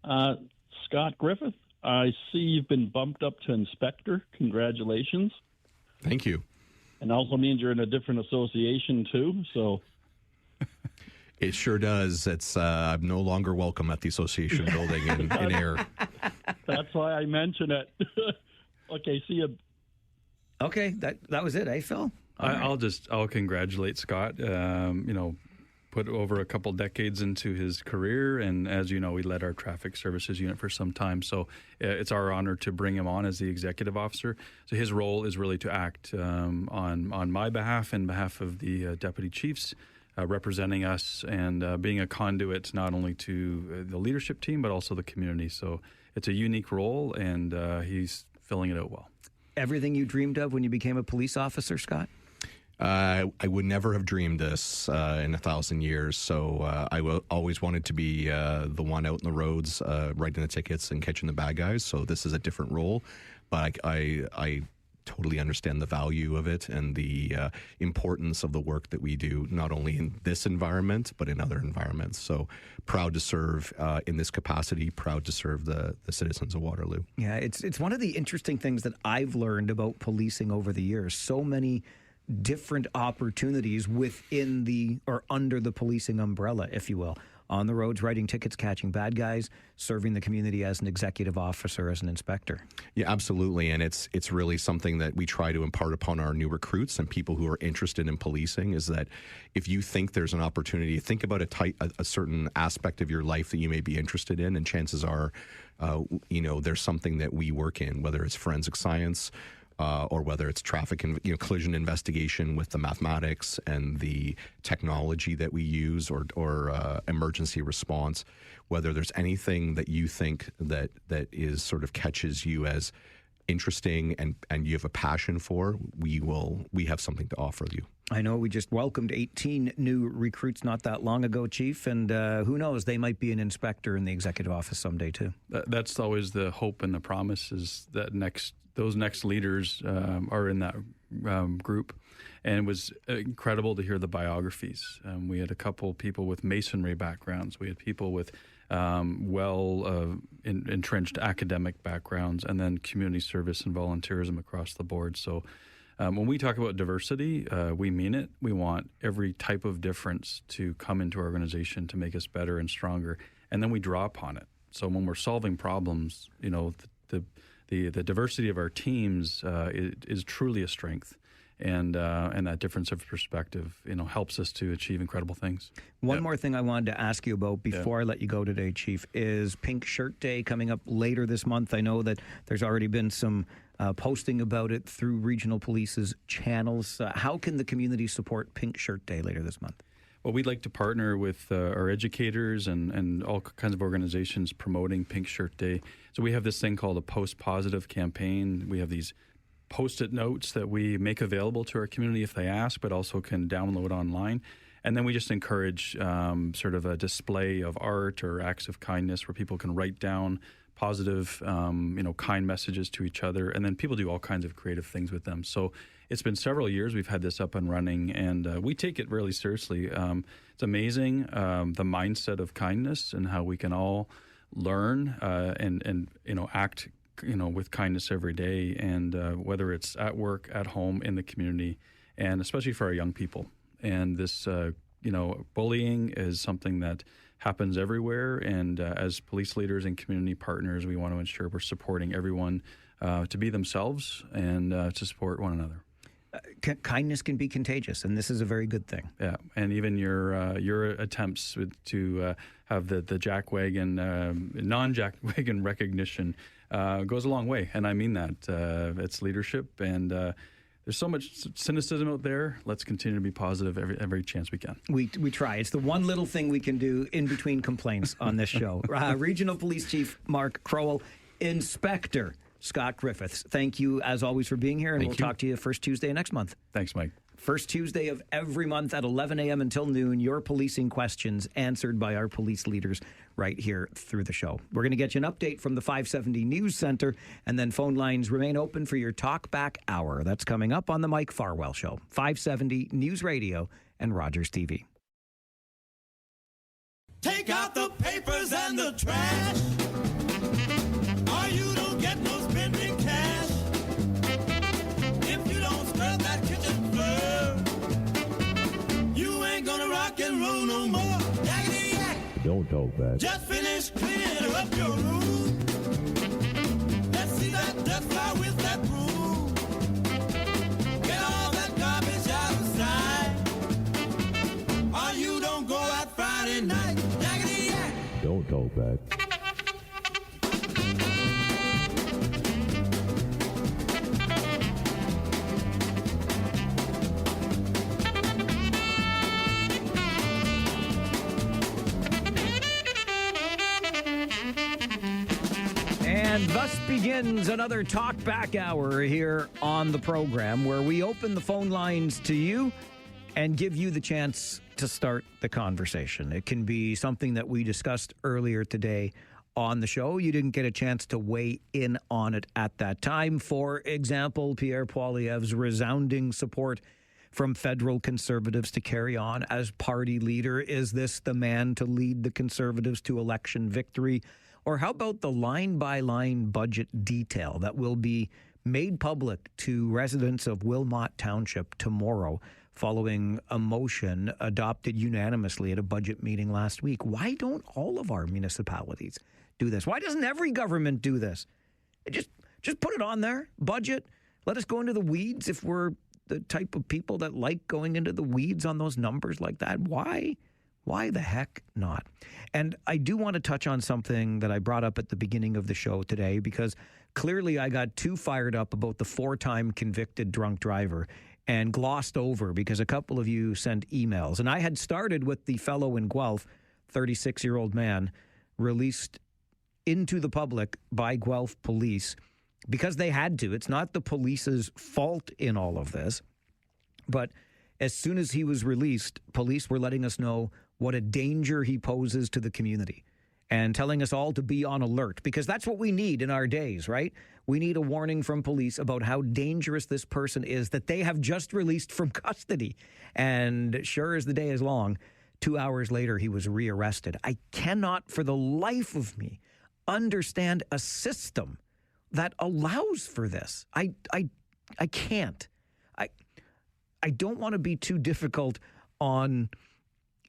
Scott Griffith, I see you've been bumped up to Inspector. Congratulations. Thank you. And also means you're in a different association, too, so... It sure does. It's I'm no longer welcome at the association building in Ayr. That's why I mention it. Okay, see you. Okay, that was it, eh, Phil? I'll congratulate Scott. Put over a couple decades into his career, and as you know, he led our traffic services unit for some time. So it's our honor to bring him on as the executive officer. So his role is really to act on my behalf and behalf of the deputy chiefs. Representing us and being a conduit not only to the leadership team but also the community. So it's a unique role, and he's filling it out well. Everything you dreamed of when you became a police officer, Scott? I would never have dreamed this in 1,000 years. So I always wanted to be the one out in the roads, writing the tickets and catching the bad guys. So this is a different role, but I totally understand the value of it and the importance of the work that we do, not only in this environment, but in other environments. So proud to serve in this capacity, proud to serve the citizens of Waterloo. Yeah, it's one of the interesting things that I've learned about policing over the years. So many different opportunities within or under the policing umbrella, if you will. On the roads, writing tickets, catching bad guys, serving the community as an executive officer, as an inspector. Yeah, absolutely. And it's really something that we try to impart upon our new recruits and people who are interested in policing, is that if you think there's an opportunity, think about a certain aspect of your life that you may be interested in, and chances are, there's something that we work in, whether it's forensic science, or whether it's traffic and collision investigation with the mathematics and the technology that we use, or emergency response. Whether there's anything that you think that is sort of catches you as interesting and you have a passion for, we have something to offer you. I know we just welcomed 18 new recruits not that long ago, Chief, and who knows, they might be an inspector in the executive office someday too. That's always the hope and the promise, is that those next leaders are in that group. And it was incredible to hear the biographies. We had a couple people with masonry backgrounds. We had people with entrenched academic backgrounds, and then community service and volunteerism across the board. So when we talk about diversity, we mean it. We want every type of difference to come into our organization to make us better and stronger, and then we draw upon it. So when we're solving problems, the diversity of our teams is truly a strength, and that difference of perspective, helps us to achieve incredible things. One more thing I wanted to ask you about before I let you go today, Chief, is Pink Shirt Day coming up later this month. I know that there's already been some posting about it through Regional Police's channels. How can the community support Pink Shirt Day later this month? Well, we'd like to partner with our educators and all kinds of organizations promoting Pink Shirt Day. So we have this thing called a Post Positive campaign. We have these Post-it notes that we make available to our community if they ask, but also can download online. And then we just encourage sort of a display of art or acts of kindness where people can write down positive, kind messages to each other. And then people do all kinds of creative things with them. So it's been several years we've had this up and running, and we take it really seriously. It's amazing, the mindset of kindness and how we can all learn and act with kindness every day, and whether it's at work, at home, in the community, and especially for our young people. And this, bullying is something that happens everywhere, and as police leaders and community partners, we want to ensure we're supporting everyone to be themselves and to support one another. Kindness can be contagious, and this is a very good thing. Yeah, and even your attempts to have the jackwagon, non-jackwagon recognition goes a long way, and I mean that. It's leadership, and there's so much cynicism out there. Let's continue to be positive every chance we can. We try. It's the one little thing we can do in between complaints on this show. Regional Police Chief Mark Crowell, Inspector Scott Griffiths, thank you as always for being here, and we'll talk to you first Tuesday next month. Thanks, Mike. First Tuesday of every month at 11 a.m. until noon, your policing questions answered by our police leaders right here through the show. We're going to get you an update from the 570 News Center, and then phone lines remain open for your Talk Back Hour. That's coming up on the Mike Farwell Show, 570 News Radio and Rogers TV. Take out the papers and the trash, or you don't get no spending cash. If you don't scrub that kitchen floor, you ain't gonna rock and roll no more. Yakety yak. Don't talk back. Just finish cleaning up your room. Let's see that dust fly with that broom. Get all that garbage out of sight, or you don't go out Friday night. Yakety yak. Don't talk back. And thus begins another Talk Back Hour here on the program, where we open the phone lines to you and give you the chance to start the conversation. It can be something that we discussed earlier today on the show. You didn't get a chance to weigh in on it at that time. For example, Pierre Poilievre's resounding support from federal Conservatives to carry on as party leader. Is this the man to lead the Conservatives to election victory? Or how about the line-by-line budget detail that will be made public to residents of Wilmot Township tomorrow following a motion adopted unanimously at a budget meeting last week? Why don't all of our municipalities do this? Why doesn't every government do this? Just put it on there, budget. Let us go into the weeds if we're the type of people that like going into the weeds on those numbers like that. Why the heck not? And I do want to touch on something that I brought up at the beginning of the show today, because clearly I got too fired up about the 4-time convicted drunk driver and glossed over because a couple of you sent emails. And I had started with the fellow in Guelph, 36-year-old man, released into the public by Guelph police because they had to. It's not the police's fault in all of this. But as soon as he was released, police were letting us know what a danger he poses to the community and telling us all to be on alert, because that's what we need in our days, right? We need a warning from police about how dangerous this person is that they have just released from custody. And sure as the day is long, 2 hours later, he was rearrested. I cannot for the life of me understand a system that allows for this. I can't. I don't want to be too difficult on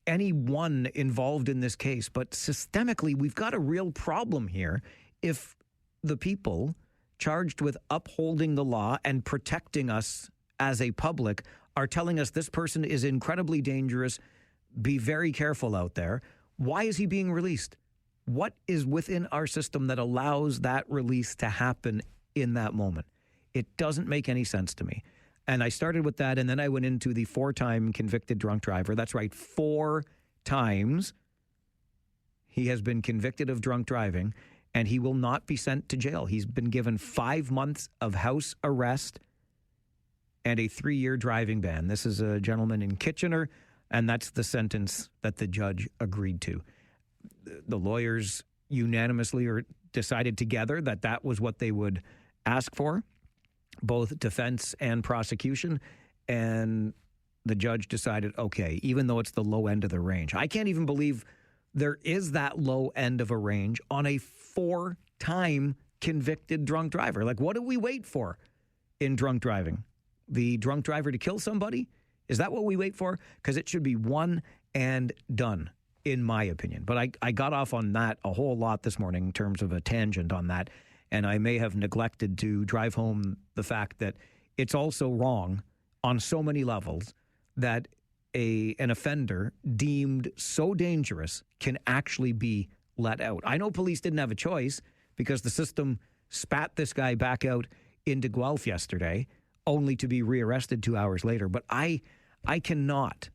anyone involved in this case, but systemically, we've got a real problem here if the people charged with upholding the law and protecting us as a public are telling us this person is incredibly dangerous, be very careful out there. Why is he being released? What is within our system that allows that release to happen in that moment? It doesn't make any sense to me. And I started with that, and then I went into the 4-time convicted drunk driver. That's right, 4 times he has been convicted of drunk driving, and he will not be sent to jail. He's been given 5 months of house arrest and a 3-year driving ban. This is a gentleman in Kitchener, and that's the sentence that the judge agreed to. The lawyers unanimously decided together that that was what they would ask for, both defense and prosecution, and the judge decided, okay, even though it's the low end of the range. I can't even believe there is that low end of a range on a 4-time convicted drunk driver. Like, what do we wait for in drunk driving? The drunk driver to kill somebody? Is that what we wait for? Because it should be one and done, in my opinion. But I got off on that a whole lot this morning in terms of a tangent on that. And I may have neglected to drive home the fact that it's also wrong on so many levels that an offender deemed so dangerous can actually be let out. I know police didn't have a choice because the system spat this guy back out into Guelph yesterday, only to be rearrested 2 hours later. But I cannot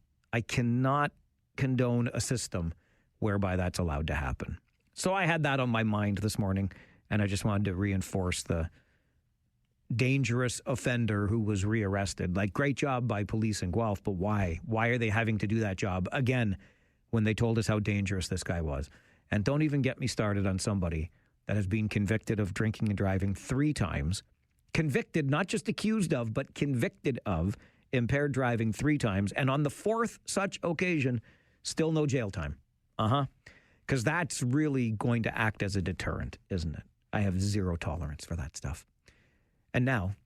condone a system whereby that's allowed to happen. So I had that on my mind this morning. And I just wanted to reinforce the dangerous offender who was rearrested. Like, great job by police in Guelph, but why? Why are they having to do that job again when they told us how dangerous this guy was? And don't even get me started on somebody that has been convicted of drinking and driving 3 times. Convicted, not just accused of, but convicted of impaired driving 3 times. And on the 4th such occasion, still no jail time. Because that's really going to act as a deterrent, isn't it? I have zero tolerance for that stuff. And now,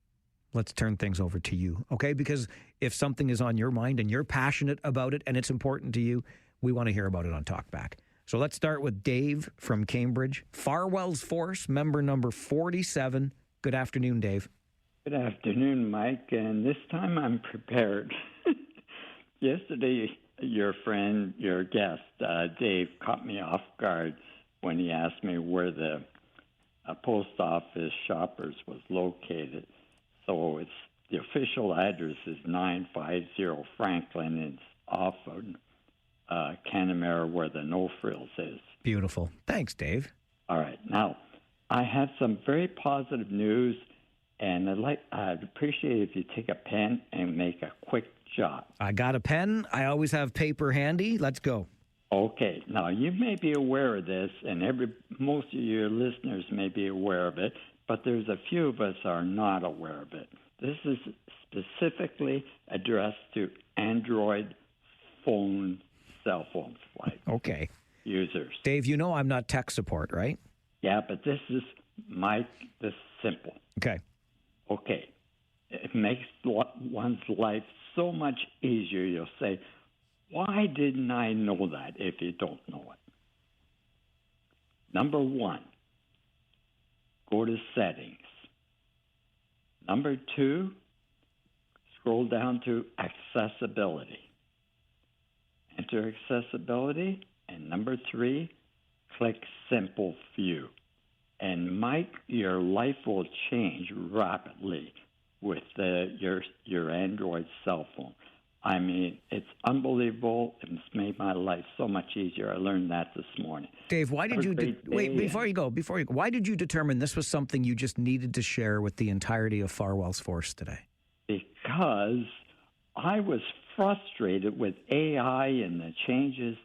let's turn things over to you, okay? Because if something is on your mind and you're passionate about it and it's important to you, we want to hear about it on Talkback. So let's start with Dave from Cambridge. Farwell's Force, member number 47. Good afternoon, Dave. Good afternoon, Mike. And this time I'm prepared. Yesterday, your friend, your guest, Dave, caught me off guard when he asked me where the post office Shoppers was located. So it's the official address is 950 Franklin. It's off of Canamera where the No Frills is. Beautiful. Thanks, Dave. All right. Now, I have some very positive news, and I'd appreciate if you take a pen and make a quick jot. I got a pen. I always have paper handy. Let's go. Okay. Now, you may be aware of this, and most of your listeners may be aware of it, but there's a few of us are not aware of it. This is specifically addressed to Android cell phones, like users. Dave, you know I'm not tech support, right? Yeah, but this is simple. Okay. Okay. It makes one's life so much easier. You'll say, why didn't I know that if you don't know it? Number 1, go to settings. Number 2, scroll down to accessibility. Enter accessibility. And number 3, click Simple View. And Mike, your life will change rapidly with your Android cell phone. I mean, it's unbelievable. It's made my life so much easier. I learned that this morning. Dave, why did you wait before you go? Why did you determine this was something you just needed to share with the entirety of Farwell's Force today? Because I was frustrated with AI and the changes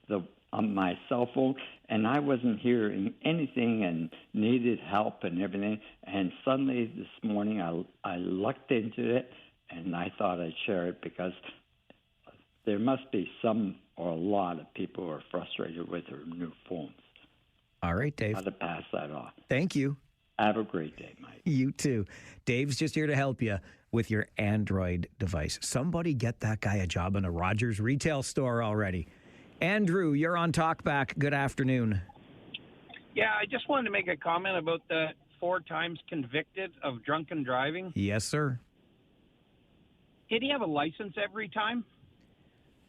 on my cell phone, and I wasn't hearing anything and needed help and everything. And suddenly this morning I looked into it, and I thought I'd share it because there must be some or a lot of people who are frustrated with their new phones. All right, Dave. Got to pass that on. Thank you. Have a great day, Mike. You too. Dave's just here to help you with your Android device. Somebody get that guy a job in a Rogers retail store already. Andrew, you're on Talkback. Good afternoon. Yeah, I just wanted to make a comment about the 4 times convicted of drunken driving. Yes, sir. Did he have a license every time?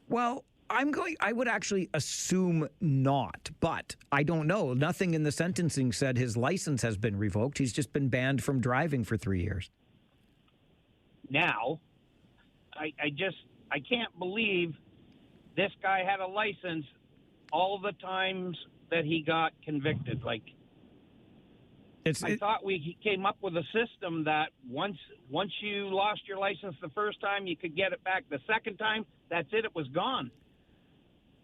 Well, I would actually assume not, but I don't know. Nothing in the sentencing said his license has been revoked. He's just been banned from driving for 3 years. Now, I can't believe this guy had a license all the times that he got convicted. Like, I thought we came up with a system that once you lost your license the first time, you could get it back. The second time, that's it. It was gone.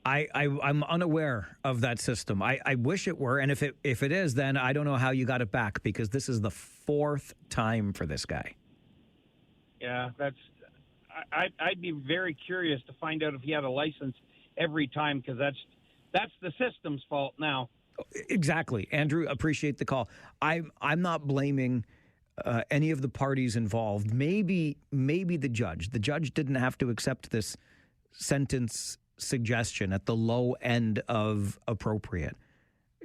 I'm unaware of that system. I wish it were, and if it is, then I don't know how you got it back because this is the 4th time for this guy. Yeah, I'd be very curious to find out if he had a license every time because that's the system's fault now. Exactly. Andrew, appreciate the call. I'm not blaming any of the parties involved. Maybe the judge. The judge didn't have to accept this sentence suggestion at the low end of appropriate.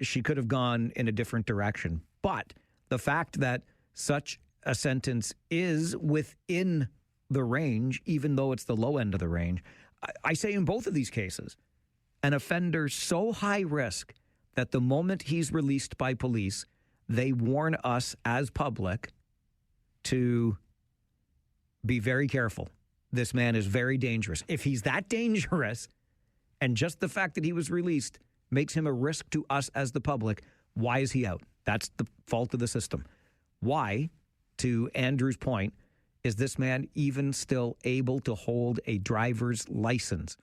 She could have gone in a different direction. But the fact that such a sentence is within the range, even though it's the low end of the range, I say in both of these cases, an offender so high risk that the moment he's released by police, they warn us as public to be very careful. This man is very dangerous. If he's that dangerous, and just the fact that he was released makes him a risk to us as the public, why is he out? That's the fault of the system. Why to Andrew's point, is this man even still able to hold a driver's license?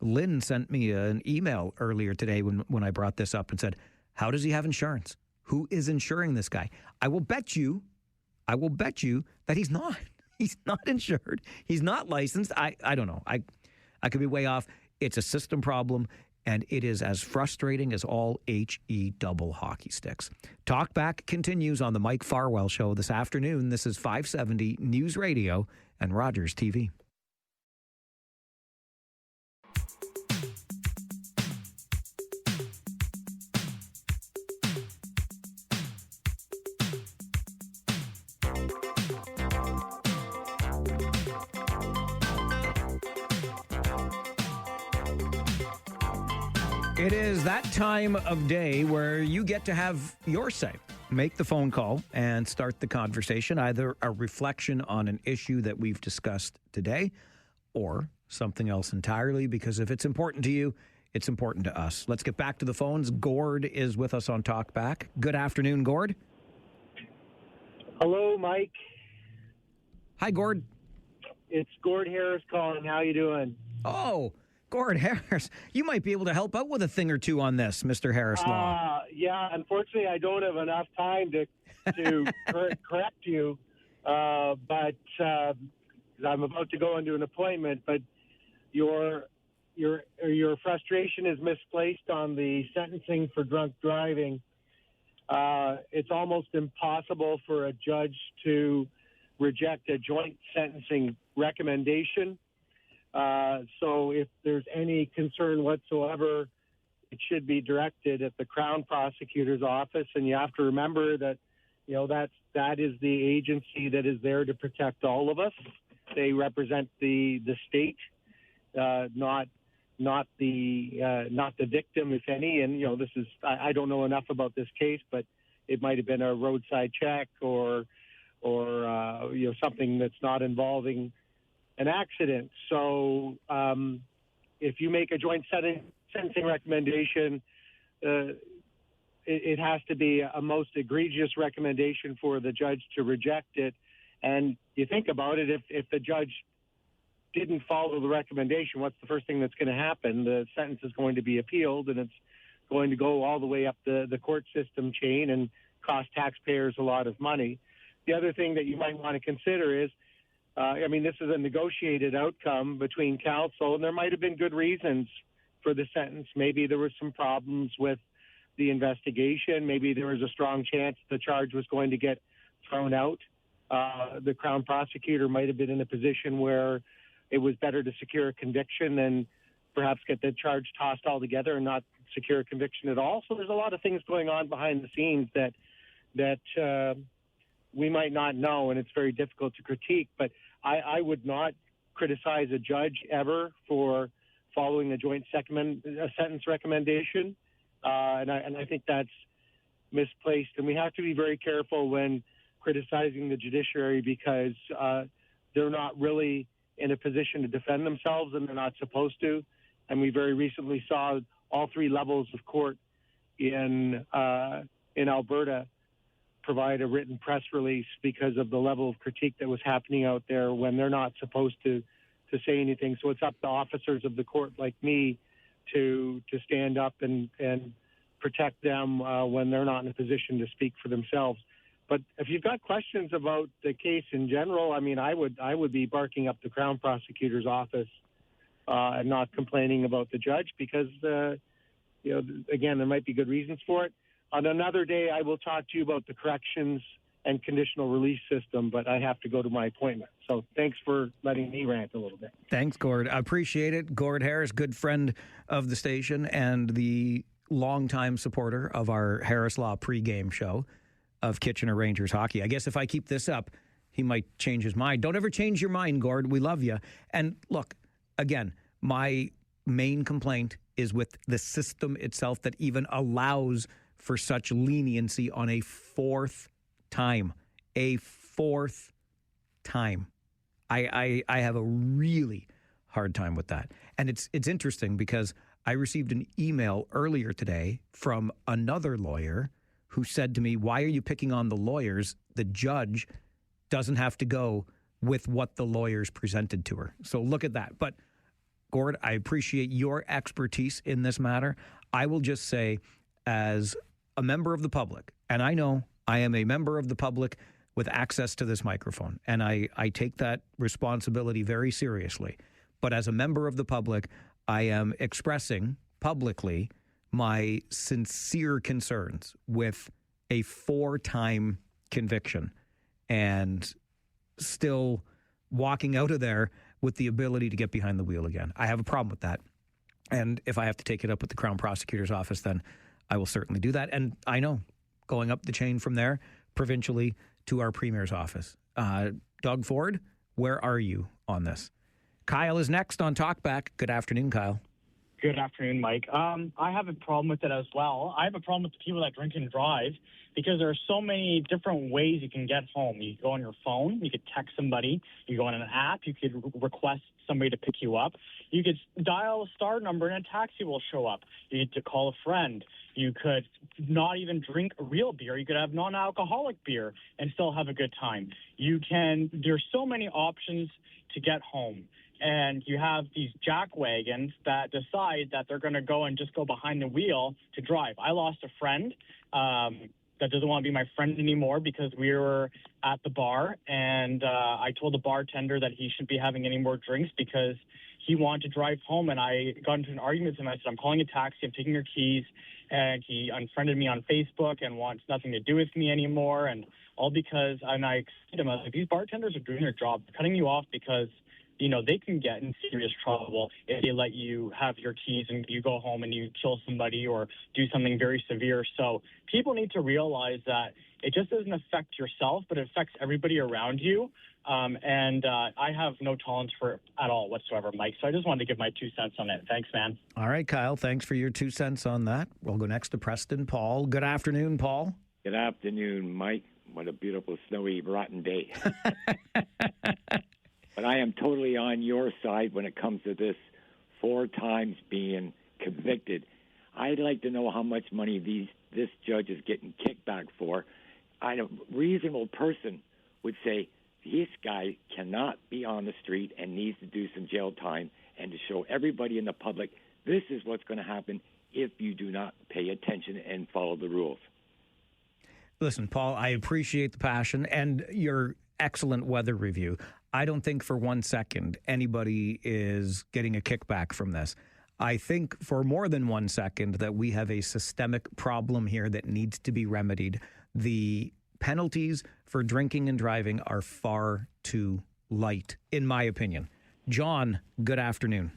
Lynn sent me an email earlier today when I brought this up and said, how does he have insurance? Who is insuring this guy? I will bet you that he's not. He's not insured. He's not licensed. I don't know. I could be way off. It's a system problem, and it is as frustrating as all HE double hockey sticks. Talkback continues on the Mike Farwell Show this afternoon. This is 570 News Radio and Rogers TV. It is that time of day where you get to have your say. Make the phone call and start the conversation, either a reflection on an issue that we've discussed today or something else entirely, because if it's important to you, it's important to us. Let's get back to the phones. Gord is with us on Talkback. Good afternoon, Gord. Hello, Mike. Hi, Gord. It's Gord Harris calling. How you doing? Oh, Gord Harris, you might be able to help out with a thing or two on this, Mr. Harris Law. Yeah, unfortunately, I don't have enough time to correct you, but I'm about to go into an appointment. But your frustration is misplaced on the sentencing for drunk driving. It's almost impossible for a judge to reject a joint sentencing recommendation. So if there's any concern whatsoever, it should be directed at the Crown Prosecutor's Office. And you have to remember that, that is the agency that is there to protect all of us. They represent the state, not the victim, if any. And, this is, I don't know enough about this case, but it might have been a roadside check or something that's not involving an accident. So if you make a joint sentencing recommendation, it has to be a most egregious recommendation for the judge to reject it. And you think about it, if the judge didn't follow the recommendation, what's the first thing that's going to happen? The sentence is going to be appealed, and it's going to go all the way up the court system chain and cost taxpayers a lot of money. The other thing that you might want to consider is, this is a negotiated outcome between counsel, and there might have been good reasons for the sentence. Maybe there were some problems with the investigation. Maybe there was a strong chance the charge was going to get thrown out. The Crown Prosecutor might have been in a position where it was better to secure a conviction than perhaps get the charge tossed altogether and not secure a conviction at all. So there's a lot of things going on behind the scenes that we might not know, and it's very difficult to critique. But I would not criticize a judge ever for following a joint sentence recommendation, and I think that's misplaced. And we have to be very careful when criticizing the judiciary, because they're not really in a position to defend themselves, and they're not supposed to. And we very recently saw all three levels of court in Alberta provide a written press release because of the level of critique that was happening out there when they're not supposed to say anything. So it's up to officers of the court like me to stand up and protect them when they're not in a position to speak for themselves. But if you've got questions about the case in general, I would be barking up the Crown Prosecutor's Office and not complaining about the judge, because again, there might be good reasons for it. On another day, I will talk to you about the corrections and conditional release system, but I have to go to my appointment. So thanks for letting me rant a little bit. Thanks, Gord. I appreciate it. Gord Harris, good friend of the station and the longtime supporter of our Harris Law pregame show of Kitchener Rangers hockey. I guess if I keep this up, he might change his mind. Don't ever change your mind, Gord. We love you. And look, again, my main complaint is with the system itself that even allows for such leniency on a fourth time. A fourth time. I have a really hard time with that. And it's interesting because I received an email earlier today from another lawyer who said to me, why are you picking on the lawyers? The judge doesn't have to go with what the lawyers presented to her. So look at that. But Gord, I appreciate your expertise in this matter. I will just say, as a member of the public, and I know I am a member of the public with access to this microphone, and I take that responsibility very seriously. But as a member of the public, I am expressing publicly my sincere concerns with a 4-time conviction and still walking out of there with the ability to get behind the wheel again. I have a problem with that. And if I have to take it up with the Crown Prosecutor's Office, then I will certainly do that. And I know, going up the chain from there, provincially to our Premier's office. Doug Ford, where are you on this? Kyle is next on Talkback. Good afternoon, Kyle. Good afternoon, Mike. I have a problem with it as well. I have a problem with the people that drink and drive because there are so many different ways you can get home. You go on your phone, you could text somebody, you go on an app, you could request somebody to pick you up. You could dial a star number and a taxi will show up. You could call a friend. You could not even drink real beer. You could have non-alcoholic beer and still have a good time. There's so many options to get home. And you have these jack wagons that decide that they're going to go and just go behind the wheel to drive. I lost a friend that doesn't want to be my friend anymore because we were at the bar, and I told the bartender that he shouldn't be having any more drinks because he wanted to drive home, and I got into an argument with him. I said, I'm calling a taxi, I'm taking your keys, and he unfriended me on Facebook and wants nothing to do with me anymore, and all because, and I said to him, I was like, these bartenders are doing their job, cutting you off because they can get in serious trouble if they let you have your keys and you go home and you kill somebody or do something very severe. So people need to realize that it just doesn't affect yourself, but it affects everybody around you. And I have no tolerance for it at all whatsoever, Mike. So I just wanted to give my 2 cents on it. Thanks, man. All right, Kyle, thanks for your 2 cents on that. We'll go next to Preston. Paul. Good afternoon, Paul. Good afternoon, Mike. What a beautiful, snowy, rotten day. But I am totally on your side when it comes to this 4 times being convicted. I'd like to know how much money this judge is getting kickback for. A reasonable person would say, this guy cannot be on the street and needs to do some jail time, and to show everybody in the public, this is what's going to happen if you do not pay attention and follow the rules. Listen, Paul, I appreciate the passion and your excellent weather review. I don't think for 1 second anybody is getting a kickback from this. I think for more than 1 second that we have a systemic problem here that needs to be remedied. The penalties for drinking and driving are far too light, in my opinion. John, good afternoon.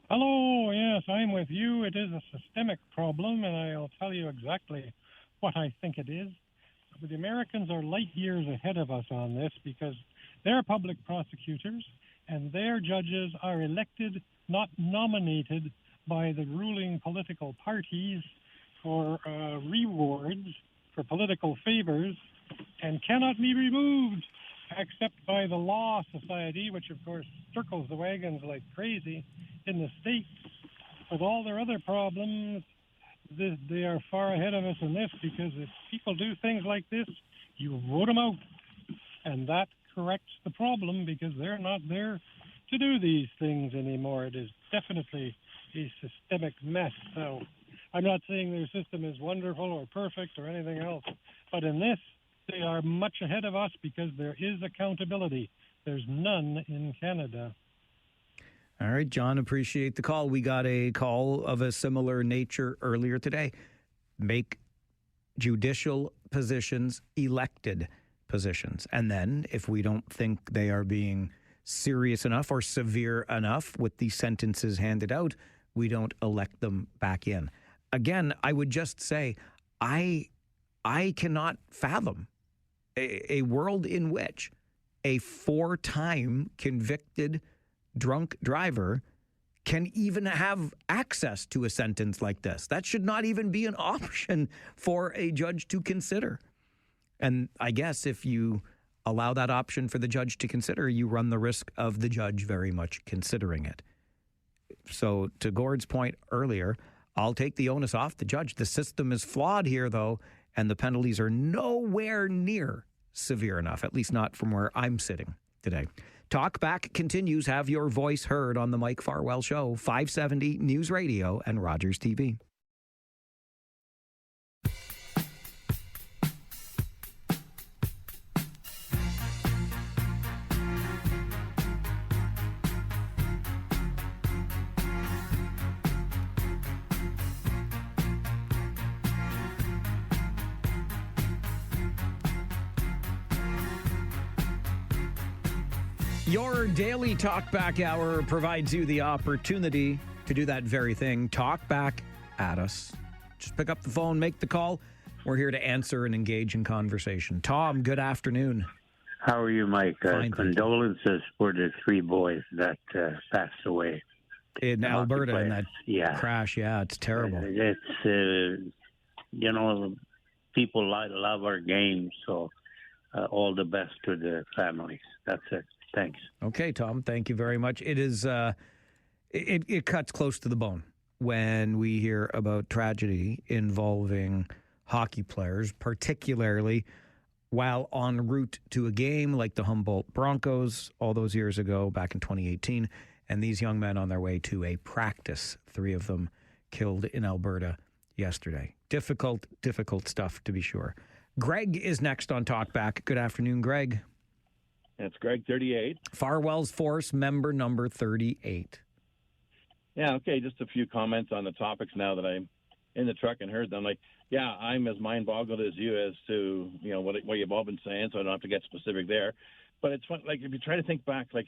Hello, yes, I'm with you. It is a systemic problem, and I'll tell you exactly what I think it is. But the Americans are light years ahead of us on this because they're public prosecutors, and their judges are elected, not nominated by the ruling political parties for rewards, for political favors, and cannot be removed except by the Law Society, which, of course, circles the wagons like crazy in the States. With all their other problems, they are far ahead of us in this because if people do things like this, you vote them out. And that corrects the problem because they're not there to do these things anymore. It is definitely a systemic mess. So I'm not saying their system is wonderful or perfect or anything else, but in this, they are much ahead of us because there is accountability. There's none in Canada. All right, John, appreciate the call. We got a call of a similar nature earlier today. Make judicial positions elected positions. And then if we don't think they are being serious enough or severe enough with the sentences handed out, we don't elect them back in. Again, I would just say I cannot fathom a world in which a 4-time convicted drunk driver can even have access to a sentence like this. That should not even be an option for a judge to consider. And I guess if you allow that option for the judge to consider, you run the risk of the judge very much considering it. So to Gord's point earlier, I'll take the onus off the judge. The system is flawed here, though, and the penalties are nowhere near severe enough, at least not from where I'm sitting today. Talk Back continues. Have your voice heard on the Mike Farwell Show, 570 News Radio and Rogers TV. Your daily Talkback Hour provides you the opportunity to do that very thing. Talk back at us. Just pick up the phone, make the call. We're here to answer and engage in conversation. Tom, good afternoon. How are you, Mike? Condolences for the 3 boys that passed away. In Alberta, in that crash. Yeah, it's terrible. It's, people love our game, so all the best to the families. That's it. Thanks. Okay, Tom, thank you very much. It is, it cuts close to the bone when we hear about tragedy involving hockey players, particularly while en route to a game like the Humboldt Broncos all those years ago, back in 2018, and these young men on their way to a practice, 3 of them killed in Alberta yesterday. Difficult stuff, to be sure. Greg is next on Talkback. Good afternoon, Greg. That's Greg, 38. Farwell's Force, member number 38. Yeah, okay, just a few comments on the topics now that I'm in the truck and heard them. Like, yeah, I'm as mind-boggled as you as to, what you've all been saying, so I don't have to get specific there. But it's fun, like, if you try to think back, like,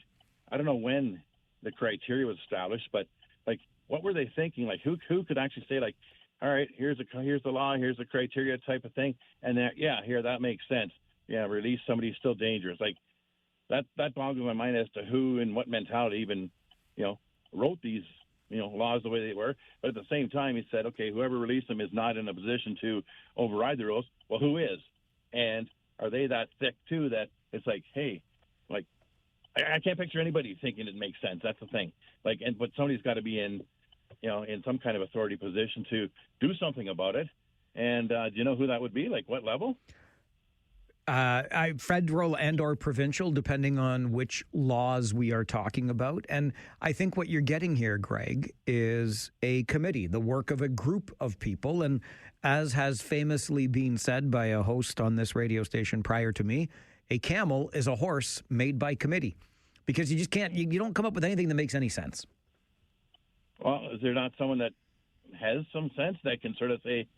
I don't know when the criteria was established, but, like, what were they thinking? Like, who could actually say, like, all right, here's the law, here's the criteria type of thing, and that makes sense. Yeah, release somebody who's still dangerous. Like, that boggles my mind as to who and what mentality even, wrote these, laws the way they were. But at the same time, he said, okay, whoever released them is not in a position to override the rules. Well, who is? And are they that thick, too, that it's like, hey, like, I can't picture anybody thinking it makes sense. That's the thing. Like, but somebody's got to be in some kind of authority position to do something about it. And do you know who that would be? Like, what level? Federal and or provincial, depending on which laws we are talking about. And I think what you're getting here, Greg, is a committee, the work of a group of people. And as has famously been said by a host on this radio station prior to me, a camel is a horse made by committee, because you just can't, you don't come up with anything that makes any sense. Well, is there not someone that has some sense that can sort of say,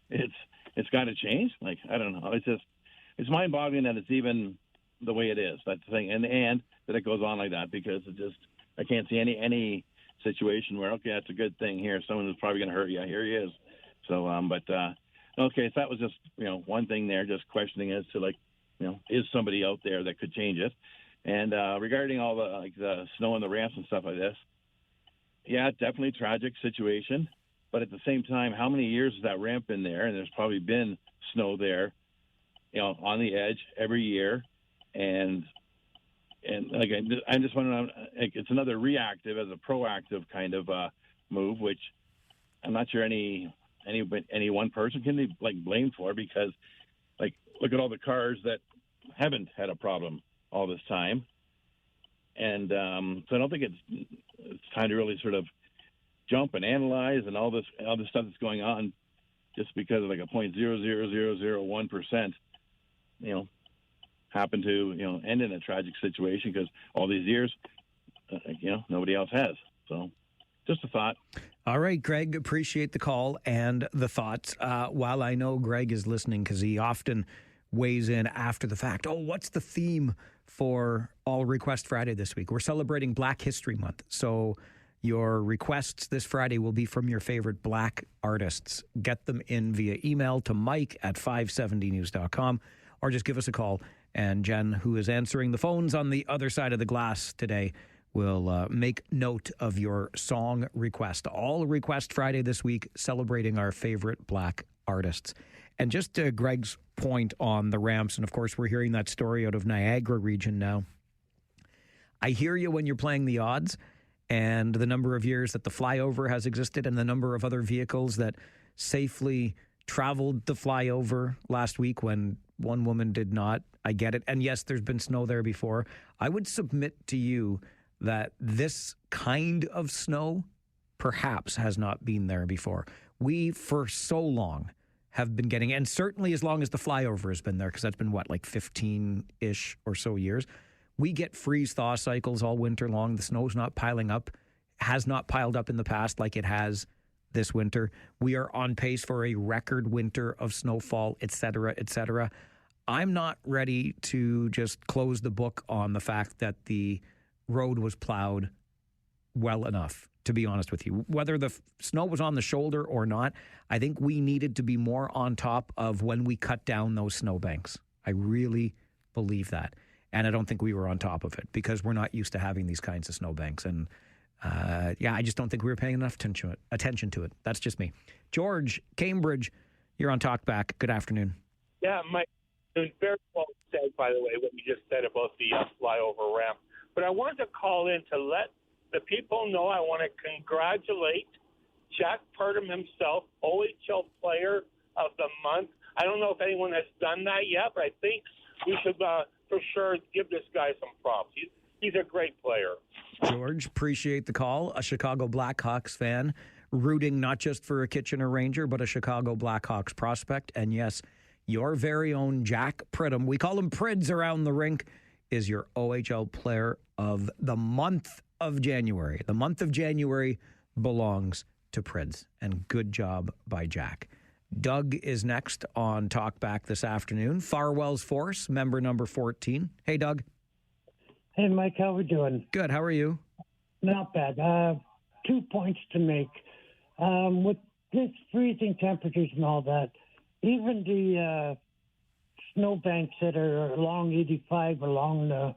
it's got to change? Like, I don't know. It's mind-boggling that it's even the way it is. That's the thing, and that it goes on like that, because I can't see any situation where, okay, that's a good thing here. Someone who's probably going to hurt you. Here he is. So, okay, so that was just one thing there, just questioning as to is somebody out there that could change it. And regarding all the snow and the ramps and stuff like this, yeah, definitely tragic situation. But at the same time, how many years has that ramp been there? And there's probably been snow there, on the edge every year, and like I'm just wondering, it's another reactive as a proactive kind of move, which I'm not sure any one person can be blamed for, because look at all the cars that haven't had a problem all this time, and so I don't think it's time to really sort of jump and analyze and all this stuff that's going on just because of a 0.00001%. Happen to, end in a tragic situation, because all these years, nobody else has. So just a thought. All right, Greg, appreciate the call and the thoughts. While I know Greg is listening, because he often weighs in after the fact. Oh, what's the theme for All Request Friday this week? We're celebrating Black History Month. So your requests this Friday will be from your favorite Black artists. Get them in via email to mike@570news.com. Or just give us a call, and Jen, who is answering the phones on the other side of the glass today, will make note of your song request. All Request Friday this week, celebrating our favorite Black artists. And just to Greg's point on the ramps, and of course we're hearing that story out of Niagara region now. I hear you when you're playing the odds, and the number of years that the flyover has existed, and the number of other vehicles that safely traveled the flyover last week when One woman did not. I get it. And yes, there's been snow there before. I would submit to you that this kind of snow perhaps has not been there before. We, for so long, have been getting, and certainly as long as the flyover has been there, because that's been, what, like 15-ish or so years, we get freeze-thaw cycles all winter long. The snow's not piling up, has not piled up in the past like it has this winter. We are on pace for a record winter of snowfall, et cetera, et cetera. I'm not ready to just close the book on the fact that the road was plowed well enough, to be honest with you. Whether the snow was on the shoulder or not, I think we needed to be more on top of when we cut down those snowbanks. I really believe that. And I don't think we were on top of it because we're not used to having these kinds of snowbanks. And I just don't think we were paying enough attention to it. That's just me. George, Cambridge, you're on Talkback. Good afternoon. Yeah, Mike, it was very well said, by the way, what you just said about the flyover ramp. But I wanted to call in to let the people know I want to congratulate Jack Purdom himself, OHL Player of the Month. I don't know if anyone has done that yet, but I think we should for sure give this guy some props. He's a great player. George, appreciate the call. A Chicago Blackhawks fan, rooting not just for a Kitchener Ranger, but a Chicago Blackhawks prospect. And yes, your very own Jack Pridham, we call him Prids around the rink, is your OHL Player of the Month of January. The month of January belongs to Prids, and good job by Jack. Doug is next on Talkback this afternoon. Farwell's Force, member number 14. Hey, Doug. Hey, Mike, how we doing? Good. How are you? Not bad. 2 points to make. With this freezing temperatures and all that, even the snowbanks that are along 85, along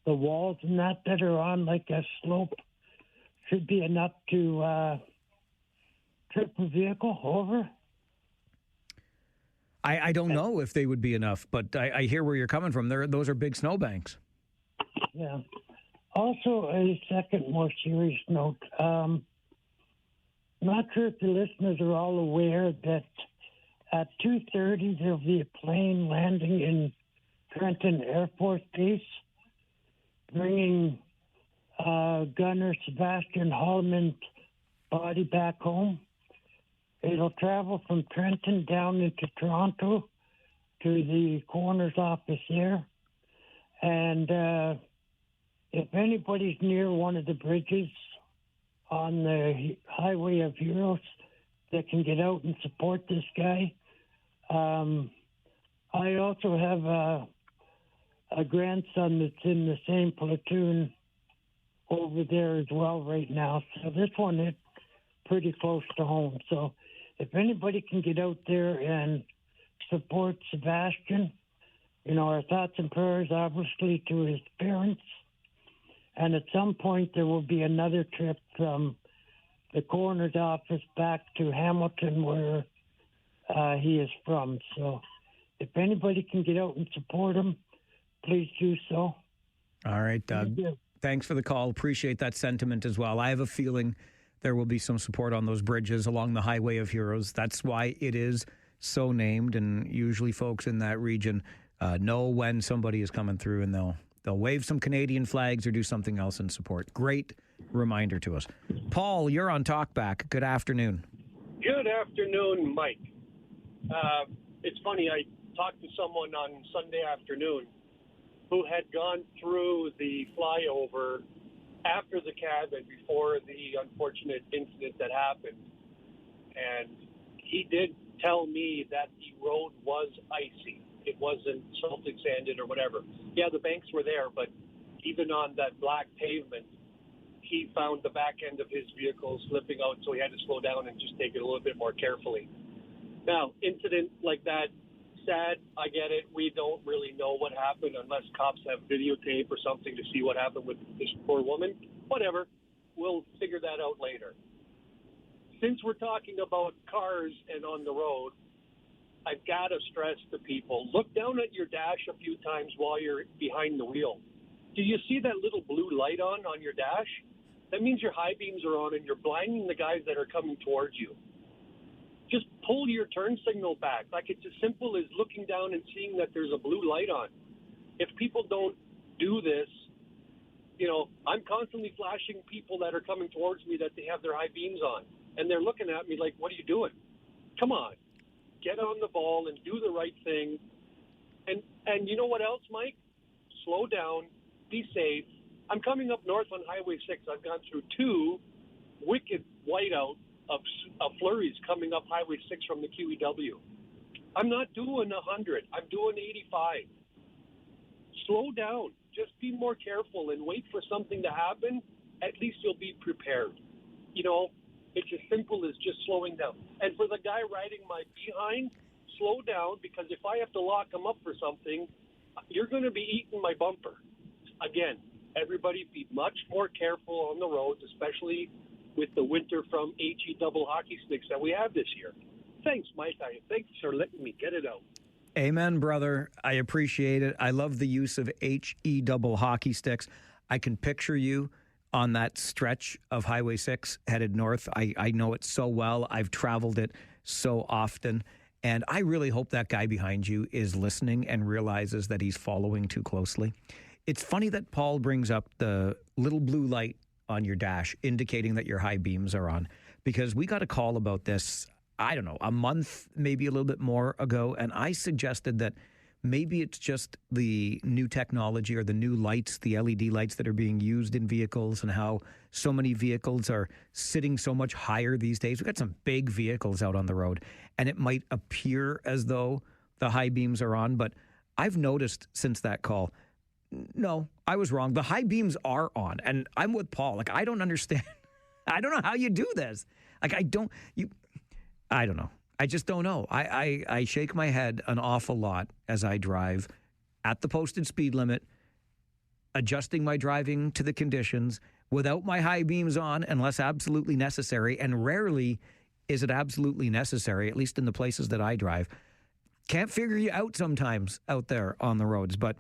the walls and that are on like a slope, should be enough to trip a vehicle over. I don't know if they would be enough, but I hear where you're coming from. Those are big snowbanks. Yeah. Also, a second more serious note. Not sure if the listeners are all aware that at 2:30 there'll be a plane landing in Trenton Air Force Base, bringing Gunner Sebastian Holloman's body back home. It'll travel from Trenton down into Toronto to the coroner's office there. And if anybody's near one of the bridges on the Highway of Heroes that can get out and support this guy. I also have a grandson that's in the same platoon over there as well right now. So this one hit pretty close to home. So if anybody can get out there and support Sebastian, our thoughts and prayers obviously to his parents. And at some point there will be another trip from the coroner's office back to Hamilton where he is from. So if anybody can get out and support him, please do so. All right, Doug. Thanks for the call. Appreciate that sentiment as well. I have a feeling there will be some support on those bridges along the Highway of Heroes. That's why it is so named, and usually folks in that region know when somebody is coming through, and they'll wave some Canadian flags or do something else in support. Great reminder to us. Paul, you're on Talkback. Good afternoon. Good afternoon, Mike. It's funny, I talked to someone on Sunday afternoon who had gone through the flyover after the cabin before the unfortunate incident that happened. And he did tell me that the road was icy. It wasn't salted sanded or whatever. Yeah, the banks were there, but even on that black pavement, he found the back end of his vehicle slipping out, so he had to slow down and just take it a little bit more carefully. Now, incident like that, sad, I get it. We don't really know what happened unless cops have videotape or something to see what happened with this poor woman. Whatever. We'll figure that out later. Since we're talking about cars and on the road, I've got to stress to people, look down at your dash a few times while you're behind the wheel. Do you see that little blue light on your dash? That means your high beams are on and you're blinding the guys that are coming towards you. just pull your turn signal back. Like, it's as simple as looking down and seeing that there's a blue light on. If people don't do this, you know, I'm constantly flashing people that are coming towards me that they have their high beams on, and they're looking at me like, what are you doing? Come on, get on the ball and do the right thing. And you know what else, Mike? Slow down, be safe. I'm coming up north on Highway 6. I've gone through 2 wicked whiteout of flurries coming up Highway 6 from the QEW. I'm not doing 100. I'm doing 85. Slow down. Just be more careful and wait for something to happen. At least you'll be prepared. You know, it's as simple as just slowing down. And for the guy riding my behind, slow down, because if I have to lock him up for something, you're going to be eating my bumper. Again, everybody be much more careful on the roads, especially with the winter from HE double hockey sticks that we have this year. Thanks, Mike. Thanks for letting me get it out. Amen, brother. I appreciate it. I love the use of HE double hockey sticks. I can picture you on that stretch of Highway 6 headed north. I know it so well. I've traveled it so often. And I really hope that guy behind you is listening and realizes that he's following too closely. It's funny that Paul brings up the little blue light on your dash indicating that your high beams are on, because we got a call about this, I don't know, a month, maybe a little bit more ago, and I suggested that maybe it's just the new technology or the new lights, the LED lights that are being used in vehicles, and how so many vehicles are sitting so much higher these days. We've got some big vehicles out on the road, and it might appear as though the high beams are on, but I've noticed since that call, no, I was wrong. The high beams are on, and I'm with Paul. Like, I don't understand. I don't know how you do this. Like, I don't know. I just don't know. I shake my head an awful lot as I drive at the posted speed limit, adjusting my driving to the conditions without my high beams on unless absolutely necessary. And rarely is it absolutely necessary, at least in the places that I drive. Can't figure you out sometimes out there on the roads. But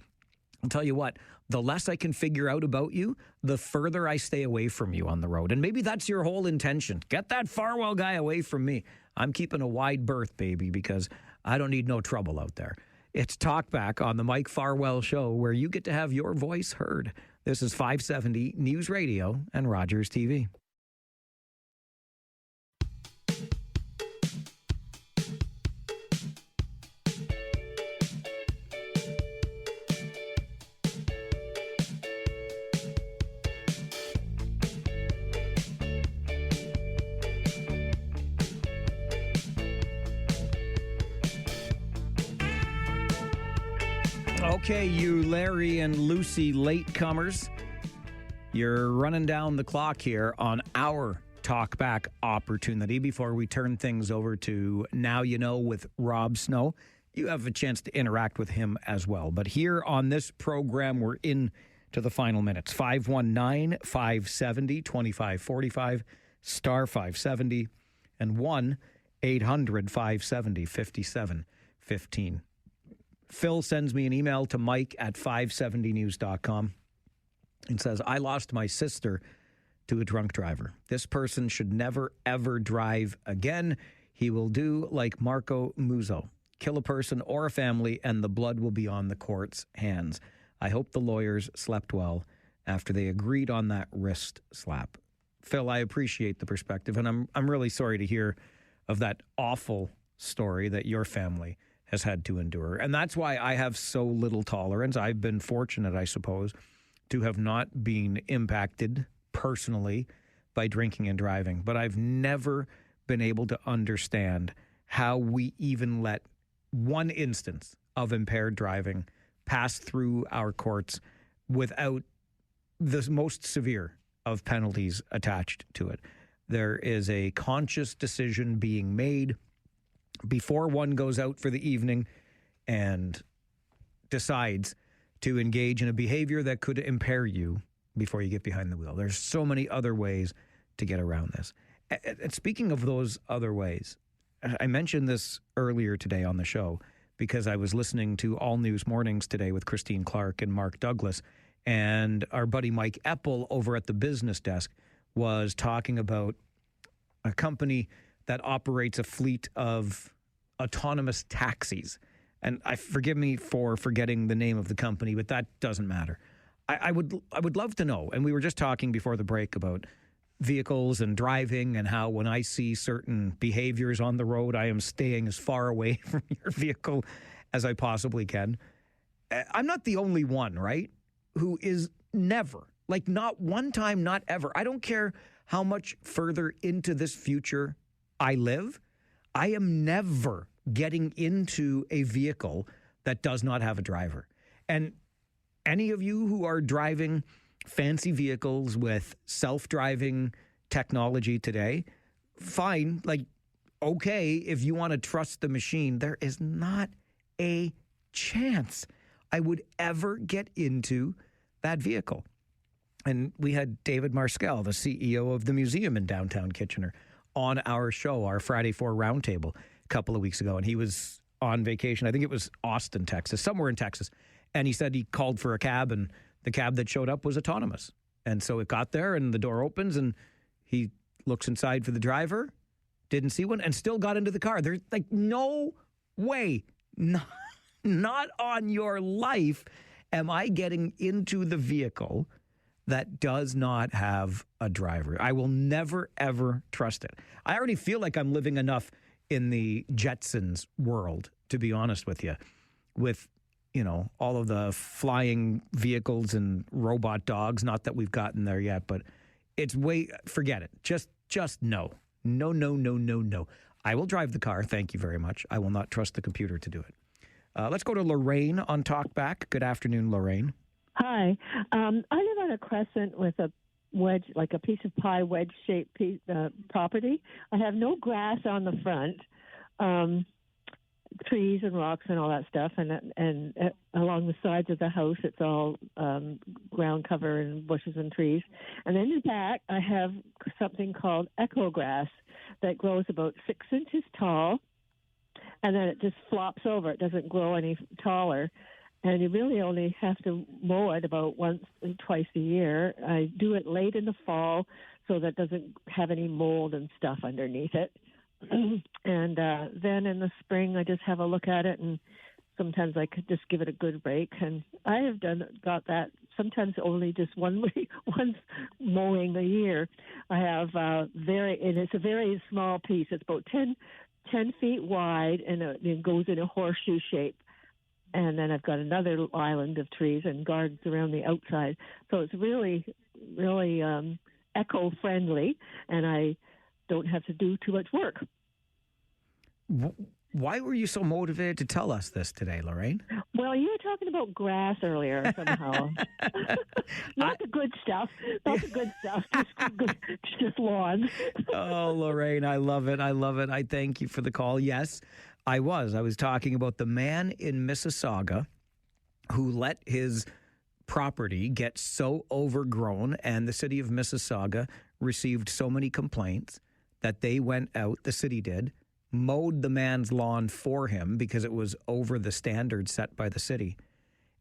I'll tell you what, the less I can figure out about you, the further I stay away from you on the road. And maybe that's your whole intention. Get that Farwell guy away from me. I'm keeping a wide berth, baby, because I don't need no trouble out there. It's Talkback on the Mike Farwell Show, where you get to have your voice heard. This is 570 News Radio and Rogers TV. Okay, you Larry and Lucy latecomers, you're running down the clock here on our Talkback opportunity before we turn things over to Now You Know with Rob Snow. You have a chance to interact with him as well. But here on this program, we're in to the final minutes. 519-570-2545, star 570, and 1-800-570-5715. Phil sends me an email to Mike at 570news.com and says, I lost my sister to a drunk driver. This person should never, ever drive again. He will do like Marco Muzzo, kill a person or a family, and the blood will be on the court's hands. I hope the lawyers slept well after they agreed on that wrist slap. Phil, I appreciate the perspective, and I'm really sorry to hear of that awful story that your family has had to endure. And that's why I have so little tolerance. I've been fortunate, I suppose, to have not been impacted personally by drinking and driving. But I've never been able to understand how we even let one instance of impaired driving pass through our courts without the most severe of penalties attached to it. There is a conscious decision being made before one goes out for the evening and decides to engage in a behavior that could impair you before you get behind the wheel. There's so many other ways to get around this. And speaking of those other ways, I mentioned this earlier today on the show because I was listening to All News Mornings today with Christine Clark and Mark Douglas, and our buddy Mike Eppel over at the business desk was talking about a company that operates a fleet of autonomous taxis. And forgive me for forgetting the name of the company, but that doesn't matter. I would love to know. And we were just talking before the break about vehicles and driving and how when I see certain behaviors on the road, I am staying as far away from your vehicle as I possibly can. I'm not the only one, right, who is never, like not one time, not ever. I don't care how much further into this future I live. I am never getting into a vehicle that does not have a driver. And any of you who are driving fancy vehicles with self-driving technology today, fine, like, okay, if you want to trust the machine, there is not a chance I would ever get into that vehicle. And we had David Marskell, the CEO of the museum in downtown Kitchener, on our show, our Friday 4 Roundtable, a couple of weeks ago. And he was on vacation. I think it was Austin, Texas, somewhere in Texas. And he said he called for a cab, and the cab that showed up was autonomous. And so it got there, and the door opens, and he looks inside for the driver, didn't see one, and still got into the car. There's like no way, not on your life am I getting into the vehicle that does not have a driver. I will never, ever trust it. I already feel like I'm living enough in the Jetsons world, to be honest with you, with, you know, all of the flying vehicles and robot dogs. Not that we've gotten there yet, but it's forget it. Just no. No. I will drive the car. Thank you very much. I will not trust the computer to do it. Let's go to Lorraine on Talkback. Good afternoon, Lorraine. Hi. I live on a crescent with a wedge, like a piece of pie wedge-shaped property. I have no grass on the front, trees and rocks and all that stuff, and along the sides of the house, it's all ground cover and bushes and trees. And then in the back, I have something called echo grass that grows about 6 inches tall, and then it just flops over. It doesn't grow any taller. And you really only have to mow it about once or twice a year. I do it late in the fall so that it doesn't have any mold and stuff underneath it. And then in the spring, I just have a look at it, and sometimes I could just give it a good break. And I have got that sometimes only just once mowing a year. I have and it's a very small piece. It's about 10 feet wide, and it goes in a horseshoe shape. And then I've got another island of trees and gardens around the outside. So it's really, really eco-friendly, and I don't have to do too much work. Why were you so motivated to tell us this today, Lorraine? Well, you were talking about grass earlier somehow. Not the good stuff. Just lawns. Oh, Lorraine, I love it. I thank you for the call. Yes, I was talking about the man in Mississauga who let his property get so overgrown, and the city of Mississauga received so many complaints that they went out, the city did, mowed the man's lawn for him because it was over the standard set by the city,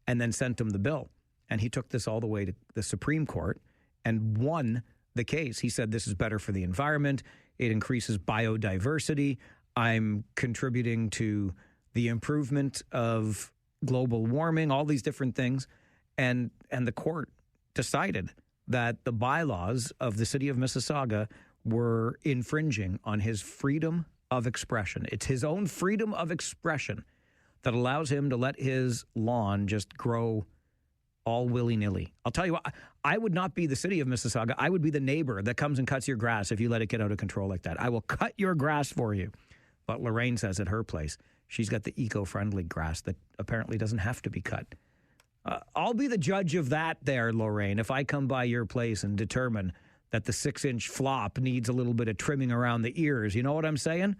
and then sent him the bill. And he took this all the way to the Supreme Court and won the case. He said, this is better for the environment. It increases biodiversity. I'm contributing to the improvement of global warming, all these different things. And the court decided that the bylaws of the city of Mississauga were infringing on his freedom of expression. It's his own freedom of expression that allows him to let his lawn just grow all willy-nilly. I'll tell you what, I would not be the city of Mississauga. I would be the neighbor that comes and cuts your grass if you let it get out of control like that. I will cut your grass for you. But Lorraine says at her place, she's got the eco-friendly grass that apparently doesn't have to be cut. I'll be the judge of that there, Lorraine, if I come by your place and determine that the 6-inch flop needs a little bit of trimming around the ears. You know what I'm saying?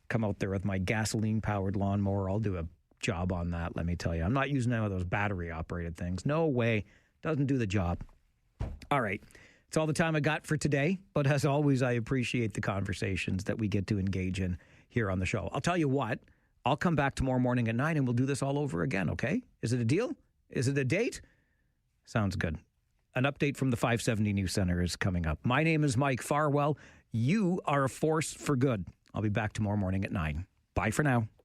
Come out there with my gasoline-powered lawnmower. I'll do a job on that, let me tell you. I'm not using any of those battery-operated things. No way. Doesn't do the job. All right. It's all the time I got for today. But as always, I appreciate the conversations that we get to engage in here on the show. I'll tell you what. I'll come back tomorrow morning at 9 and we'll do this all over again, okay? Is it a deal? Is it a date? Sounds good. An update from the 570 News Center is coming up. My name is Mike Farwell. You are a force for good. I'll be back tomorrow morning at 9. Bye for now.